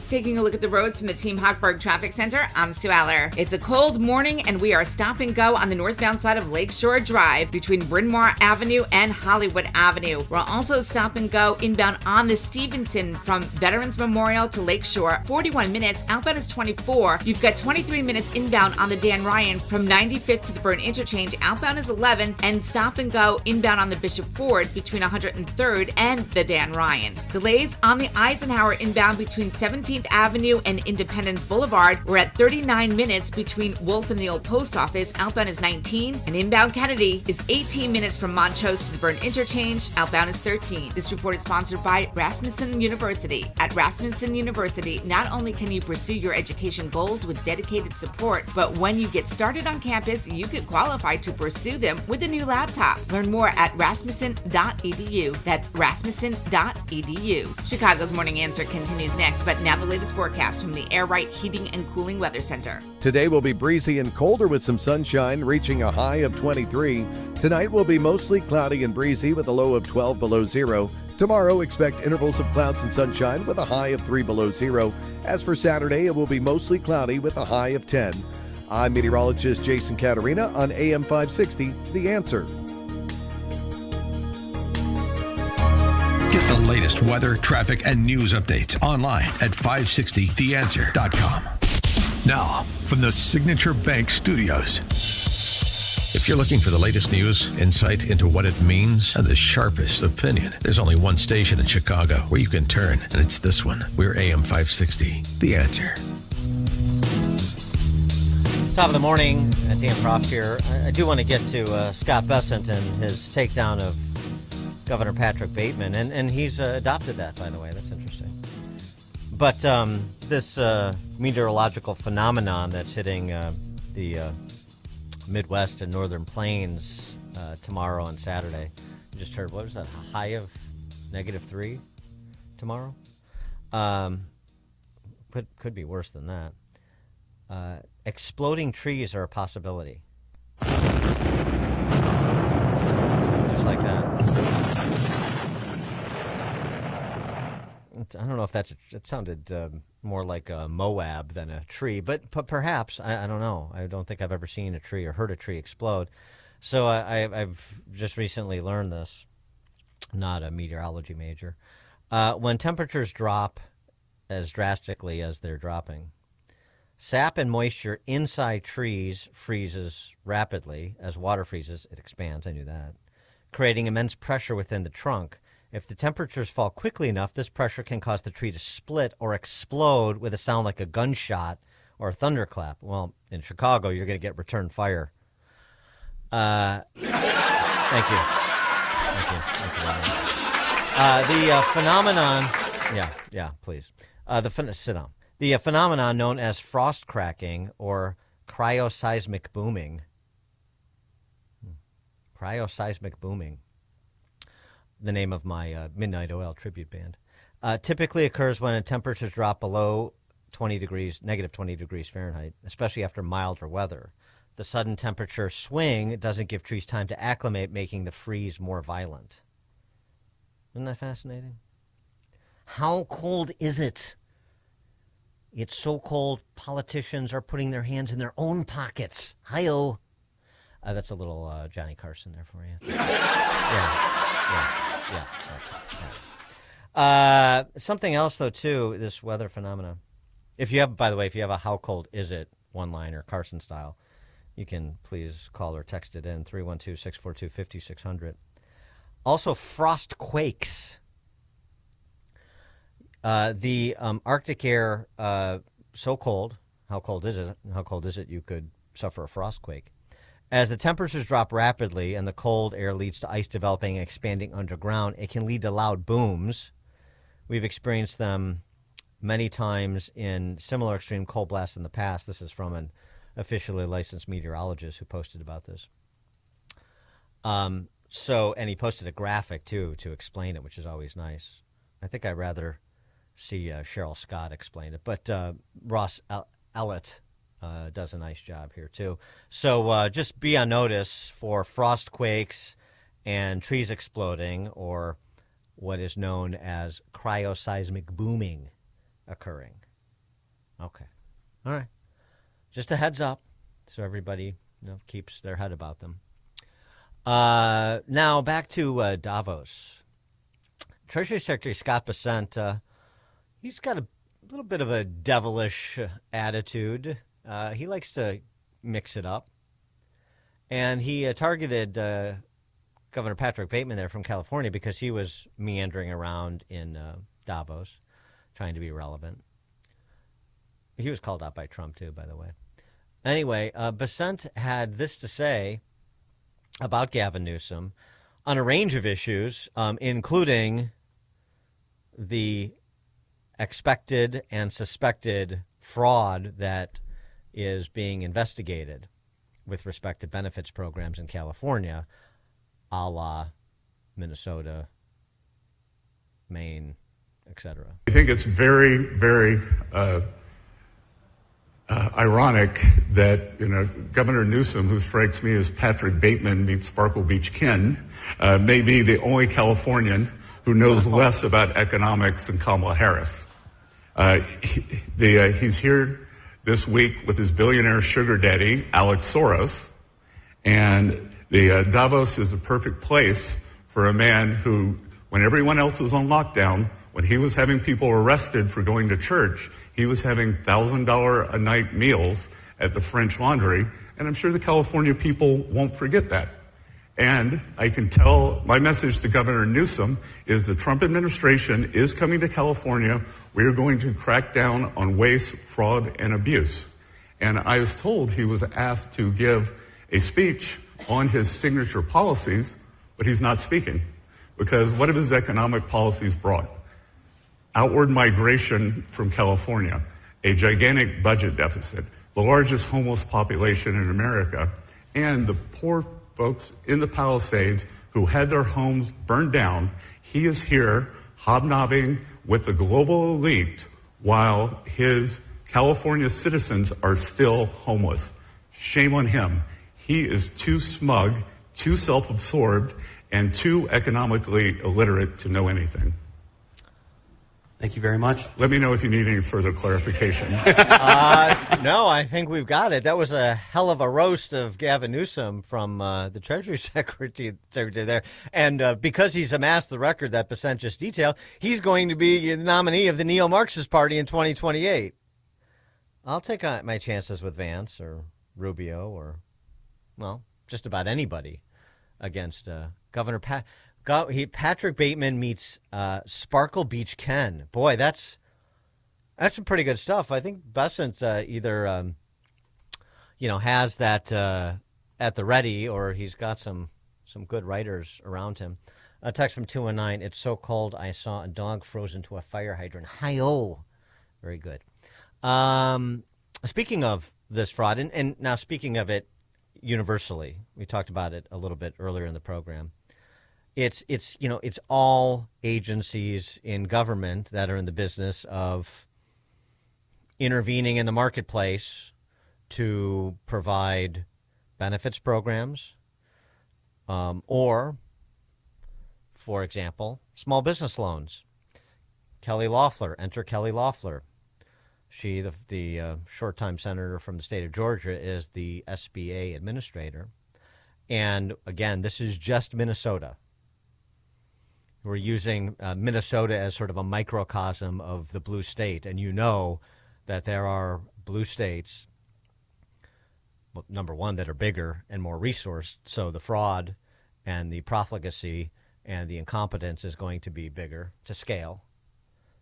Taking a look at the roads from the Team Hochberg Traffic Center, I'm Sue Aller. It's a cold morning and we are stop and go on the northbound side of Lakeshore Drive between Bryn Mawr Avenue and Hollywood Avenue. We're also stop and go inbound on the Stevenson from Veterans Memorial to Lakeshore, 41 minutes. Outbound is 24. You've got 23 minutes inbound on the Dan Ryan from 95th to the Burn Interchange. Outbound is 11, and stop and go inbound on the Bishop Ford between 103rd and the Dan Ryan. Delays on the Eisenhower inbound between 17th 14th Avenue and Independence Boulevard. We're at 39 minutes between Wolf and the Old Post Office. Outbound is 19, and inbound Kennedy is 18 minutes from Montrose to the Burn Interchange. Outbound is 13. This report is sponsored by Rasmussen University. At Rasmussen University, not only can you pursue your education goals with dedicated support, but when you get started on campus, you could qualify to pursue them with a new laptop. Learn more at rasmussen.edu. That's rasmussen.edu. Chicago's Morning Answer continues next, but now the latest forecast from the Air Right Heating and Cooling Weather Center. Today will be breezy and colder with some sunshine, reaching a high of 23. Tonight will be mostly cloudy and breezy with a low of 12 below zero. Tomorrow, expect intervals of clouds and sunshine with a high of 3 below zero. As for Saturday, it will be mostly cloudy with a high of 10. I'm meteorologist Jason Caterina on AM 560, The Answer. Get the latest weather, traffic, and news updates online at 560theanswer.com. Now, from the Signature Bank Studios. If you're looking for the latest news, insight into what it means, and the sharpest opinion, there's only one station in Chicago where you can turn, and it's this one. We're AM 560, The Answer. Top of the morning, Dan Proft here. I do want to get to Scott Bessent and his takedown of Governor Patrick Bateman, and he's adopted that, by the way. That's interesting. But this meteorological phenomenon that's hitting the Midwest and Northern Plains tomorrow and Saturday. I just heard, what was that, a high of -3 tomorrow? Could be worse than that. Exploding trees are a possibility. Just like that. I don't know if that's, it sounded more like a Moab than a tree, but perhaps, I don't know. I don't think I've ever seen a tree or heard a tree explode. So I've just recently learned this, not a meteorology major. When temperatures drop as drastically as they're dropping, sap and moisture inside trees freezes rapidly. As water freezes, it expands, I knew that, creating immense pressure within the trunk. If the temperatures fall quickly enough, this pressure can cause the tree to split or explode with a sound like a gunshot or a thunderclap. Well, in Chicago, you're going to get return fire. Thank you. Thank you very much. The phenomenon... Yeah, please. Sit down. The phenomenon known as frost cracking or cryoseismic booming. Cryoseismic booming. The name of my Midnight Oil tribute band, typically occurs when temperatures drop below -20 degrees Fahrenheit, especially after milder weather. The sudden temperature swing doesn't give trees time to acclimate, making the freeze more violent. Isn't that fascinating? How cold is it? It's so cold, politicians are putting their hands in their own pockets. Hi-oh. That's a little Johnny Carson there for you. Yeah. Something else, though, too, this weather phenomena. If you have a how cold is it one-liner, Carson style, you can please call or text it in, 312-642-5600. Also, frost quakes. The Arctic air, so cold, how cold is it? How cold is it you could suffer a frost quake? As the temperatures drop rapidly and the cold air leads to ice developing and expanding underground, it can lead to loud booms. We've experienced them many times in similar extreme cold blasts in the past. This is from an officially licensed meteorologist who posted about this. And he posted a graphic, too, to explain it, which is always nice. I think I'd rather see Cheryl Scott explain it. But Ross Ellett does a nice job here, too. So just be on notice for frost quakes and trees exploding, or what is known as cryoseismic booming occurring. Okay. All right. Just a heads up so everybody keeps their head about them. Now back to Davos. Treasury Secretary Scott Bessent, he's got a little bit of a devilish attitude. He likes to mix it up. And he targeted Governor Patrick Bateman there from California because he was meandering around in Davos, trying to be relevant. He was called out by Trump, too, by the way. Anyway, Bessent had this to say about Gavin Newsom on a range of issues, including the expected and suspected fraud that is being investigated with respect to benefits programs in California, a la Minnesota, Maine, etc. I think it's very, very ironic that Governor Newsom, who strikes me as Patrick Bateman meets Sparkle Beach Ken, may be the only Californian who knows less about economics than Kamala Harris. He's here this week with his billionaire sugar daddy, Alex Soros, and Davos is a perfect place for a man who, when everyone else was on lockdown, when he was having people arrested for going to church, he was having $1,000 a night meals at the French Laundry, and I'm sure the California people won't forget that. And I can tell my message to Governor Newsom is the Trump administration is coming to California. We are going to crack down on waste, fraud, and abuse. And I was told he was asked to give a speech on his signature policies, but he's not speaking. Because what have his economic policies brought? Outward migration from California, a gigantic budget deficit, the largest homeless population in America, and the poor folks in the Palisades who had their homes burned down. He is here hobnobbing with the global elite while his California citizens are still homeless. Shame on him. He is too smug, too self-absorbed, and too economically illiterate to know anything. Thank you very much. Let me know if you need any further clarification. No, I think we've got it. That was a hell of a roast of Gavin Newsom from the Treasury Secretary there. And because he's amassed the record that Bessent just detailed, he's going to be the nominee of the Neo-Marxist Party in 2028. I'll take my chances with Vance or Rubio or, well, just about anybody against Governor Patrick Bateman meets Sparkle Beach Ken. Boy, that's some pretty good stuff. I think Bessent either has that at the ready, or he's got some good writers around him. A text from 219. It's so cold I saw a dog frozen to a fire hydrant. Hi-oh. Very good. Speaking of this fraud, and now speaking of it universally, we talked about it a little bit earlier in the program. It's all agencies in government that are in the business of intervening in the marketplace to provide benefits programs, or, for example, small business loans. Kelly Loeffler, enter Kelly Loeffler. She, the short-time senator from the state of Georgia, is the SBA administrator. And again, this is just Minnesota. We're using Minnesota as sort of a microcosm of the blue state. And you know that there are blue states, well, number one, that are bigger and more resourced. So the fraud and the profligacy and the incompetence is going to be bigger to scale.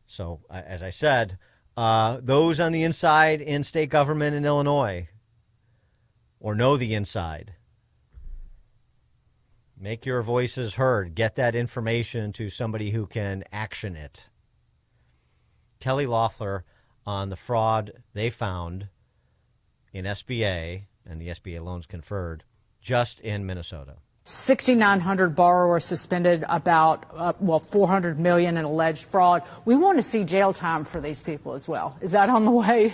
So as I said, those on the inside in state government in Illinois, or know the inside, make your voices heard. Get that information to somebody who can action it. Kelly Loeffler on the fraud they found in SBA and the SBA loans conferred just in Minnesota. 6,900 borrowers suspended, about $400 million in alleged fraud. We want to see jail time for these people as well. Is that on the way?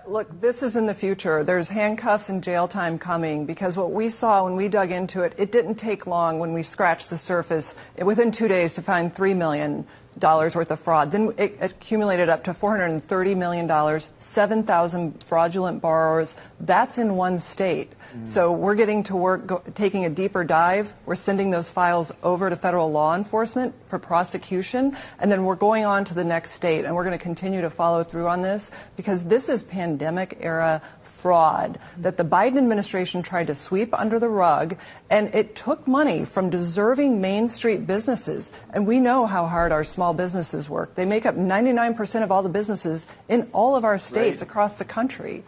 Look, this is in the future. There's handcuffs and jail time coming, because what we saw when we dug into it, it didn't take long when we scratched the surface within 2 days to find $3 million worth of fraud. Then it accumulated up to $430 million, 7,000 fraudulent borrowers. That's in one state. So we're getting to work, taking a deeper dive. We're sending those files over to federal law enforcement for prosecution, and then we're going on to the next state, and we're going to continue to follow through on this, because this is pandemic-era fraud that the Biden administration tried to sweep under the rug, and it took money from deserving Main Street businesses. And we know how hard our small small businesses work. They make up 99% of all the businesses in all of our states across the country.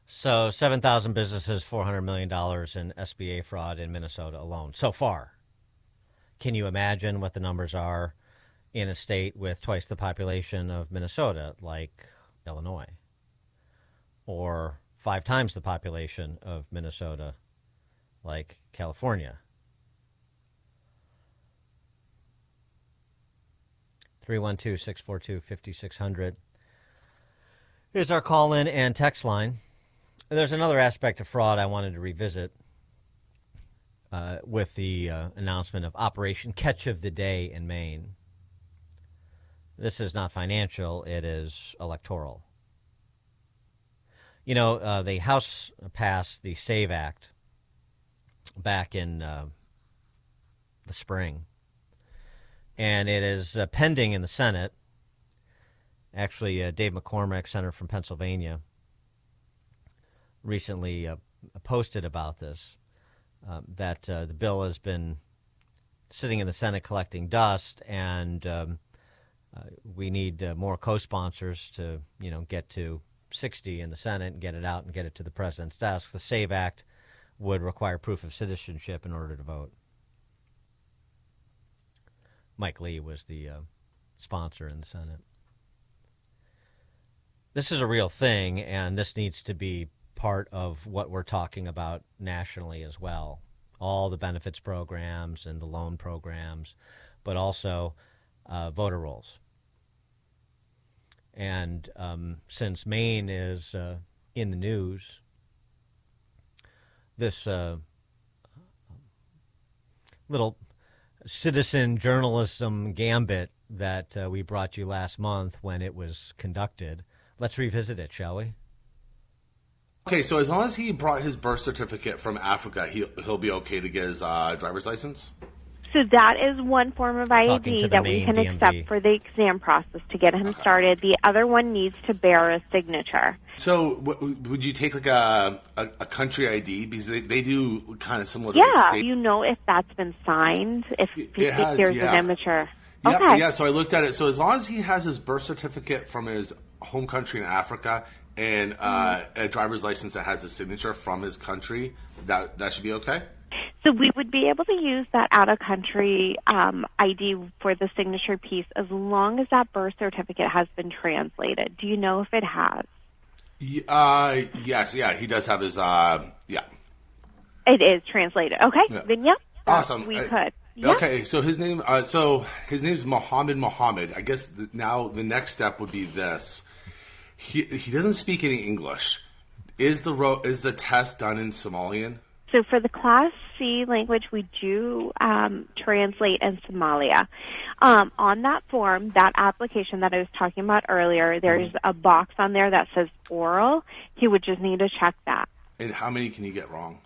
So 7,000 businesses, $400 million in SBA fraud in Minnesota alone so far. Can you imagine what the numbers are in a state with twice the population of Minnesota, like Illinois, or 5 times the population of Minnesota, like California? 312-642-5600 is our call-in and text line. There's another aspect of fraud I wanted to revisit with the announcement of Operation Catch of the Day in Maine. This is not financial, it is electoral. You know, the House passed the SAVE Act back in the spring, and it is pending in the Senate. Actually, Dave McCormick, senator from Pennsylvania, recently posted about this, that the bill has been sitting in the Senate collecting dust, and we need more co-sponsors to, get to 60 in the Senate and get it out and get it to the president's desk. The SAVE Act would require proof of citizenship in order to vote. Mike Lee was the sponsor in the Senate. This is a real thing, and this needs to be part of what we're talking about nationally as well. All the benefits programs and the loan programs, but also voter rolls. And since Maine is in the news, this little citizen journalism gambit that we brought you last month when it was conducted, let's revisit it, shall we? Okay, so as long as he brought his birth certificate from Africa, he'll be okay to get his driver's license? So that is one form of ID that we can DMV. accept for the exam process to get him started. The other one needs to bear a signature. So would you take like a country ID? Because they do kind of similar to Yeah, state. you know if that's been signed, if has, there's yeah. an immature. Yep, Okay. yeah, so I looked at it. So as long as he has his birth certificate from his home country in Africa and a driver's license that has his signature from his country, that should be okay? So we would be able to use that out-of-country ID for the signature piece as long as that birth certificate has been translated. Do you know if it has? Yes, yeah, he does have his, yeah. It is translated. Okay, Yeah. then yep. Awesome. We could. Yep. Okay, so his name is Mohammed. I guess now the next step would be this. He doesn't speak any English. Is the test done in Somalian? So for the Class C language, we do translate in Somalia. On that form, that application that I was talking about earlier, there's a box on there that says oral. He would just need to check that. And how many can you get wrong?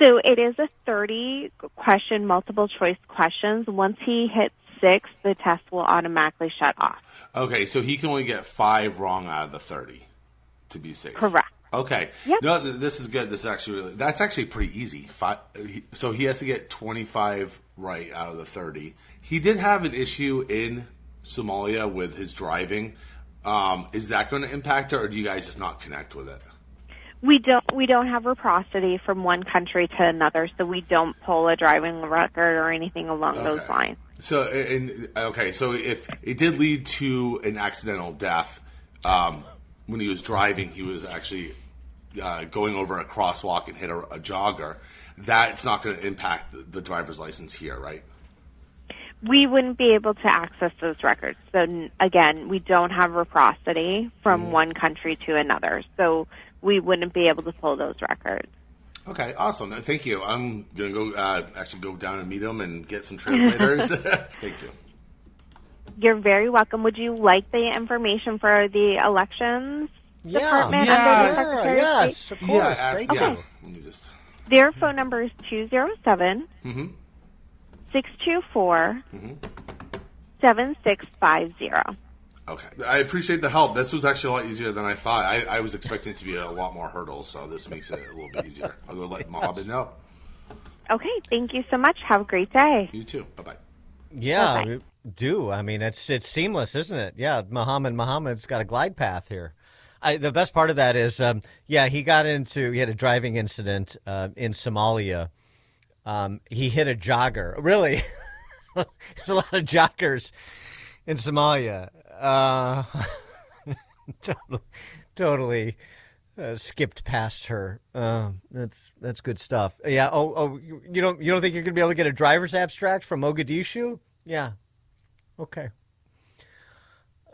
So it is a 30-question multiple choice questions. Once he hits 6, the test will automatically shut off. Okay, so he can only get 5 wrong out of the 30 to be safe. Correct. Okay. Yep. No, this is good. That's actually pretty easy. So he has to get 25 right out of the 30. He did have an issue in Somalia with his driving. Is that going to impact it, or do you guys just not connect with it? We don't have reciprocity from one country to another, so we don't pull a driving record or anything along those lines. So so if it did lead to an accidental death, when he was driving, he was actually going over a crosswalk and hit a jogger. That's not going to impact the driver's license here, right? We wouldn't be able to access those records. So again, we don't have reciprocity from one country to another, so we wouldn't be able to pull those records. Okay, awesome. Thank you. I'm going to go down and meet him and get some translators. Thank you. You're very welcome. Would you like the information for the elections department? Yeah, under the Secretary of yes, State? of course. Thank you. Let me just... Their phone number is 207 Mm-hmm. 624 7650. Okay. I appreciate the help. This was actually a lot easier than I thought. I was expecting it to be a lot more hurdles, so this makes it a little bit easier. I'll go let Mohammed know. Okay, thank you so much. Have a great day. You too. Bye-bye. Yeah, Bye-bye. do. I mean, it's seamless, isn't it? Yeah, Muhammad's got a glide path here. The best part of that is, he had a driving incident in Somalia. He hit a jogger. Really? There's a lot of joggers in Somalia. Totally skipped past her. That's good stuff. Yeah. You don't think you're gonna be able to get a driver's abstract from Mogadishu? Yeah. Okay.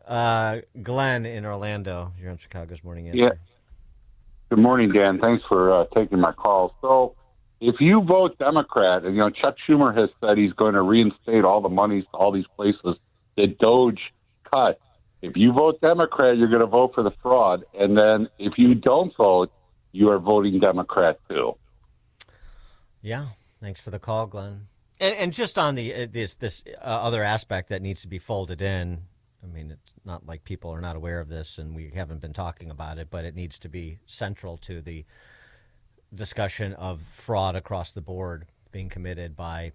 Glenn in Orlando, you're on Chicago's Morning Answer. Yeah. Good morning, Dan. Thanks for taking my call. So, if you vote Democrat, and Chuck Schumer has said he's going to reinstate all the monies to all these places that Doge cut. If you vote Democrat, you're going to vote for the fraud, and then if you don't vote, you are voting Democrat too. Yeah. Thanks for the call, Glenn. And just on the this other aspect that needs to be folded in. I mean, it's not like people are not aware of this, and we haven't been talking about it, but it needs to be central to the discussion of fraud across the board being committed by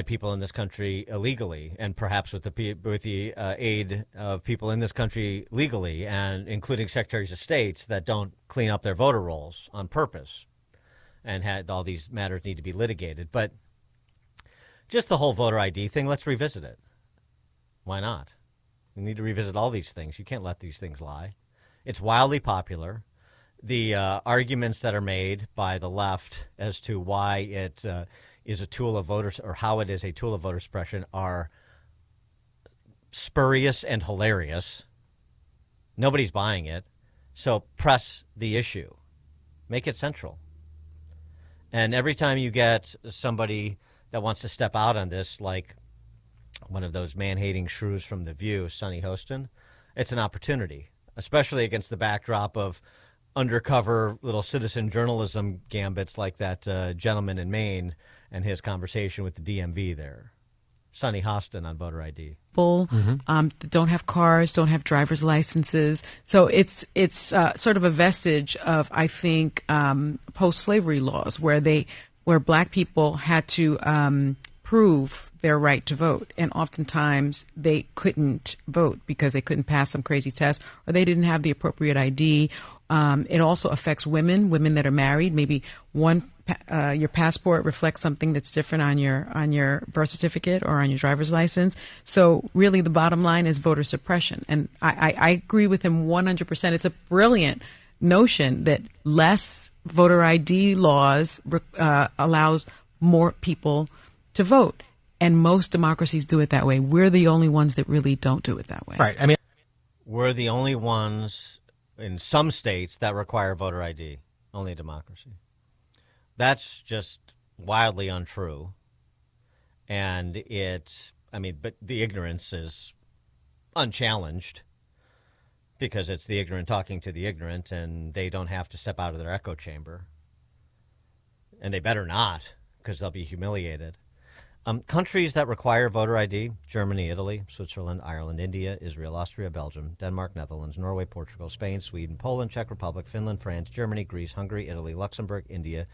people in this country illegally, and perhaps with the aid of people in this country legally, and including secretaries of states that don't clean up their voter rolls on purpose, and had all these matters need to be litigated. But just the whole voter ID thing, let's revisit it. Why not? We need to revisit all these things. You can't let these things lie. It's wildly popular. The arguments that are made by the left as to why it is a tool of voters, or how it is a tool of voter suppression, are spurious and hilarious. Nobody's buying it. So press the issue. Make it central. And every time you get somebody that wants to step out on this, like one of those man-hating shrews from The View, Sonny Hostin, it's an opportunity, especially against the backdrop of undercover little citizen journalism gambits like that gentleman in Maine and his conversation with the DMV there. Sonny Hostin on voter ID. People don't have cars, don't have driver's licenses. So it's sort of a vestige of, I think, post-slavery laws where black people had to prove their right to vote. And oftentimes they couldn't vote because they couldn't pass some crazy test, or they didn't have the appropriate ID. It also affects women that are married. Maybe your passport reflects something that's different on your birth certificate or on your driver's license. So really the bottom line is voter suppression. And I agree with him 100%. It's a brilliant notion that less voter ID laws allows more people to vote. And most democracies do it that way. We're the only ones that really don't do it that way. Right. I mean, we're the only ones in some states that require voter ID. Only a democracy. That's just wildly untrue. And but the ignorance is unchallenged because it's the ignorant talking to the ignorant, and they don't have to step out of their echo chamber. And they better not, because they'll be humiliated. Countries that require voter ID: Germany, Italy, Switzerland, Ireland, India, Israel, Austria, Belgium, Denmark, Netherlands, Norway, Portugal, Spain, Sweden, Poland, Czech Republic, Finland, France, Germany, Greece, Hungary, Italy, Luxembourg, India,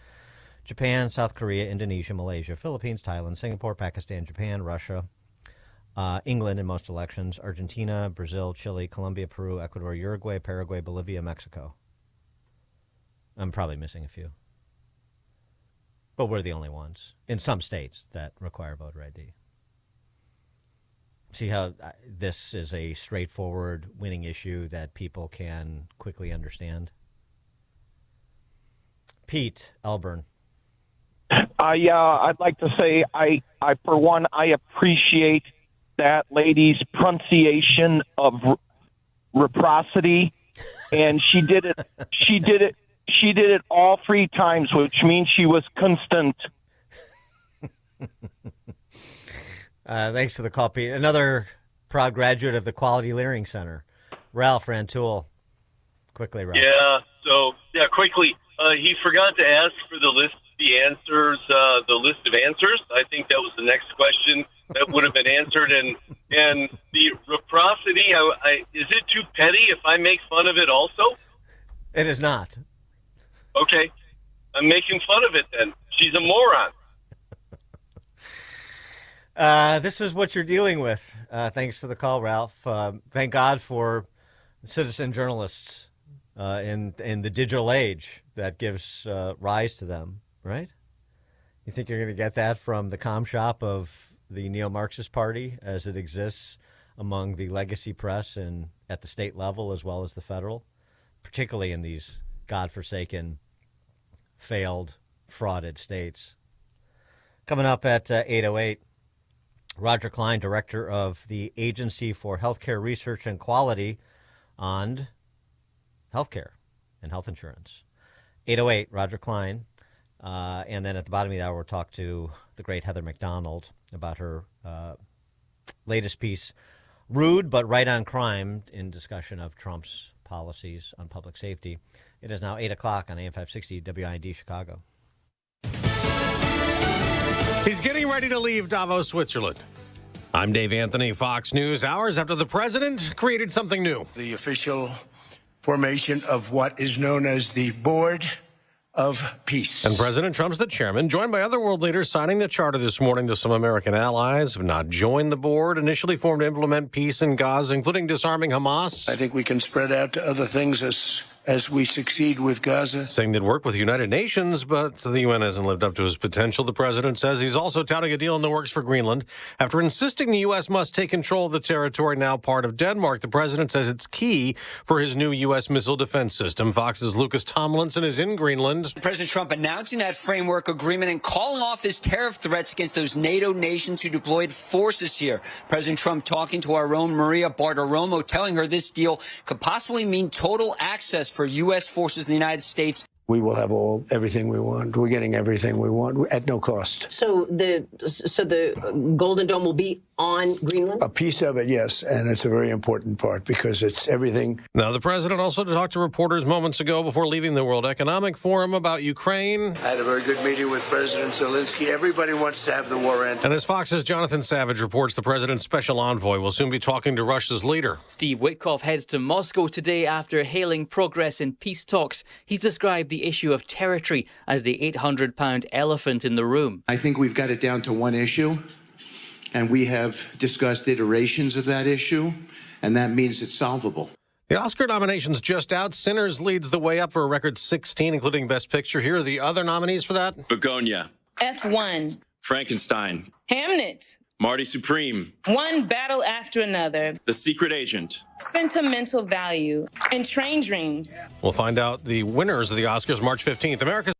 Japan, South Korea, Indonesia, Malaysia, Philippines, Thailand, Singapore, Pakistan, Japan, Russia, England in most elections, Argentina, Brazil, Chile, Colombia, Peru, Ecuador, Uruguay, Paraguay, Bolivia, Mexico. I'm probably missing a few. But we're the only ones in some states that require voter ID. See how this is a straightforward winning issue that people can quickly understand? Pete Elburn. I'd like to say I for one, I appreciate that lady's pronunciation of reciprocity, and she did it all 3 times, which means she was constant. Thanks for the call, Pete. Another proud graduate of the Quality Learning Center, Ralph Rantoul. Quickly, Ralph. Quickly. He forgot to ask for the list of answers. I think that was the next question that would have been answered. And the reciprocity, is it too petty if I make fun of it also? It is not. Okay. I'm making fun of it then. She's a moron. This is what you're dealing with. Thanks for the call, Ralph. Thank God for citizen journalists in the digital age that gives rise to them, right? You think you're going to get that from the comm shop of the neo-Marxist party as it exists among the legacy press and at the state level as well as the federal, particularly in these godforsaken, failed, frauded states. Coming up at 8:08, Roger Klein, director of the Agency for Healthcare Research and Quality on Healthcare and Health Insurance. 8:08, Roger Klein. And then at the bottom of the hour, we'll talk to the great Heather McDonald about her latest piece, Rude but Right on Crime, in discussion of Trump's policies on public safety. It is now 8 o'clock on AM 560 WIND Chicago. He's getting ready to leave Davos, Switzerland. I'm Dave Anthony, Fox News, hours after the president created something new. The official formation of what is known as the Board of Peace. And President Trump's the chairman, joined by other world leaders signing the charter this morning, though some American allies have not joined the board, initially formed to implement peace in Gaza, including disarming Hamas. I think we can spread out to other things as we succeed with Gaza. Saying they'd work with the United Nations, but the UN hasn't lived up to his potential. The president says he's also touting a deal in the works for Greenland. After insisting the U.S. must take control of the territory now part of Denmark, the president says it's key for his new U.S. missile defense system. Fox's Lucas Tomlinson is in Greenland. President Trump announcing that framework agreement and calling off his tariff threats against those NATO nations who deployed forces here. President Trump talking to our own Maria Bartiromo, telling her this deal could possibly mean total access for U.S. forces in the United States. We will have everything we want. We're getting everything we want at no cost. So the Golden Dome will be on Greenland? A piece of it, yes, and it's a very important part because it's everything. Now, the president also talked to reporters moments ago before leaving the World Economic Forum about Ukraine. I had a very good meeting with President Zelensky. Everybody wants to have the war end. And as Fox's Jonathan Savage reports, the president's special envoy will soon be talking to Russia's leader. Steve Witkoff heads to Moscow today after hailing progress in peace talks. He's described the issue of territory as the 800-pound elephant in the room. I think we've got it down to one issue, and we have discussed iterations of that issue, and that means it's solvable. The Oscar nominations just out. Sinners leads the way up for a record 16, including Best Picture. Here are the other nominees for that. Begonia. F1. Frankenstein. Hamnet. Marty Supreme. One battle after another. The Secret Agent. Sentimental Value. And Train Dreams. We'll find out the winners of the Oscars March 15th. America's.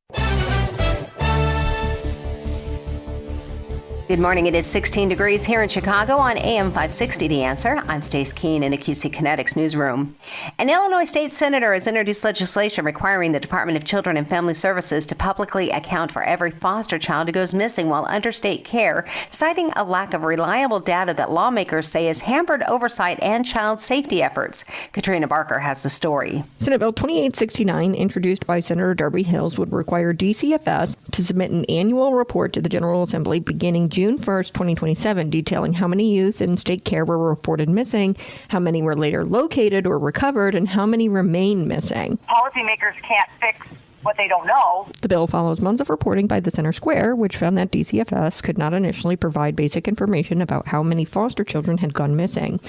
Good morning. It is 16 degrees here in Chicago on AM 560 The Answer. I'm Stace Keene in the QC Kinetics newsroom. An Illinois state senator has introduced legislation requiring the Department of Children and Family Services to publicly account for every foster child who goes missing while under state care, citing a lack of reliable data that lawmakers say has hampered oversight and child safety efforts. Katrina Barker has the story. Senate Bill 2869, introduced by Senator Darby Hills, would require DCFS to submit an annual report to the General Assembly beginning June 1st, 2027, detailing how many youth in state care were reported missing, how many were later located or recovered, and how many remain missing. Policymakers can't fix what they don't know. The bill follows months of reporting by the Center Square, which found that DCFS could not initially provide basic information about how many foster children had gone missing.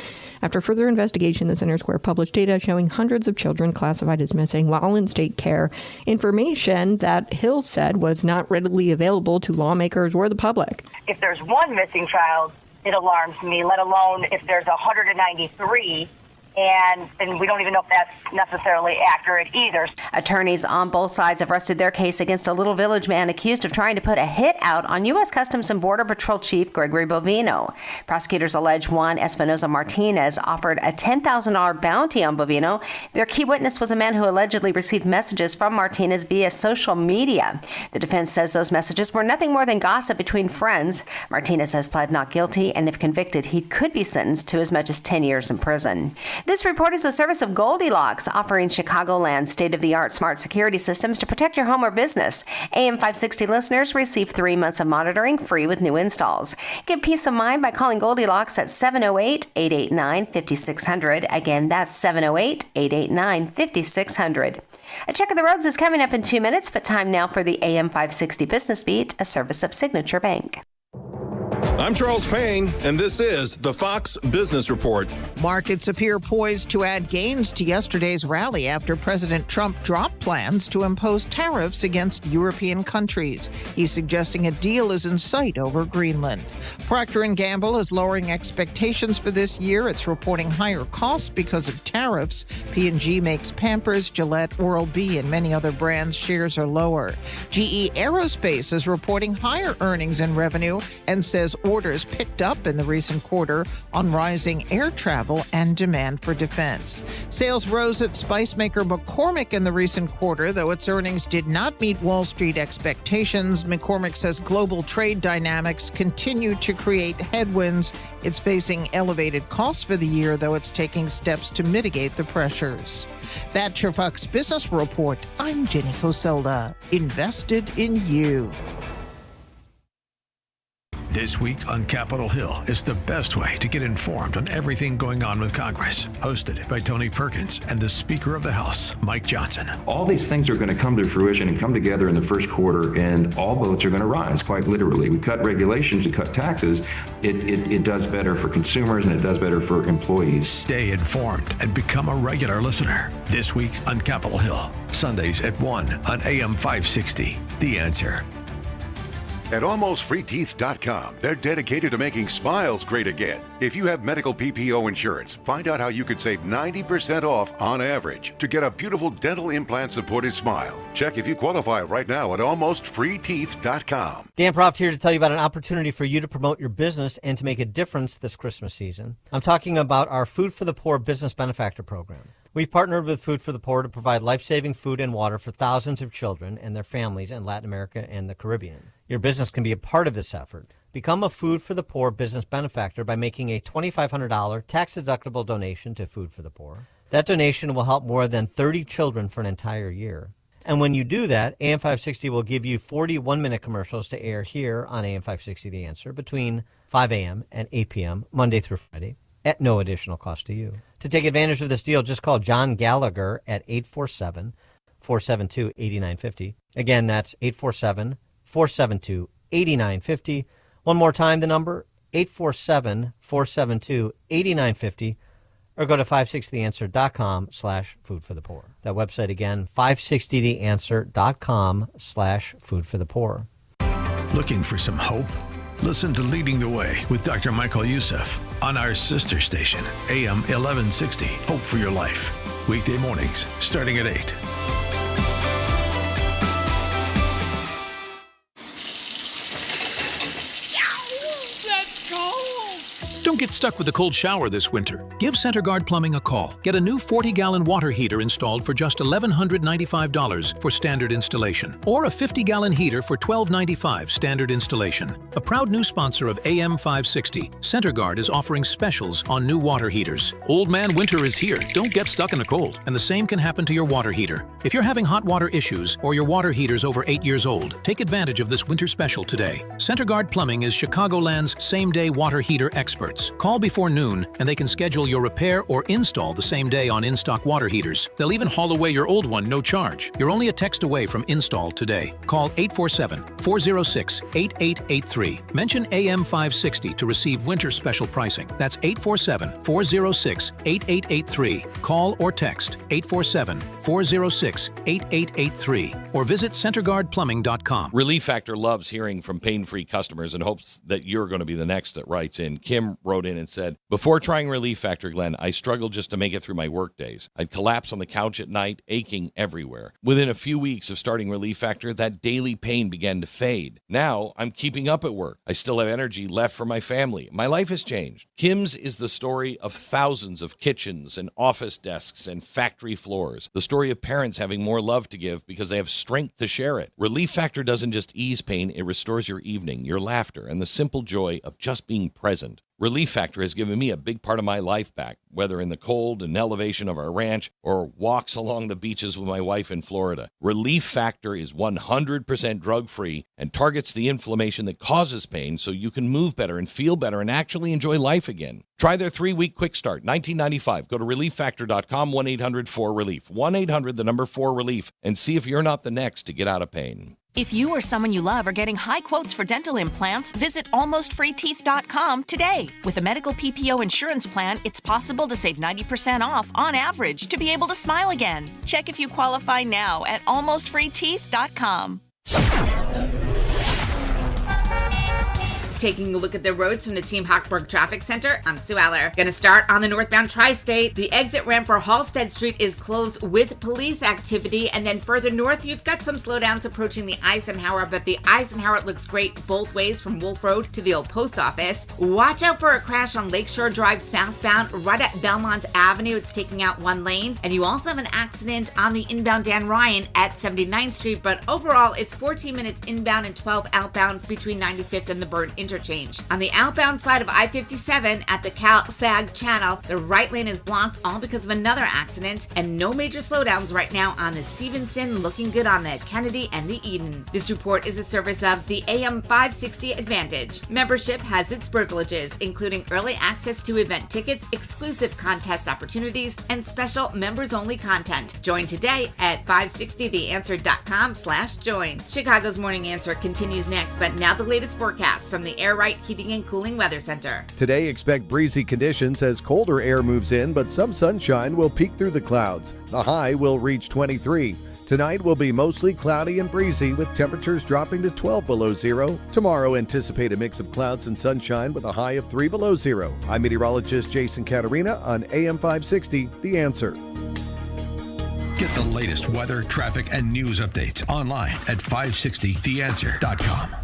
After further investigation, the Center Square published data showing hundreds of children classified as missing while in state care, information that Hill said was not readily available to lawmakers or the public. If there's one missing child, it alarms me, let alone if there's 193. And we don't even know if that's necessarily accurate either. Attorneys on both sides have rested their case against a Little Village man accused of trying to put a hit out on U.S. Customs and Border Patrol Chief Gregory Bovino. Prosecutors allege Juan Espinoza Martinez offered a $10,000 bounty on Bovino. Their key witness was a man who allegedly received messages from Martinez via social media. The defense says those messages were nothing more than gossip between friends. Martinez has pled not guilty, and if convicted, he could be sentenced to as much as 10 years in prison. This report is a service of Goldilocks, offering Chicagoland state-of-the-art smart security systems to protect your home or business. AM 560 listeners receive 3 months of monitoring free with new installs. Get peace of mind by calling Goldilocks at 708-889-5600. Again, that's 708-889-5600. A check of the roads is coming up in 2 minutes, but time now for the AM 560 Business Beat, a service of Signature Bank. I'm Charles Payne, and this is the Fox Business Report. Markets appear poised to add gains to yesterday's rally after President Trump dropped plans to impose tariffs against European countries. He's suggesting a deal is in sight over Greenland. Procter & Gamble is lowering expectations for this year. It's reporting higher costs because of tariffs. P&G makes Pampers, Gillette, Oral-B, and many other brands' shares are lower. GE Aerospace is reporting higher earnings and revenue and says orders picked up in the recent quarter on rising air travel and demand for defense. Sales rose at spice maker McCormick in the recent quarter, though its earnings did not meet Wall Street expectations. McCormick says global trade dynamics continue to create headwinds. It's facing elevated costs for the year, though it's taking steps to mitigate the pressures. That's your Fox Business Report. I'm Jenny Coselda. Invested in you. This week on Capitol Hill is the best way to get informed on everything going on with Congress. Hosted by Tony Perkins and the Speaker of the House, Mike Johnson. All these things are going to come to fruition and come together in the first quarter, and all boats are going to rise, quite literally. We cut regulations, we cut taxes. It does better for consumers, and it does better for employees. Stay informed and become a regular listener. This week on Capitol Hill. Sundays at 1 on AM 560. The Answer. At AlmostFreeTeeth.com, they're dedicated to making smiles great again. If you have medical PPO insurance, find out how you could save 90% off on average to get a beautiful dental implant-supported smile. Check if you qualify right now at AlmostFreeTeeth.com. Dan Proft here to tell you about an opportunity for you to promote your business and to make a difference this Christmas season. I'm talking about our Food for the Poor Business Benefactor Program. We've partnered with Food for the Poor to provide life-saving food and water for thousands of children and their families in Latin America and the Caribbean. Your business can be a part of this effort. Become a Food for the Poor business benefactor by making a $2,500 tax-deductible donation to Food for the Poor. That donation will help more than 30 children for an entire year. And when you do that, AM 560 will give you 40 one-minute commercials to air here on AM 560 The Answer between 5 a.m. and 8 p.m. Monday through Friday at no additional cost to you. To take advantage of this deal, just call John Gallagher at 847-472-8950. Again, that's 847-472-8950. One more time, the number, 847-472-8950, or go to 560theanswer.com/food for the poor. That website again, 560theanswer.com/food for the poor. Looking for some hope? Listen to Leading the Way with Dr. Michael Youssef on our sister station, AM 1160, Hope for Your Life. Weekday mornings, starting at 8. Don't get stuck with a cold shower this winter. Give CenterGuard Plumbing a call. Get a new 40-gallon water heater installed for just $1,195 for standard installation, or a 50-gallon heater for $1,295 standard installation. A proud new sponsor of AM 560, CenterGuard is offering specials on new water heaters. Old man winter is here. Don't get stuck in the cold, and the same can happen to your water heater. If you're having hot water issues or your water heater's over 8 years old, take advantage of this winter special today. CenterGuard Plumbing is Chicagoland's same-day water heater experts. Call before noon and they can schedule your repair or install the same day on in-stock water heaters. They'll even haul away your old one, no charge. You're only a text away from install today. Call 847-406-8883. Mention AM 560 to receive winter special pricing. That's 847-406-8883. Call or text 847-406-8883 or visit CenterGuardPlumbing.com. Relief Factor loves hearing from pain-free customers and hopes that you're going to be the next that writes in. Kim wrote in and said, before trying Relief Factor, Glenn, I struggled just to make it through my work days. I'd collapse on the couch at night, aching everywhere. Within a few weeks of starting Relief Factor, that daily pain began to fade. Now I'm keeping up at work. I still have energy left for my family. My life has changed. Kim's is the story of thousands of kitchens and office desks and factory floors. The story of parents having more love to give because they have strength to share it. Relief Factor doesn't just ease pain, it restores your evening, your laughter, and the simple joy of just being present. Relief Factor has given me a big part of my life back, whether in the cold and elevation of our ranch or walks along the beaches with my wife in Florida. Relief Factor is 100% drug-free and targets the inflammation that causes pain so you can move better and feel better and actually enjoy life again. Try their 3-week quick start, $19.95. Go to ReliefFactor.com, 1-800-4-RELIEF, 1-800-4-RELIEF, and see if you're not the next to get out of pain. If you or someone you love are getting high quotes for dental implants, visit almostfreeteeth.com today. With a medical PPO insurance plan, it's possible to save 90% off on average to be able to smile again. Check if you qualify now at almostfreeteeth.com. Taking a look at the roads from the Team Hochberg Traffic Center, I'm Sue Eller. Gonna start on the northbound tri-state. The exit ramp for Halstead Street is closed with police activity, and then further north, you've got some slowdowns approaching the Eisenhower, but the Eisenhower looks great both ways from Wolf Road to the old post office. Watch out for a crash on Lakeshore Drive southbound right at Belmont Avenue. It's taking out one lane, and you also have an accident on the inbound Dan Ryan at 79th Street, but overall, it's 14 minutes inbound and 12 outbound between 95th and the Burn interchange. On the outbound side of I-57 at the Cal-Sag Channel, the right lane is blocked, all because of another accident, and no major slowdowns right now on the Stevenson, looking good on the Kennedy and the Eden. This report is a service of the AM 560 Advantage. Membership has its privileges, including early access to event tickets, exclusive contest opportunities, and special members-only content. Join today at 560theanswer.com/join. Chicago's Morning Answer continues next, but now the latest forecast from the Air Right Heating and Cooling Weather Center. Today, expect breezy conditions as colder air moves in, but some sunshine will peek through the clouds. The high will reach 23. Tonight will be mostly cloudy and breezy with temperatures dropping to 12 below zero. Tomorrow, anticipate a mix of clouds and sunshine with a high of 3 below zero. I'm meteorologist Jason Caterina on AM 560, The Answer. Get the latest weather, traffic, and news updates online at 560theanswer.com.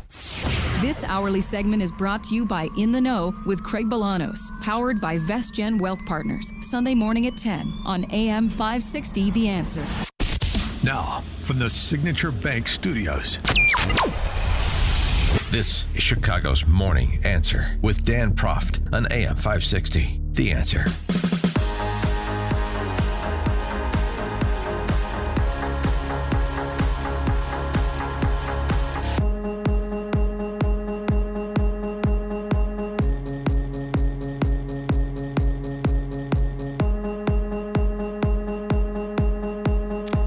This hourly segment is brought to you by In the Know with Craig Bolanos, powered by VestGen Wealth Partners, Sunday morning at 10 on AM 560 The Answer. Now, from the Signature Bank Studios, this is Chicago's Morning Answer with Dan Proft on AM 560 The Answer.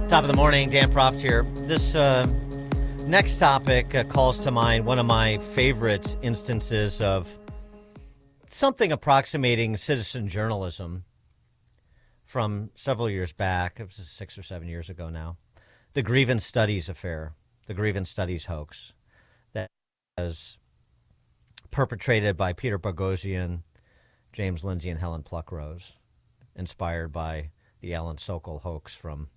Top of the morning, Dan Proft here. This next topic calls to mind one of my favorite instances of something approximating citizen journalism from several years back. It was 6 or 7 years ago now. The Grievance Studies affair, the Grievance Studies hoax that was perpetrated by Peter Boghossian, James Lindsay, and Helen Pluckrose, inspired by the Alan Sokol hoax from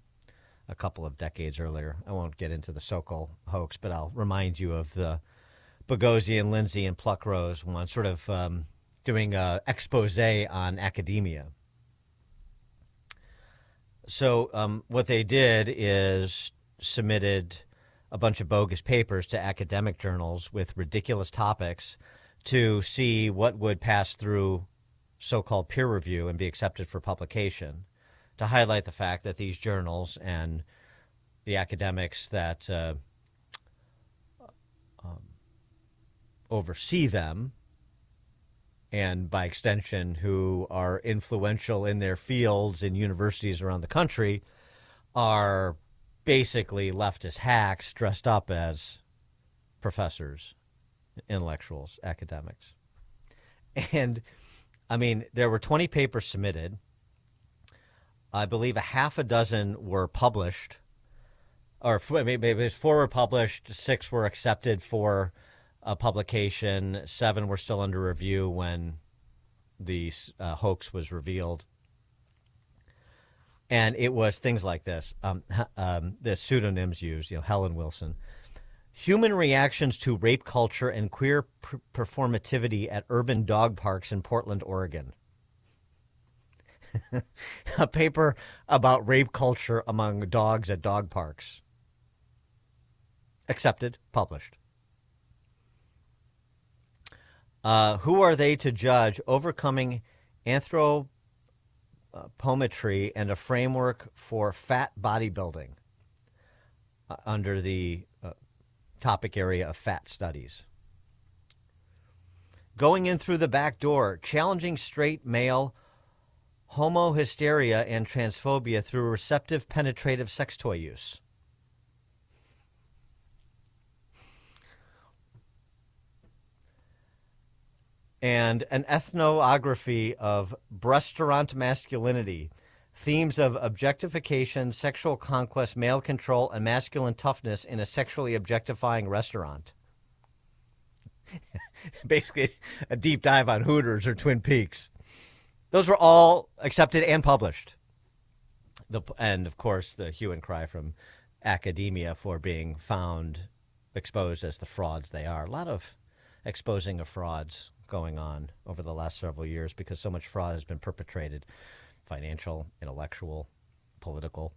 a couple of decades earlier. I won't get into the Sokol hoax, but I'll remind you of the Boghossian, Lindsay, and Pluckrose one, sort of doing an expose on academia. So what they did is submitted a bunch of bogus papers to academic journals with ridiculous topics to see what would pass through so-called peer review and be accepted for publication, to highlight the fact that these journals and the academics that oversee them, and by extension who are influential in their fields in universities around the country, are basically leftist hacks dressed up as professors, intellectuals, academics. And, I mean, there were 20 papers submitted. I believe a half a dozen were published, or maybe 4 were published, 6 were accepted for publication, 7 were still under review when the hoax was revealed. And it was things like this. The pseudonyms used, Helen Wilson. Human reactions to rape culture and queer performativity at urban dog parks in Portland, Oregon. A paper about rape culture among dogs at dog parks. Accepted, published. Who are they to judge? Overcoming anthropometry and a framework for fat bodybuilding under the topic area of fat studies. Going in through the back door, challenging straight male homohysteria and transphobia through receptive penetrative sex toy use. and an ethnography of restaurant masculinity, themes of objectification, sexual conquest, male control, and masculine toughness in a sexually objectifying restaurant. Basically, a deep dive on Hooters or Twin Peaks. Those were all accepted and published. And, of course, the hue and cry from academia for being found exposed as the frauds they are. A lot of exposing of frauds going on over the last several years because so much fraud has been perpetrated, financial, intellectual, political.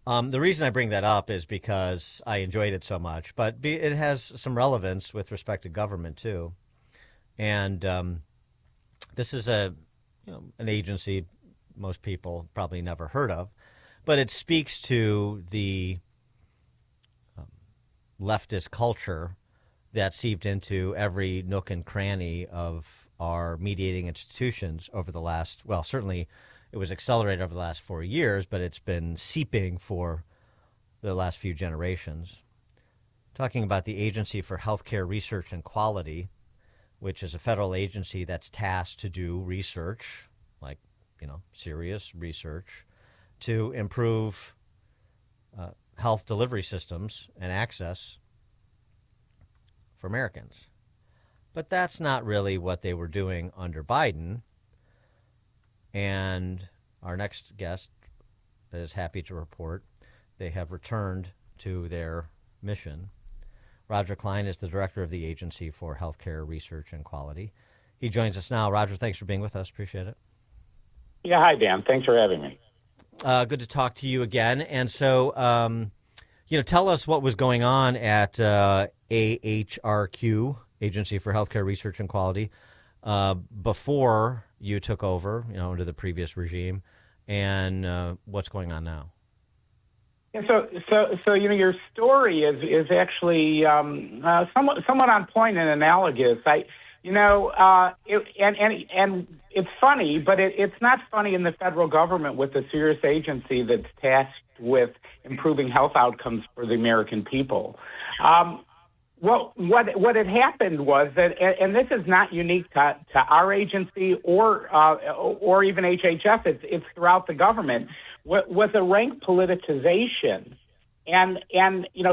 The reason I bring that up is because I enjoyed it so much, but it has some relevance with respect to government too. And this is an agency most people probably never heard of, but it speaks to the leftist culture that seeped into every nook and cranny of our mediating institutions over the last, well, certainly it was accelerated over the last 4 years, but it's been seeping for the last few generations. Talking about the Agency for Healthcare Research and Quality, which is a federal agency that's tasked to do research, like, serious research, to improve health delivery systems and access for Americans. But that's not really what they were doing under Biden. And our next guest is happy to report they have returned to their mission. Roger Klein is the director of the Agency for Healthcare Research and Quality. He joins us now. Roger, thanks for being with us. Appreciate it. Yeah, hi, Dan. Thanks for having me. Good to talk to you again. And so, tell us what was going on at AHRQ, Agency for Healthcare Research and Quality, before you took over, under the previous regime, and what's going on now. Yeah, so your story is actually somewhat on point and analogous. And it's funny, but it's not funny in the federal government with a serious agency that's tasked with improving health outcomes for the American people. What had happened was that, and this is not unique to our agency or even HHS, it's throughout the government, was a rank politicization. And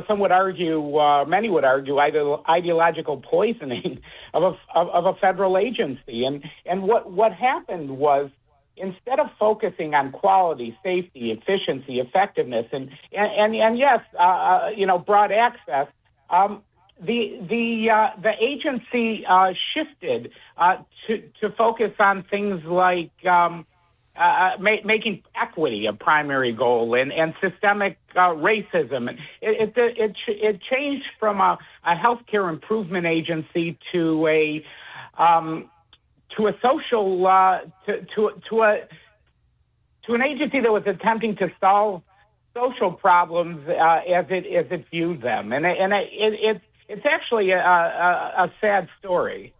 some would argue, many would argue, ideological poisoning of a federal agency. And what happened was, instead of focusing on quality, safety, efficiency, effectiveness, and yes, broad access, the agency shifted to focus on things like making equity a primary goal and systemic racism. It changed from a healthcare improvement agency to a social to an agency that was attempting to solve social problems as it viewed them, and it's actually a sad story.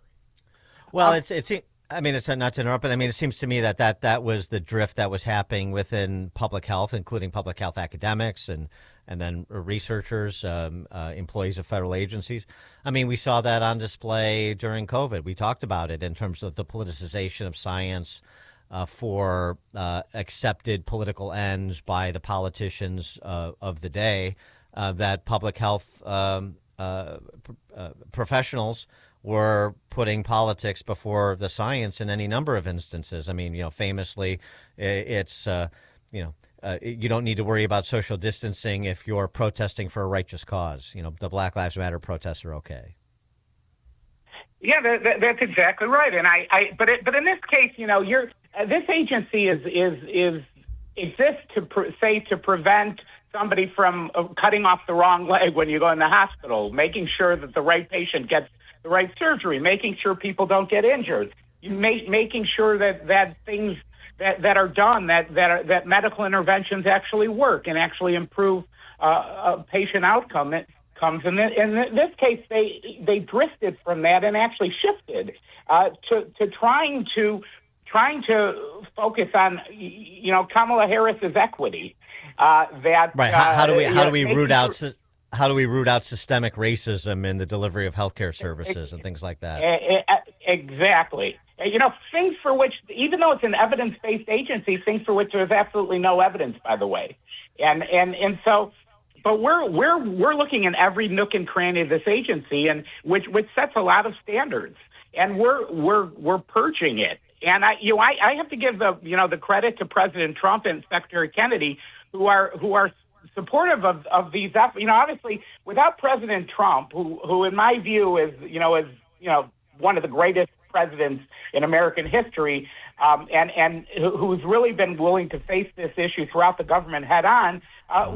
Well, it's not to interrupt, but it seems to me that was the drift that was happening within public health, including public health academics and then researchers, employees of federal agencies. We saw that on display during COVID. We talked about it in terms of the politicization of science for accepted political ends by the politicians of the day, that public health professionals were putting politics before the science in any number of instances. Famously, it's, you don't need to worry about social distancing if you're protesting for a righteous cause. The Black Lives Matter protests are okay. Yeah, that's exactly right. And but in this case, this agency exists to prevent somebody from cutting off the wrong leg when you go in the hospital, making sure that the right patient gets the right surgery, making sure people don't get injured, making sure that things that are done, that medical interventions actually work and actually improve patient outcomes. In this case, they drifted from that and actually shifted to trying to focus on Kamala Harris's equity. Right. How do we root out? how do we root out systemic racism in the delivery of healthcare services and things like that? Exactly. Things for which, even though it's an evidence-based agency, things for which there's absolutely no evidence, by the way. And so, but we're looking in every nook and cranny of this agency, and which sets a lot of standards, and we're purging it. And I have to give the credit to President Trump and Secretary Kennedy, who are supportive of these efforts. Obviously, without President Trump, who in my view is one of the greatest presidents in American history, and who's really been willing to face this issue throughout the government head on,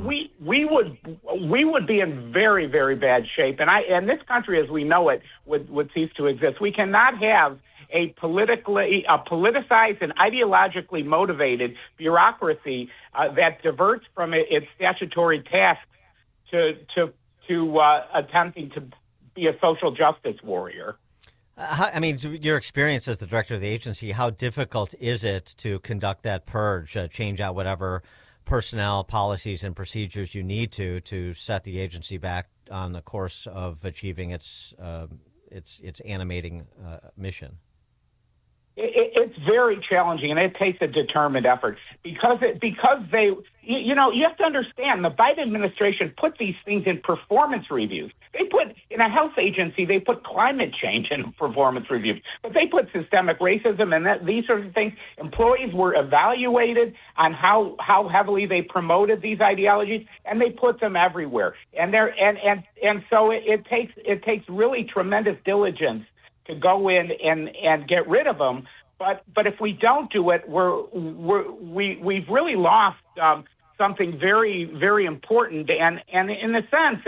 we would be in very, very bad shape. And this country, as we know it, would cease to exist. We cannot have a politicized and ideologically motivated bureaucracy that diverts from its statutory tasks to attempting to be a social justice warrior. Your experience as the director of the agency, how difficult is it to conduct that purge, change out whatever personnel, policies, and procedures you need to set the agency back on the course of achieving its animating mission? It's very challenging, and it takes a determined effort because they, you have to understand the Biden administration put these things in performance reviews. They put in a health agency, they put climate change in performance reviews, but they put systemic racism and these sorts of things. Employees were evaluated on how heavily they promoted these ideologies, and they put them everywhere. And so it takes really tremendous diligence to go in and get rid of them, but if we don't do it, we've really lost something very, very important, and in a sense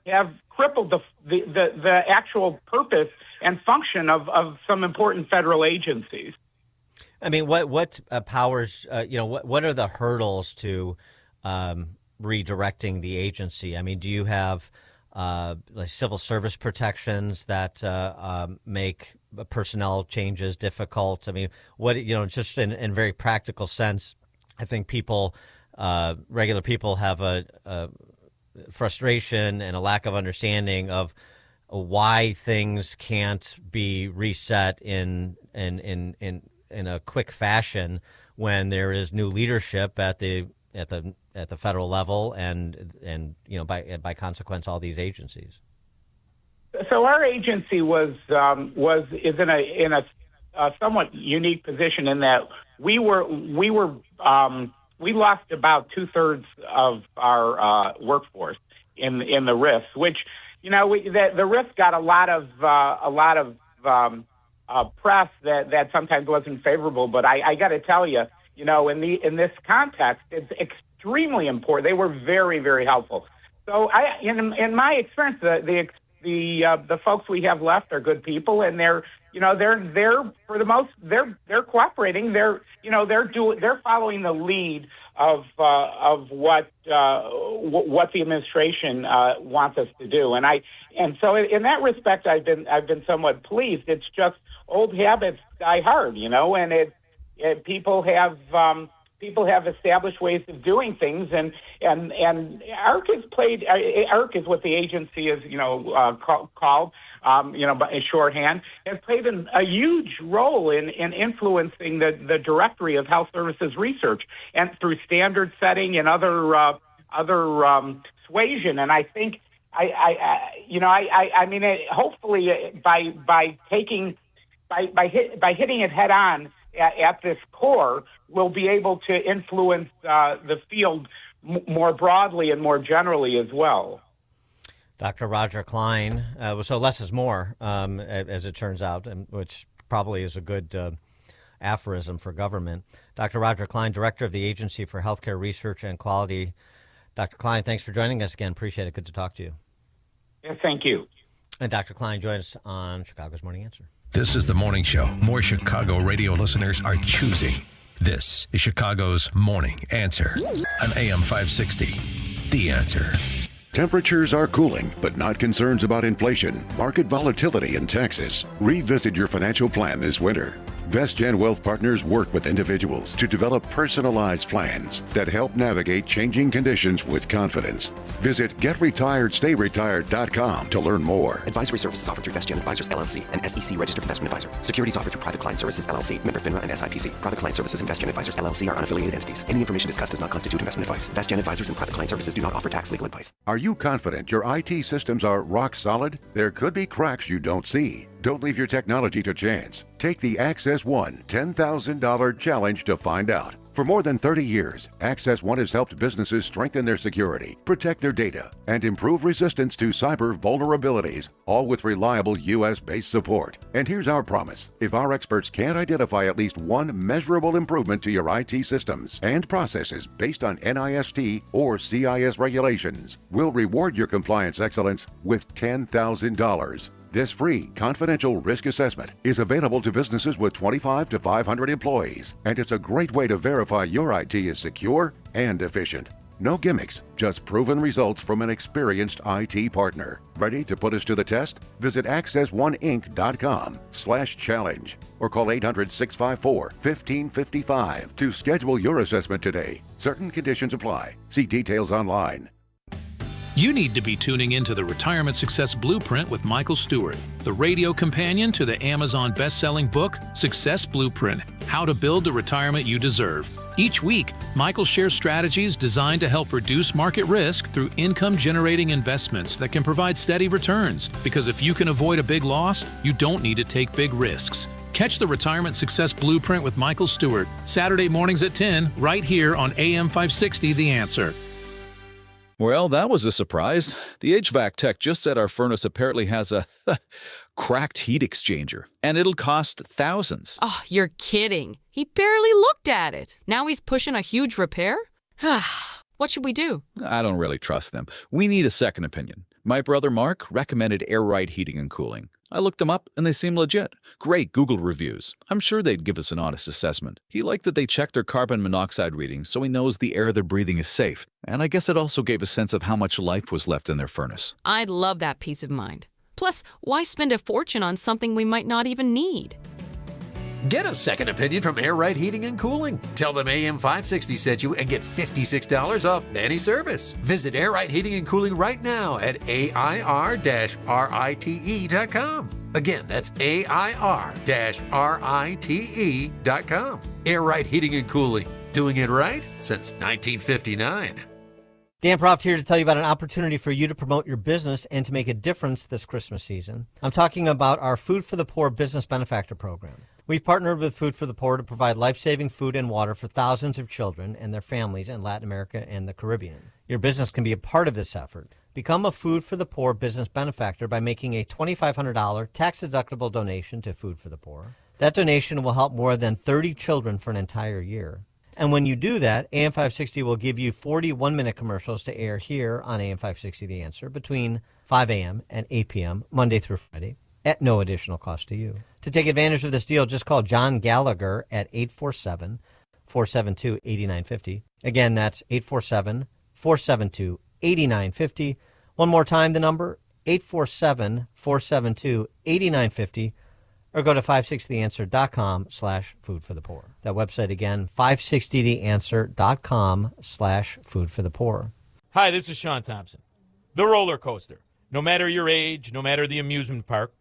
have crippled the actual purpose and function of some important federal agencies. What powers? What are the hurdles to redirecting the agency? Do you have like civil service protections that make personnel changes difficult? Just in very practical sense, I think regular people have a frustration and a lack of understanding of why things can't be reset in a quick fashion when there is new leadership at the federal level and by consequence all these agencies. So our agency is in a somewhat unique position in that we lost about 2/3 of our workforce in the RIFs, which the RIFs got a lot of press that sometimes wasn't favorable. But I got to tell you, in this context, it's extremely important. They were very, very helpful. So in my experience, the folks we have left are good people, and they're for the most they're cooperating. They're following the lead of what the administration wants us to do, and so in that respect, I've been somewhat pleased. It's just old habits die hard, and people have established ways of doing things, and ARC is what the agency is called by shorthand, has played a huge role in influencing the directory of health services research and through standard setting and other suasion. And I think hopefully by hitting it head on at this core, we'll be able to influence the field more broadly and more generally as well. Dr. Roger Klein, so less is more, as it turns out, which probably is a good aphorism for government. Dr. Roger Klein, Director of the Agency for Healthcare Research and Quality. Dr. Klein, thanks for joining us again. Appreciate it. Good to talk to you. Yes, thank you. And Dr. Klein joins us on Chicago's Morning Answer. This is the Morning Show more Chicago radio listeners are choosing. This is Chicago's Morning Answer on AM 560. The Answer. Temperatures are cooling, but not concerns about inflation, market volatility, and taxes. Revisit your financial plan this winter. VestGen Wealth Partners work with individuals to develop personalized plans that help navigate changing conditions with confidence. Visit GetRetiredStayRetired.com to learn more. Advisory services offered through VestGen Advisors, LLC, an SEC registered investment advisor. Securities offered through Private Client Services, LLC, member FINRA and SIPC. Private Client Services and VestGen Advisors, LLC are unaffiliated entities. Any information discussed does not constitute investment advice. VestGen Advisors and Private Client Services do not offer tax legal advice. Are you confident your IT systems are rock solid? There could be cracks you don't see. Don't leave your technology to chance. Take the Access One $10,000 challenge to find out. For more than 30 years, Access One has helped businesses strengthen their security, protect their data, and improve resistance to cyber vulnerabilities, all with reliable U.S.-based support. And here's our promise. If our experts can't identify at least one measurable improvement to your IT systems and processes based on NIST or CIS regulations, we'll reward your compliance excellence with $10,000. This free, confidential risk assessment is available to businesses with 25 to 500 employees, and it's a great way to verify your IT is secure and efficient. No gimmicks, just proven results from an experienced IT partner. Ready to put us to the test? Visit accessoneinc.com/challenge or call 800-654-1555 to schedule your assessment today. Certain conditions apply. See details online. You need to be tuning into the Retirement Success Blueprint with Michael Stewart, the radio companion to the Amazon best-selling book, Success Blueprint, How to Build the Retirement You Deserve. Each week, Michael shares strategies designed to help reduce market risk through income-generating investments that can provide steady returns. Because if you can avoid a big loss, you don't need to take big risks. Catch the Retirement Success Blueprint with Michael Stewart, Saturday mornings at 10, right here on AM 560 The Answer. Well, that was a surprise. The HVAC tech just said our furnace apparently has a cracked heat exchanger, and it'll cost thousands. Oh, you're kidding. He barely looked at it. Now he's pushing a huge repair? What should we do? I don't really trust them. We need a second opinion. My brother Mark recommended Air Right Heating and Cooling. I looked them up, and they seem legit. Great Google reviews. I'm sure they'd give us an honest assessment. He liked that they checked their carbon monoxide readings so he knows the air they're breathing is safe. And I guess it also gave a sense of how much life was left in their furnace. I'd love that peace of mind. Plus, why spend a fortune on something we might not even need? Get a second opinion from Air Right Heating and Cooling. Tell them AM 560 sent you and get $56 off any service. Visit Air Right Heating and Cooling right now at AIR-RITE.com. Again, that's AIR-RITE.com. Air Right Heating and Cooling. Doing it right since 1959. Dan Proft here to tell you about an opportunity for you to promote your business and to make a difference this Christmas season. I'm talking about our Food for the Poor Business Benefactor Program. We've partnered with Food for the Poor to provide life-saving food and water for thousands of children and their families in Latin America and the Caribbean. Your business can be a part of this effort. Become a Food for the Poor business benefactor by making a $2,500 tax-deductible donation to Food for the Poor. That donation will help more than 30 children for an entire year. And when you do that, AM 560 will give you 40 one-minute commercials to air here on AM 560 The Answer between 5 a.m. and 8 p.m. Monday through Friday at no additional cost to you. To take advantage of this deal, just call John Gallagher at 847-472-8950. Again, that's 847-472-8950. One more time, the number, 847-472-8950. Or go to 560theanswer.com/food for the poor. That website again, 560theanswer.com/food for the poor. Hi, this is Sean Thompson. The roller coaster. No matter your age, no matter the amusement park,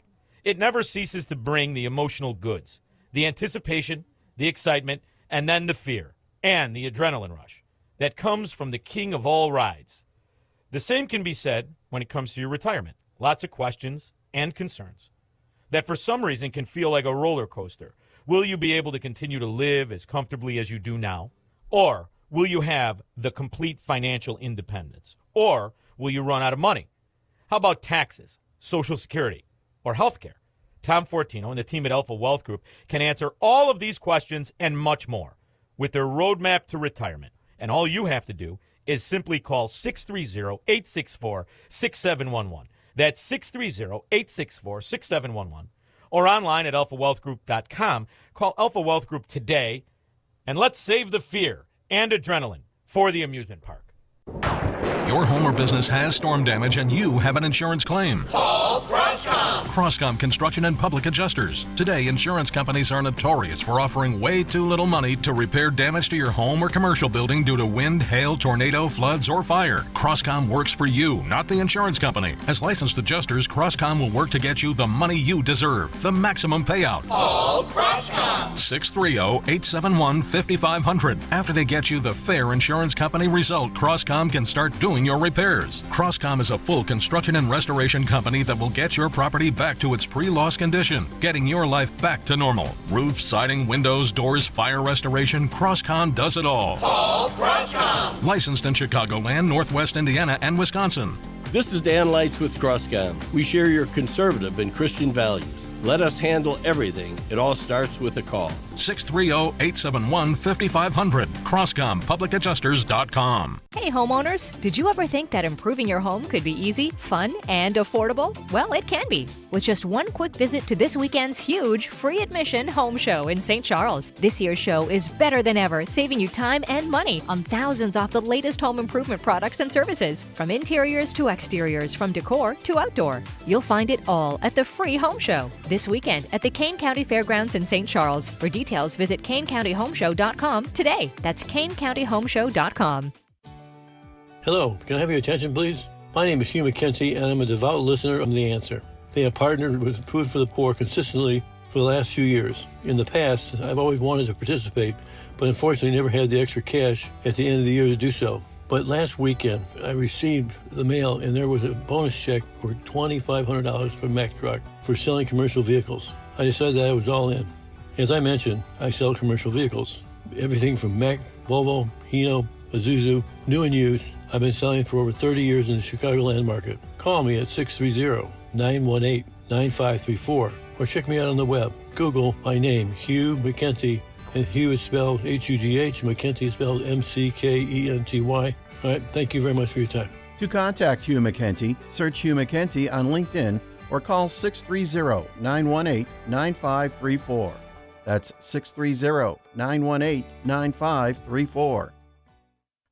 it never ceases to bring the emotional goods, the anticipation, the excitement, and then the fear and the adrenaline rush that comes from the king of all rides. The same can be said when it comes to your retirement. Lots of questions and concerns that for some reason can feel like a roller coaster. Will you be able to continue to live as comfortably as you do now? Or will you have the complete financial independence? Or will you run out of money? How about taxes, Social Security, or health care? Tom Fortino and the team at Alpha Wealth Group can answer all of these questions and much more with their roadmap to retirement. And all you have to do is simply call 630-864-6711. That's 630-864-6711. Or online at alphawealthgroup.com. Call Alpha Wealth Group today, and let's save the fear and adrenaline for the amusement park. Your home or business has storm damage and you have an insurance claim. Call Crestcom. Crosscom Construction and Public Adjusters. Today, insurance companies are notorious for offering way too little money to repair damage to your home or commercial building due to wind, hail, tornado, floods, or fire. Crosscom works for you, not the insurance company. As licensed adjusters, Crosscom will work to get you the money you deserve, the maximum payout. Call Crosscom. 630-871-5500. After they get you the fair insurance company result, Crosscom can start doing your repairs. Crosscom is a full construction and restoration company that will get your property back to its pre-loss condition, getting your life back to normal. Roof, siding, windows, doors, fire restoration, Crosscom does it all. Call Crosscom. Licensed in Chicagoland, Northwest Indiana, and Wisconsin. This is Dan Leitz with Crosscom. We share your conservative and Christian values. Let us handle everything. It all starts with a call. 630-871-5500. CrosscomPublicAdjusters.com. Hey homeowners, did you ever think that improving your home could be easy, fun, and affordable? Well, it can be. With just one quick visit to this weekend's huge free admission home show in St. Charles. This year's show is better than ever, saving you time and money on thousands off the latest home improvement products and services. From interiors to exteriors, from decor to outdoor. You'll find it all at the free home show this weekend at the Kane County Fairgrounds in St. Charles. For details, visit CaneCountyHomeshow.com today. That's CaneCountyHomeshow.com. Hello, can I have your attention, please? My name is Hugh McKenzie, and I'm a devout listener of The Answer. They have partnered with Food for the Poor consistently for the last few years. In the past, I've always wanted to participate, but unfortunately never had the extra cash at the end of the year to do so. But last weekend, I received the mail, and there was a bonus check for $2,500 from Mack Truck for selling commercial vehicles. I decided that I was all in. As I mentioned, I sell commercial vehicles. Everything from Mack, Volvo, Hino, Isuzu, new and used. I've been selling for over 30 years in the Chicagoland market. Call me at 630-918-9534 or check me out on the web. Google my name, Hugh McKenzie, and Hugh is spelled H-U-G-H, McKenzie is spelled M-C-K-E-N-T-Y. All right, thank you very much for your time. To contact Hugh McKenzie, search Hugh McKenzie on LinkedIn or call 630-918-9534. That's 630-918-9534.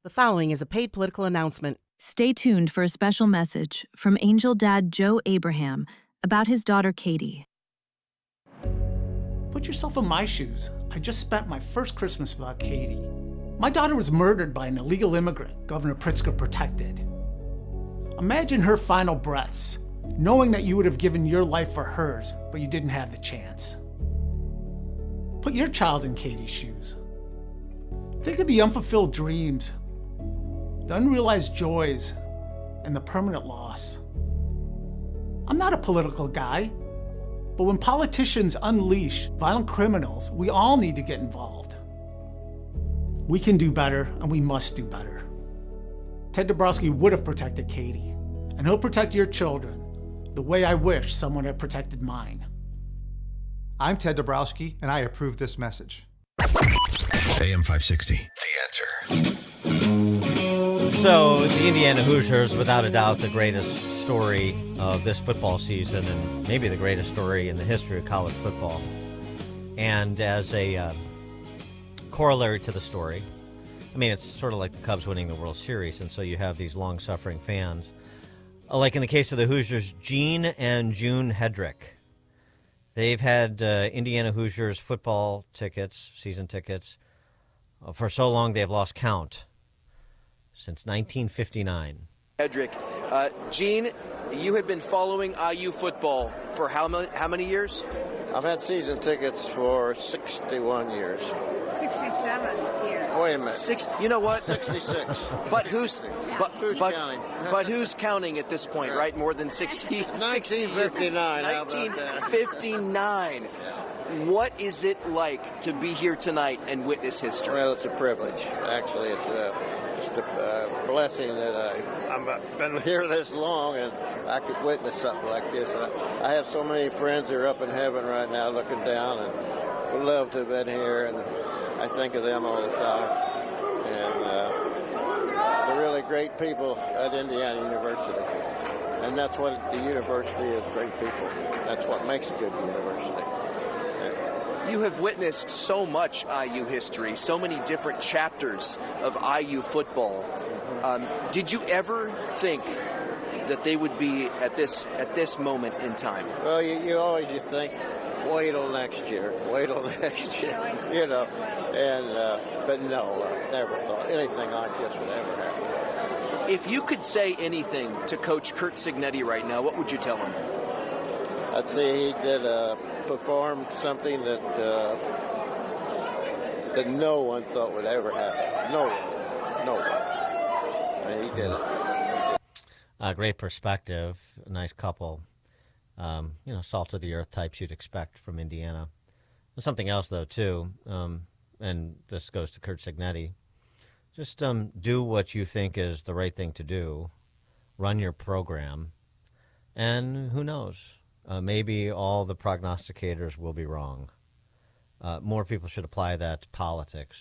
The following is a paid political announcement. Stay tuned for a special message from Angel Dad Joe Abraham about his daughter Katie. Put yourself in my shoes. I just spent my first Christmas without Katie. My daughter was murdered by an illegal immigrant Governor Pritzker protected. Imagine her final breaths, knowing that you would have given your life for hers, but you didn't have the chance. Put your child in Katie's shoes. Think of the unfulfilled dreams, the unrealized joys, and the permanent loss. I'm not a political guy, but when politicians unleash violent criminals, we all need to get involved. We can do better, and we must do better. Ted Dabrowski would have protected Katie, and he'll protect your children the way I wish someone had protected mine. I'm Ted Dabrowski, and I approve this message. AM 560, The Answer. So, the Indiana Hoosiers, without a doubt, the greatest story of this football season and maybe the greatest story in the history of college football. And as a corollary to the story, I mean, it's sort of like the Cubs winning the World Series, and so you have these long-suffering fans. Like in the case of the Hoosiers, Gene and June Hedrick. They've had Indiana Hoosiers football tickets, season tickets, for so long they've lost count. Since 1959. Hedrick, Gene, you have been following IU football for how many years? I've had season tickets for 61 years. 67 years. Wait a minute. You know what? 66. But who's counting? But who's counting at this point, right? More than 60. 1959. 1959. What is it like to be here tonight and witness history? Well, it's a privilege. Actually, it's just a blessing that I've been here this long and I could witness something like this. I have so many friends that are up in heaven right now looking down and would love to have been here, and I think of them all the time. And they're really great people at Indiana University. And that's what the university is, great people. That's what makes a good university. You have witnessed so much IU history, so many different chapters of IU football. Did you ever think that they would be at this moment in time? Well, you always just think, wait till next year, you know. And but no, never thought anything like this would ever happen. If you could say anything to Coach Curt Cignetti right now, what would you tell him? I'd say he did perform something that that no one thought would ever happen. No one. And he did it. Great perspective. A nice couple. Salt of the earth types you'd expect from Indiana. There's something else, though, too, and this goes to Curt Cignetti. Just do what you think is the right thing to do. Run your program. And who knows? Maybe all the prognosticators will be wrong. More people should apply that to politics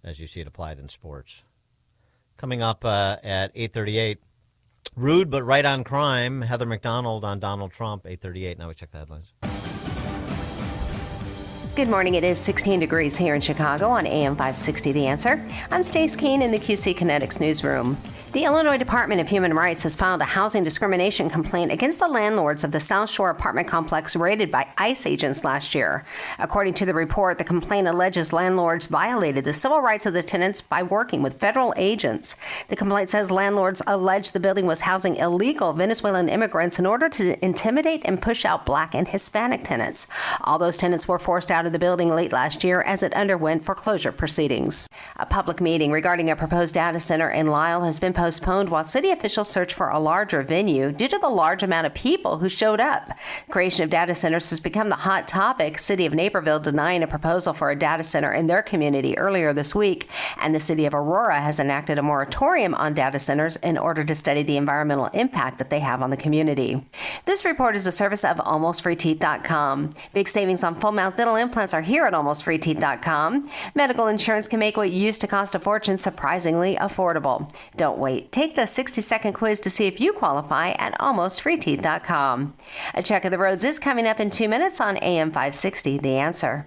as you see it applied in sports. Coming up at 8:38, rude but right on crime. Heather McDonald on Donald Trump, 8:38. Now we check the headlines. Good morning. It is 16 degrees here in Chicago on AM 560 The Answer. I'm Stace Keene in the QC Kinetics newsroom. The Illinois Department of Human Rights has filed a housing discrimination complaint against the landlords of the South Shore apartment complex raided by ICE agents last year. According to the report, the complaint alleges landlords violated the civil rights of the tenants by working with federal agents. The complaint says landlords allege the building was housing illegal Venezuelan immigrants in order to intimidate and push out Black and Hispanic tenants. All those tenants were forced out of the building late last year as it underwent foreclosure proceedings. A public meeting regarding a proposed data center in Lisle has been postponed while city officials search for a larger venue due to the large amount of people who showed up. Creation of data centers has become the hot topic. City of Naperville denying a proposal for a data center in their community earlier this week, and the city of Aurora has enacted a moratorium on data centers in order to study the environmental impact that they have on the community. This report is a service of AlmostFreeTeeth.com. Big savings on full-mouth dental implants are here at AlmostFreeTeeth.com. Medical insurance can make what used to cost a fortune surprisingly affordable. Don't wait. Take the 60-second quiz to see if you qualify at AlmostFreeTeeth.com. A check of the roads is coming up in 2 minutes on AM 560, The Answer.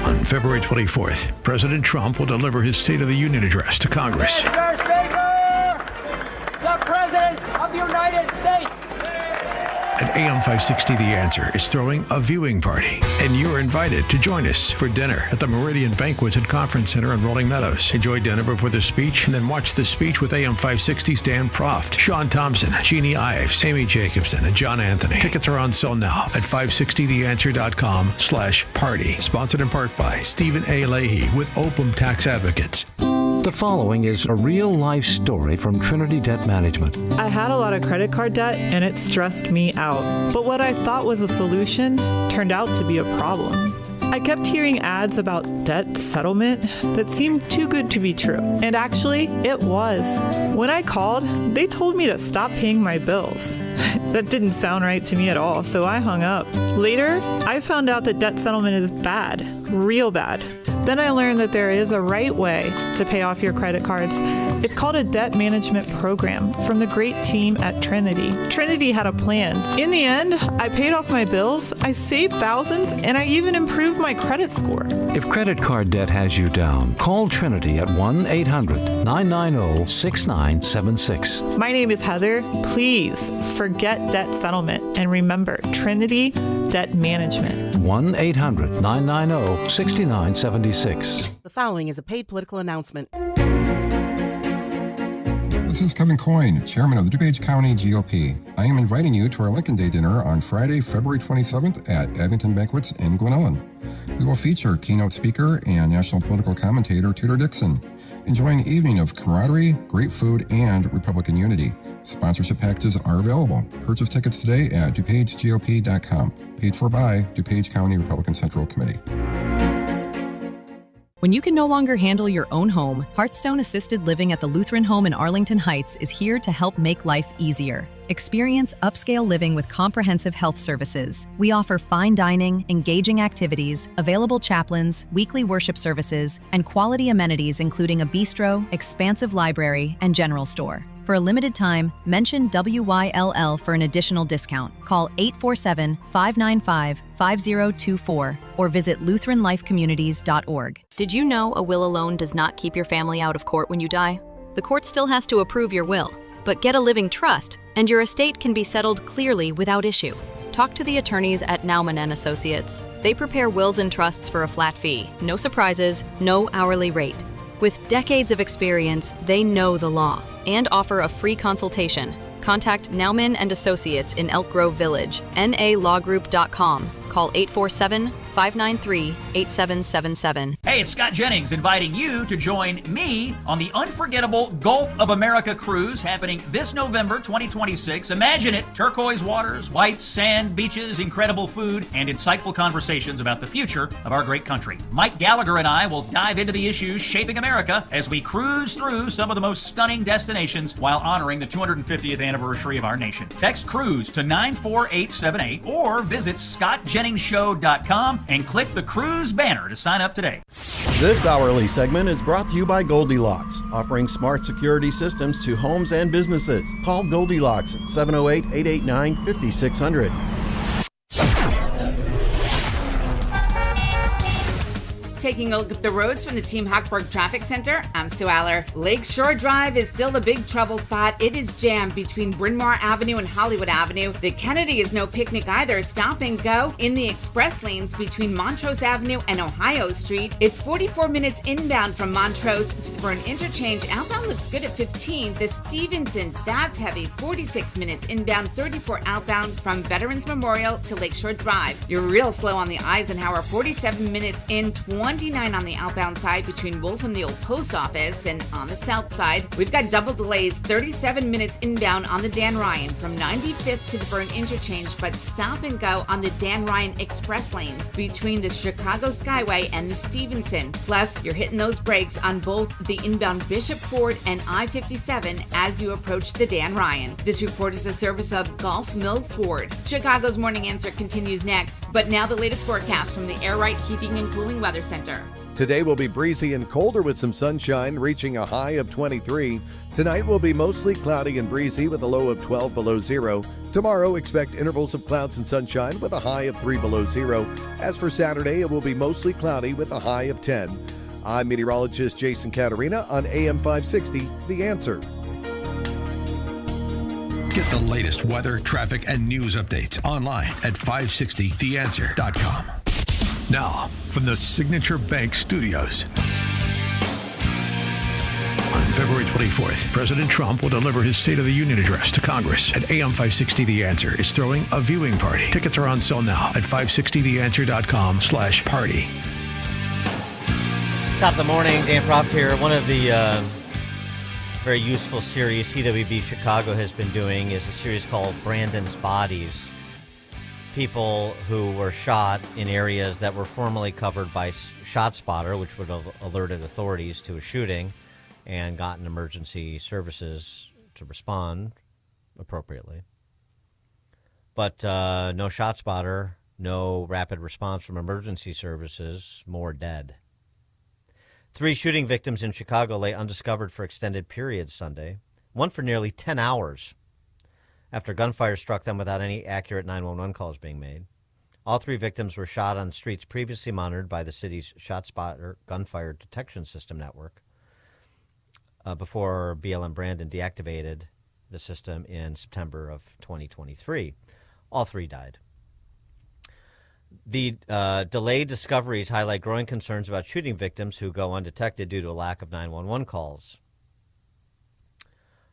On February 24th, President Trump will deliver his State of the Union address to Congress. Mr. Speaker, the President of the United States. And AM 560 The Answer is throwing a viewing party, and you're invited to join us for dinner at the Meridian Banquets and Conference Center in Rolling Meadows. Enjoy dinner before the speech, and then watch the speech with AM 560's Dan Proft, Sean Thompson, Jeannie Ives, Amy Jacobson, and John Anthony. Tickets are on sale now at 560theanswer.com/party. Sponsored in part by Stephen A. Leahy with Opum Tax Advocates. The following is a real-life story from Trinity Debt Management. I had a lot of credit card debt, and it stressed me out. But what I thought was a solution turned out to be a problem. I kept hearing ads about debt settlement that seemed too good to be true. And actually, it was. When I called, they told me to stop paying my bills. That didn't sound right to me at all, so I hung up. Later, I found out that debt settlement is bad, real bad. Then I learned that there is a right way to pay off your credit cards. It's called a debt management program from the great team at Trinity. Trinity had a plan. In the end, I paid off my bills, I saved thousands, and I even improved my credit score. If credit card debt has you down, call Trinity at 1-800-990-6976. My name is Heather. Please forget debt settlement and remember Trinity Debt Management. 1-800-990-6976. The following is a paid political announcement. This is Kevin Coyne, Chairman of the DuPage County GOP. I am inviting you to our Lincoln Day dinner on Friday, February 27th at Abington Banquets in Glen Ellen. We will feature keynote speaker and national political commentator Tudor Dixon. Enjoy an evening of camaraderie, great food, and Republican unity. Sponsorship packages are available. Purchase tickets today at DuPageGOP.com. Paid for by DuPage County Republican Central Committee. When you can no longer handle your own home, Hearthstone Assisted Living at the Lutheran Home in Arlington Heights is here to help make life easier. Experience upscale living with comprehensive health services. We offer fine dining, engaging activities, available chaplains, weekly worship services, and quality amenities including a bistro, expansive library, and general store. For a limited time, mention WYLL for an additional discount. Call 847-595-5024 or visit LutheranLifeCommunities.org. Did you know a will alone does not keep your family out of court when you die? The court still has to approve your will. But get a living trust, and your estate can be settled clearly without issue. Talk to the attorneys at Nauman & Associates. They prepare wills and trusts for a flat fee, no surprises, no hourly rate. With decades of experience, they know the law and offer a free consultation. Contact Nauman & Associates in Elk Grove Village, nalawgroup.com. Call 847-593-8777. Hey, it's Scott Jennings inviting you to join me on the unforgettable Gulf of America cruise happening this November 2026. Imagine it, turquoise waters, white sand, beaches, incredible food, and insightful conversations about the future of our great country. Mike Gallagher and I will dive into the issues shaping America as we cruise through some of the most stunning destinations while honoring the 250th anniversary of our nation. Text cruise to 94878 or visit scottjenningsshow.com and click the cruise banner to sign up today. This hourly segment is brought to you by Goldilocks, offering smart security systems to homes and businesses. Call Goldilocks at 708-889-5600. Taking a look at the roads from the Team Hochberg Traffic Center, I'm Sue Aller. Lakeshore Drive is still the big trouble spot. It is jammed between Bryn Mawr Avenue and Hollywood Avenue. The Kennedy is no picnic either. Stop and go in the express lanes between Montrose Avenue and Ohio Street. It's 44 minutes inbound from Montrose to the Byrne Interchange. Outbound looks good at 15. The Stevenson, that's heavy. 46 minutes inbound, 34 outbound from Veterans Memorial to Lakeshore Drive. You're real slow on the Eisenhower. 47 minutes in, 29 on the outbound side between Wolf and the old post office, and on the south side, we've got double delays, 37 minutes inbound on the Dan Ryan from 95th to the Byrne Interchange, but stop and go on the Dan Ryan express lanes between the Chicago Skyway and the Stevenson. Plus, you're hitting those brakes on both the inbound Bishop Ford and I-57 as you approach the Dan Ryan. This report is a service of Gulf Mill Ford. Chicago's Morning Answer continues next, but now the latest forecast from the Air Right Heating and Cooling Weather Center. Today will be breezy and colder with some sunshine, reaching a high of 23. Tonight will be mostly cloudy and breezy with a low of 12 below zero. Tomorrow, expect intervals of clouds and sunshine with a high of 3 below zero. As for Saturday, it will be mostly cloudy with a high of 10. I'm meteorologist Jason Caterina on AM 560, The Answer. Get the latest weather, traffic, and news updates online at 560theanswer.com. Now, from the Signature Bank Studios. On February 24th, President Trump will deliver his State of the Union address to Congress, and AM 560 The Answer is throwing a viewing party. Tickets are on sale now at 560theanswer.com/party. Top of the morning, Dan Proft here. One of the very useful series CWB Chicago has been doing is a series called Brandon's Bodies. People who were shot in areas that were formerly covered by ShotSpotter, which would have alerted authorities to a shooting and gotten emergency services to respond appropriately. But no ShotSpotter, no rapid response from emergency services, more dead. 3 shooting victims in Chicago lay undiscovered for extended periods Sunday, one for nearly 10 hours. After gunfire struck them without any accurate 911 calls being made. All 3 victims were shot on streets previously monitored by the city's ShotSpotter gunfire detection system network before BLM Brandon deactivated the system in September of 2023. All 3 died. The delayed discoveries highlight growing concerns about shooting victims who go undetected due to a lack of 911 calls.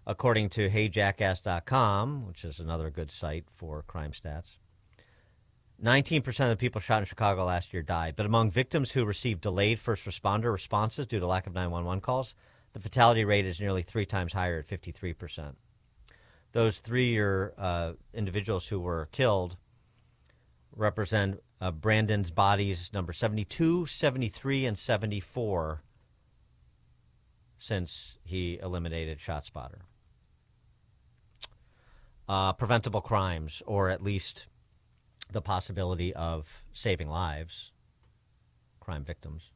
According to HeyJackass.com, which is another good site for crime stats, 19% of the people shot in Chicago last year died. But among victims who received delayed first responder responses due to lack of 911 calls, the fatality rate is nearly 3 times higher at 53%. Those 3 individuals who were killed represent Brandon's Bodies number 72, 73, and 74 since he eliminated ShotSpotter. Preventable crimes, or at least the possibility of saving lives, crime victims.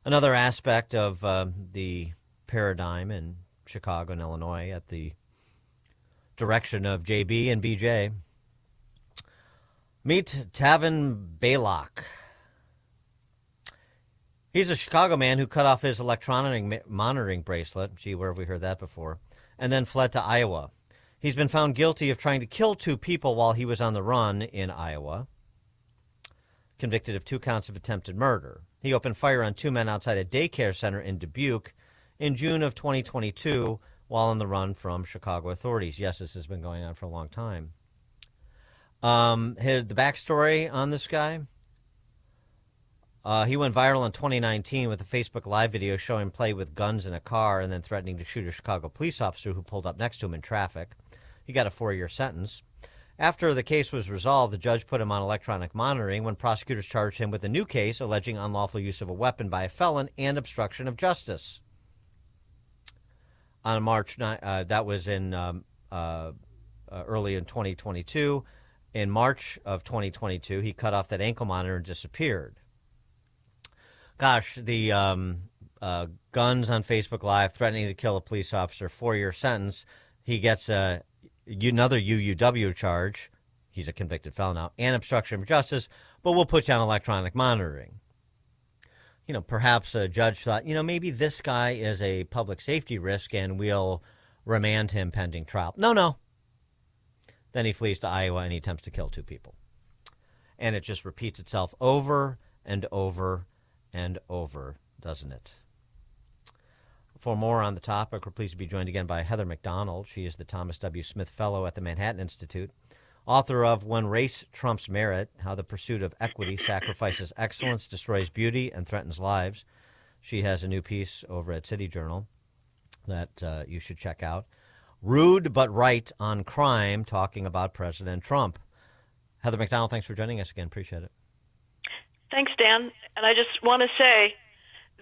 Another aspect of the paradigm in Chicago and Illinois at the direction of JB and BJ. Meet Tavin Baylock. He's a Chicago man who cut off his electronic monitoring bracelet. Gee, where have we heard that before? And then fled to Iowa. He's been found guilty of trying to kill 2 people while he was on the run in Iowa. Convicted of 2 counts of attempted murder. He opened fire on 2 men outside a daycare center in Dubuque in June of 2022 while on the run from Chicago authorities. Yes, this has been going on for a long time. The backstory on this guy, he went viral in 2019 with a Facebook Live video showing him play with guns in a car and then threatening to shoot a Chicago police officer who pulled up next to him in traffic. He got a 4-year sentence. After the case was resolved, the judge put him on electronic monitoring when prosecutors charged him with a new case alleging unlawful use of a weapon by a felon and obstruction of justice. On March 9, that was in early in 2022. In March of 2022, he cut off that ankle monitor and disappeared. Gosh, the guns on Facebook Live, threatening to kill a police officer, 4-year sentence. He gets another UUW charge. He's a convicted felon now, and obstruction of justice, but we'll put you on electronic monitoring. You know, perhaps a judge thought, maybe this guy is a public safety risk and we'll remand him pending trial. No. Then he flees to Iowa and he attempts to kill 2 people. And it just repeats itself over and over and over, doesn't it? For more on the topic, we're pleased to be joined again by Heather McDonald. She is the Thomas W. Smith Fellow at the Manhattan Institute, author of When Race Trumps Merit, How the Pursuit of Equity Sacrifices Excellence, Destroys Beauty, and Threatens Lives. She has a new piece over at City Journal that you should check out. Rude but Right on Crime, talking about President Trump. Heather McDonald, thanks for joining us again. Appreciate it. Thanks, Dan. And I just want to say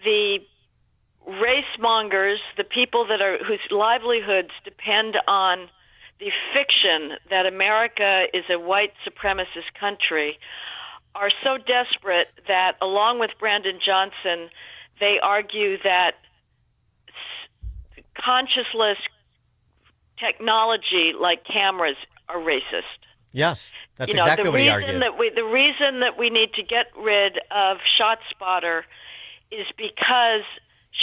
the race mongers, the people whose livelihoods depend on the fiction that America is a white supremacist country, are so desperate that, along with Brandon Johnson, they argue that conscienceless technology like cameras are racist. Yes, that's exactly what he argued. The reason that we need to get rid of ShotSpotter is because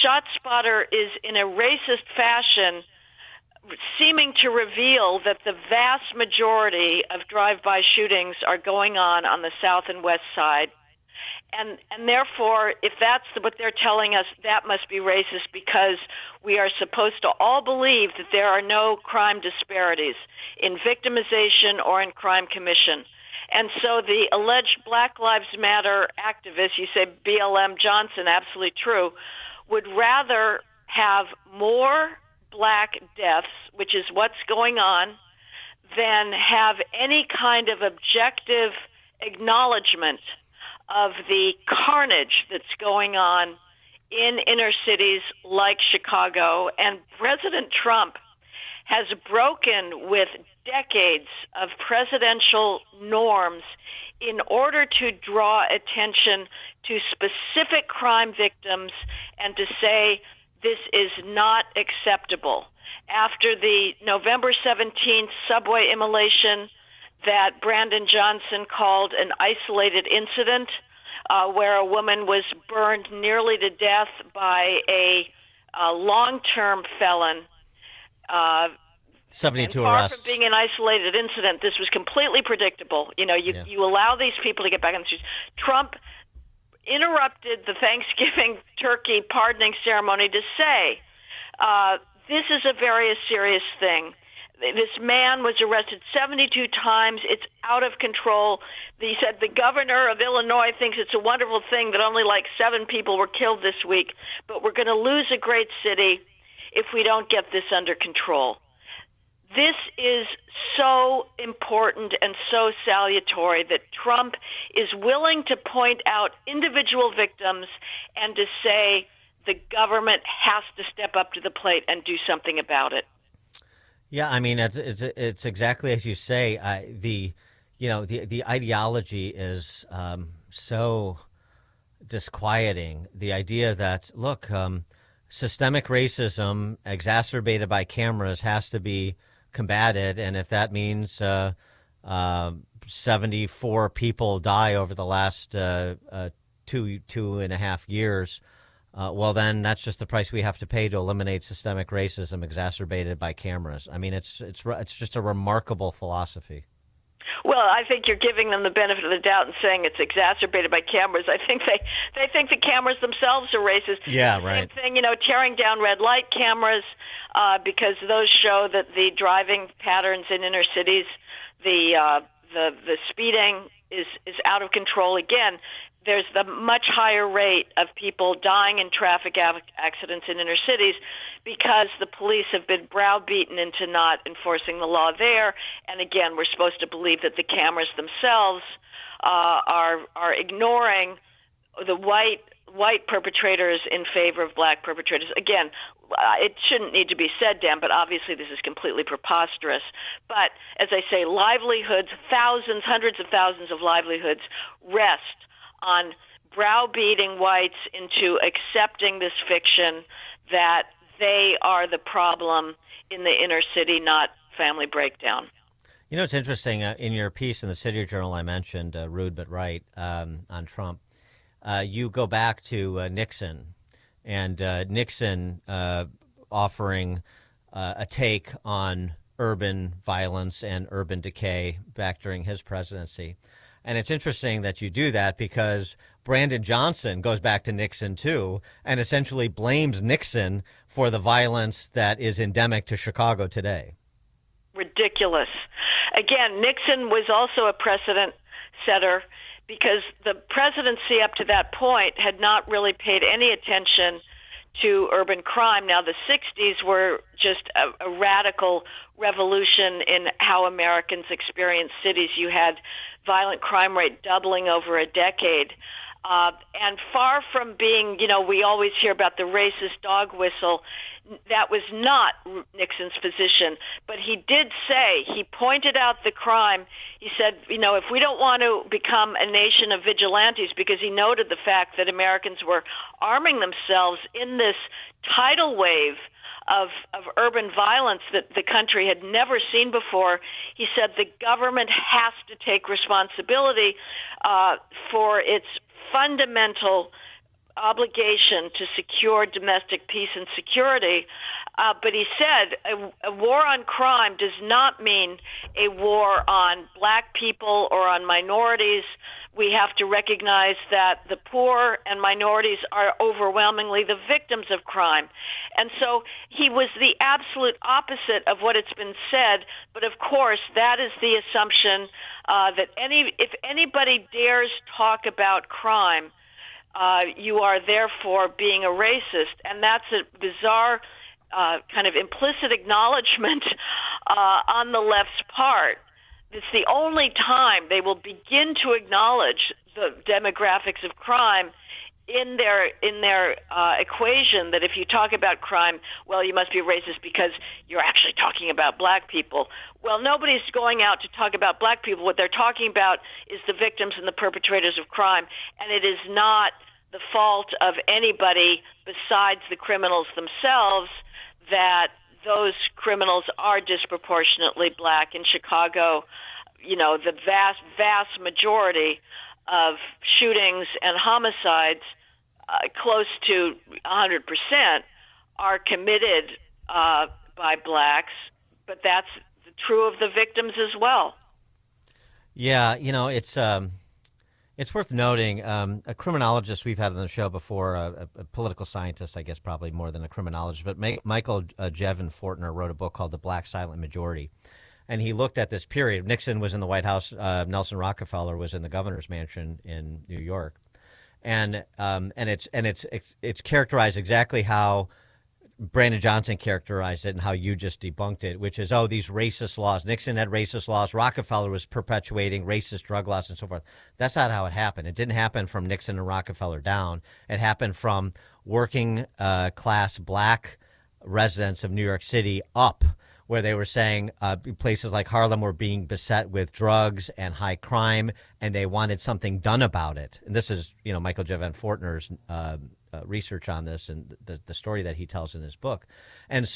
ShotSpotter is, in a racist fashion, seeming to reveal that the vast majority of drive-by shootings are going on the south and west side. And therefore, if that's what they're telling us, that must be racist, because we are supposed to all believe that there are no crime disparities in victimization or in crime commission. And so the alleged Black Lives Matter activists, you say BLM Johnson, absolutely true, would rather have more black deaths, which is what's going on, than have any kind of objective acknowledgement of the carnage that's going on in inner cities like Chicago. And President Trump has broken with decades of presidential norms in order to draw attention to specific crime victims and to say this is not acceptable. After the November 17th subway immolation that Brandon Johnson called an isolated incident, where a woman was burned nearly to death by a long-term felon. 72 far arrests. From being an isolated incident, this was completely predictable. You allow these people to get back on the streets. Trump interrupted the Thanksgiving turkey pardoning ceremony to say, this is a very serious thing. This man was arrested 72 times. It's out of control. He said the governor of Illinois thinks it's a wonderful thing that only like 7 people were killed this week, but we're going to lose a great city if we don't get this under control. This is so important and so salutary that Trump is willing to point out individual victims and to say the government has to step up to the plate and do something about it. Yeah, I mean, it's exactly as you say. The ideology is so disquieting. The idea that, look, systemic racism exacerbated by cameras has to be combated, and if that means 74 people die over the last 2 two and a half years, well, then that's just the price we have to pay to eliminate systemic racism exacerbated by cameras. I mean, it's just a remarkable philosophy. Well, I think you're giving them the benefit of the doubt and saying it's exacerbated by cameras. I think they think the cameras themselves are racist. Yeah, right. Same thing, tearing down red light cameras because those show that the driving patterns in inner cities, the speeding is out of control. Again, there's the much higher rate of people dying in traffic accidents in inner cities because the police have been browbeaten into not enforcing the law there. And again, we're supposed to believe that the cameras themselves are ignoring the white perpetrators in favor of black perpetrators. Again, it shouldn't need to be said, Dan, but obviously this is completely preposterous. But as I say, livelihoods, thousands, hundreds of thousands of livelihoods rest on browbeating whites into accepting this fiction that they are the problem in the inner city, not family breakdown. It's interesting. In your piece in the City Journal, I mentioned Rude But Right on Trump. You go back to Nixon, and Nixon offering a take on urban violence and urban decay back during his presidency. And it's interesting that you do that because Brandon Johnson goes back to Nixon, too, and essentially blames Nixon for the violence that is endemic to Chicago today. Ridiculous. Again, Nixon was also a precedent setter because the presidency up to that point had not really paid any attention to urban crime. Now, the 60s were just a radical revolution in how Americans experienced cities. You had violent crime rate doubling over a decade. And far from being, we always hear about the racist dog whistle. That was not Nixon's position. But he did say, he pointed out the crime. He said, if we don't want to become a nation of vigilantes, because he noted the fact that Americans were arming themselves in this tidal wave of urban violence that the country had never seen before. He said the government has to take responsibility for its fundamental obligation to secure domestic peace and security. But he said a war on crime does not mean a war on black people or on minorities. We have to recognize that the poor and minorities are overwhelmingly the victims of crime. And so he was the absolute opposite of what it's been said. But of course, that is the assumption that if anybody dares talk about crime, you are therefore being a racist. And that's a bizarre kind of implicit acknowledgement on the left's part. It's the only time they will begin to acknowledge the demographics of crime in their equation, that if you talk about crime, well, you must be racist because you're actually talking about black people. Well, nobody's going out to talk about black people. What they're talking about is the victims and the perpetrators of crime, and it is not the fault of anybody besides the criminals themselves that those criminals are disproportionately black. In Chicago, the vast, vast majority of shootings and homicides, close to 100%, are committed by blacks, but that's true of the victims as well. Yeah, it's worth noting, a criminologist we've had on the show before, a political scientist, I guess probably more than a criminologist, but Michael Jevin Fortner wrote a book called The Black Silent Majority. And he looked at this period. Nixon was in the White House. Nelson Rockefeller was in the governor's mansion in New York. And it's characterized exactly how Brandon Johnson characterized it and how you just debunked it, which is, these racist laws. Nixon had racist laws. Rockefeller was perpetuating racist drug laws and so forth. That's not how it happened. It didn't happen from Nixon and Rockefeller down. It happened from working class black residents of New York City up, where they were saying places like Harlem were being beset with drugs and high crime, and they wanted something done about it. And this is, Michael Jevin Fortner's research on this and the story that he tells in his book. And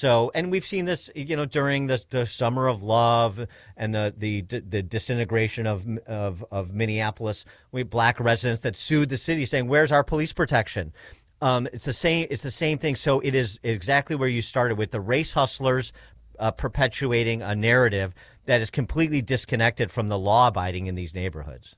we've seen this, during the summer of love and the disintegration of Minneapolis. We have black residents that sued the city saying, "Where's our police protection?" It's the same thing. So it is exactly where you started with the race hustlers perpetuating a narrative that is completely disconnected from the law abiding in these neighborhoods.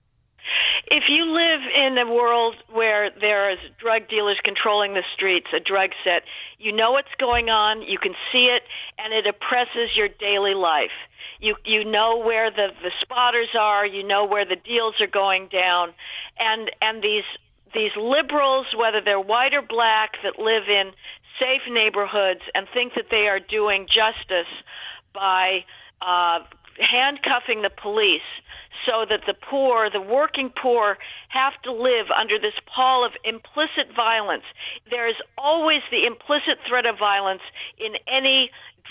If you live in a world where there is drug dealers controlling the streets, a drug set, you know what's going on, you can see it, and it oppresses your daily life. You know where the spotters are, you know where the deals are going down, and these liberals, whether they're white or black, that live in safe neighborhoods and think that they are doing justice by handcuffing the police so that the poor, the working poor, have to live under this pall of implicit violence. There is always the implicit threat of violence in any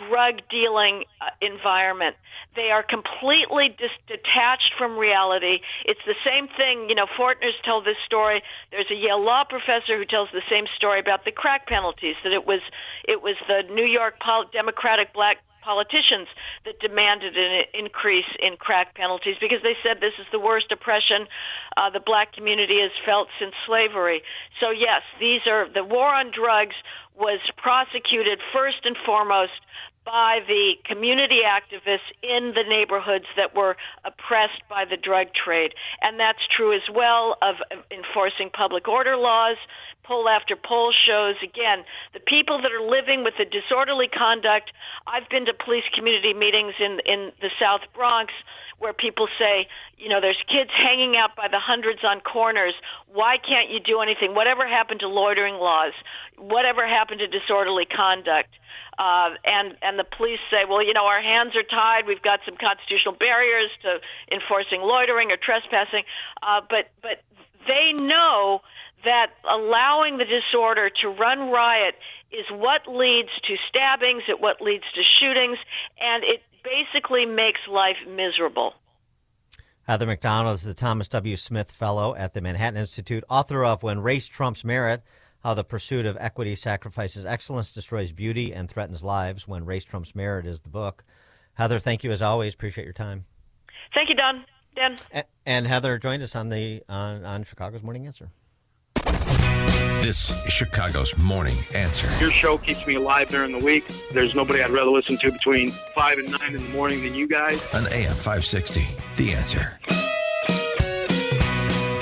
drug-dealing environment. They are completely detached from reality. It's the same thing, Fortner's told this story. There's a Yale law professor who tells the same story about the crack penalties, that it was the New York Democratic black politicians that demanded an increase in crack penalties because they said this is the worst oppression the black community has felt since slavery. So yes, the war on drugs was prosecuted first and foremost by the community activists in the neighborhoods that were oppressed by the drug trade. And that's true as well of enforcing public order laws. Poll after poll shows, again, the people that are living with the disorderly conduct. I've been to police community meetings in the South Bronx where people say, there's kids hanging out by the hundreds on corners. Why can't you do anything? Whatever happened to loitering laws? Whatever happened to disorderly conduct? And the police say, well, our hands are tied. We've got some constitutional barriers to enforcing loitering or trespassing. But they know that allowing the disorder to run riot is what leads to stabbings, it what leads to shootings, and it basically makes life miserable. Heather Mac Donald is the Thomas W. Smith Fellow at the Manhattan Institute, author of When Race Trumps Merit, How the Pursuit of Equity Sacrifices Excellence, Destroys Beauty, and Threatens Lives. When Race Trumps Merit is the book. Heather, thank you as always. Appreciate your time. Thank you, Dan. And Heather joined us on Chicago's Morning Answer. This is Chicago's Morning Answer. Your show keeps me alive during the week. There's nobody I'd rather listen to between 5 and 9 in the morning than you guys. On AM 560, The Answer.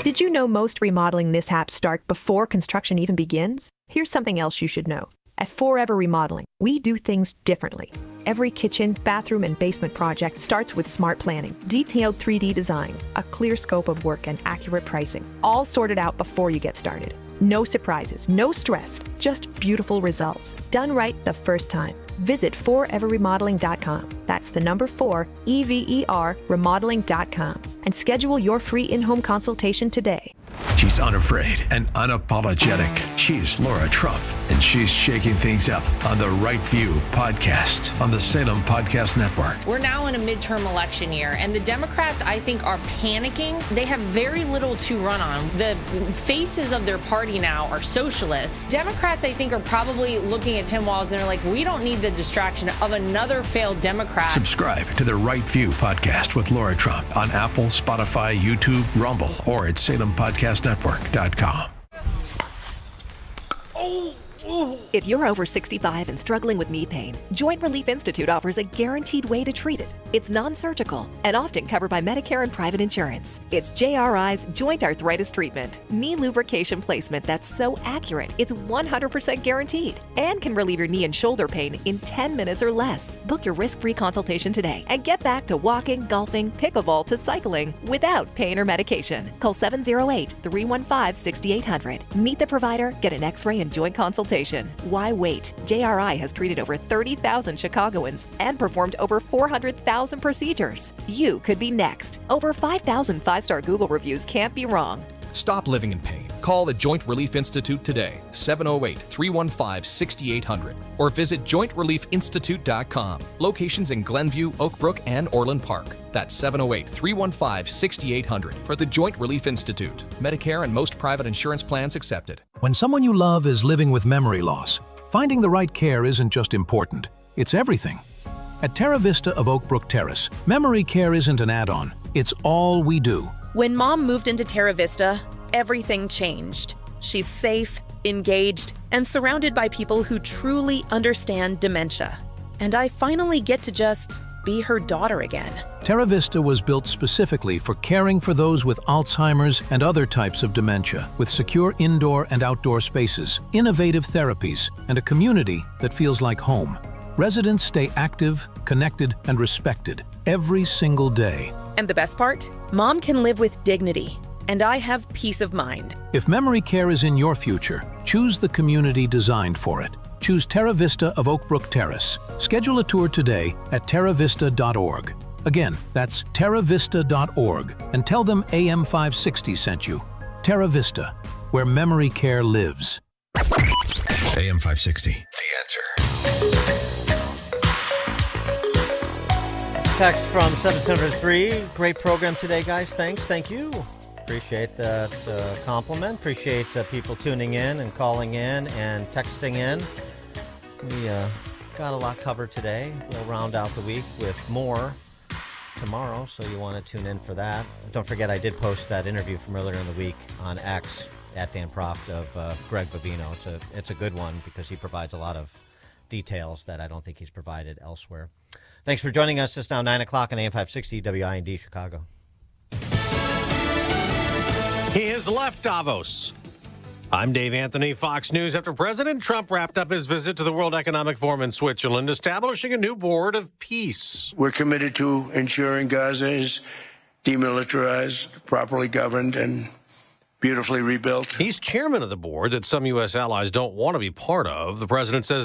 Did you know most remodeling mishaps start before construction even begins? Here's something else you should know. At Forever Remodeling, we do things differently. Every kitchen, bathroom, and basement project starts with smart planning, detailed 3D designs, a clear scope of work, and accurate pricing, all sorted out before you get started. No surprises, no stress, just beautiful results. Done right the first time. Visit foreverremodeling.com. That's the number 4, EVER, remodeling.com. And schedule your free in-home consultation today. She's unafraid and unapologetic. She's Laura Trump, and she's shaking things up on the Right View podcast on the Salem Podcast Network. We're now in a midterm election year, and the Democrats, I think, are panicking. They have very little to run on. The faces of their party now are socialists. Democrats, I think, are probably looking at Tim Walz and they're like, we don't need the distraction of another failed Democrat. Subscribe to the Right View podcast with Laura Trump on Apple, Spotify, YouTube, Rumble, or at SalemPodcastNetwork.com. If you're over 65 and struggling with knee pain, Joint Relief Institute offers a guaranteed way to treat it. It's non-surgical and often covered by Medicare and private insurance. It's JRI's joint arthritis treatment, knee lubrication placement that's so accurate, it's 100% guaranteed and can relieve your knee and shoulder pain in 10 minutes or less. Book your risk-free consultation today and get back to walking, golfing, pickleball to cycling without pain or medication. Call 708-315-6800. Meet the provider, get an x-ray and joint consultation. Why wait? JRI has treated over 30,000 Chicagoans and performed over 400,000 procedures. You could be next. Over 5,000 5-star Google reviews can't be wrong. Stop living in pain. Call the Joint Relief Institute today, 708-315-6800, or visit jointreliefinstitute.com. Locations in Glenview, Oak Brook, and Orland Park. That's 708-315-6800 for the Joint Relief Institute. Medicare and most private insurance plans accepted. When someone you love is living with memory loss, finding the right care isn't just important, it's everything. At Terra Vista of Oak Brook Terrace, memory care isn't an add-on, it's all we do. When Mom moved into Terra Vista, everything changed. She's safe, engaged, and surrounded by people who truly understand dementia. And I finally get to just be her daughter again. Terra Vista was built specifically for caring for those with Alzheimer's and other types of dementia, with secure indoor and outdoor spaces, innovative therapies, and a community that feels like home. Residents stay active, connected, and respected every single day. And the best part? Mom can live with dignity, and I have peace of mind. If memory care is in your future, choose the community designed for it. Choose Terra Vista of Oak Brook Terrace. Schedule a tour today at terravista.org. Again, that's terravista.org, and tell them AM 560 sent you. Terra Vista, where memory care lives. AM 560, The Answer. Text from 773. Great program today, guys. Thanks. Thank you. Appreciate that compliment. Appreciate people tuning in and calling in and texting in. We got a lot covered today. We'll round out the week with more tomorrow, so you want to tune in for that. Don't forget, I did post that interview from earlier in the week on X at Dan Proft of Greg Bovino. It's a good one because he provides a lot of details that I don't think he's provided elsewhere. Thanks for joining us. It's now 9 o'clock on AM 560 WIND Chicago. He has left Davos. I'm Dave Anthony, Fox News. After President Trump wrapped up his visit to the World Economic Forum in Switzerland, establishing a new board of peace. We're committed to ensuring Gaza is demilitarized, properly governed, and beautifully rebuilt. He's chairman of the board that some U.S. allies don't want to be part of. The president says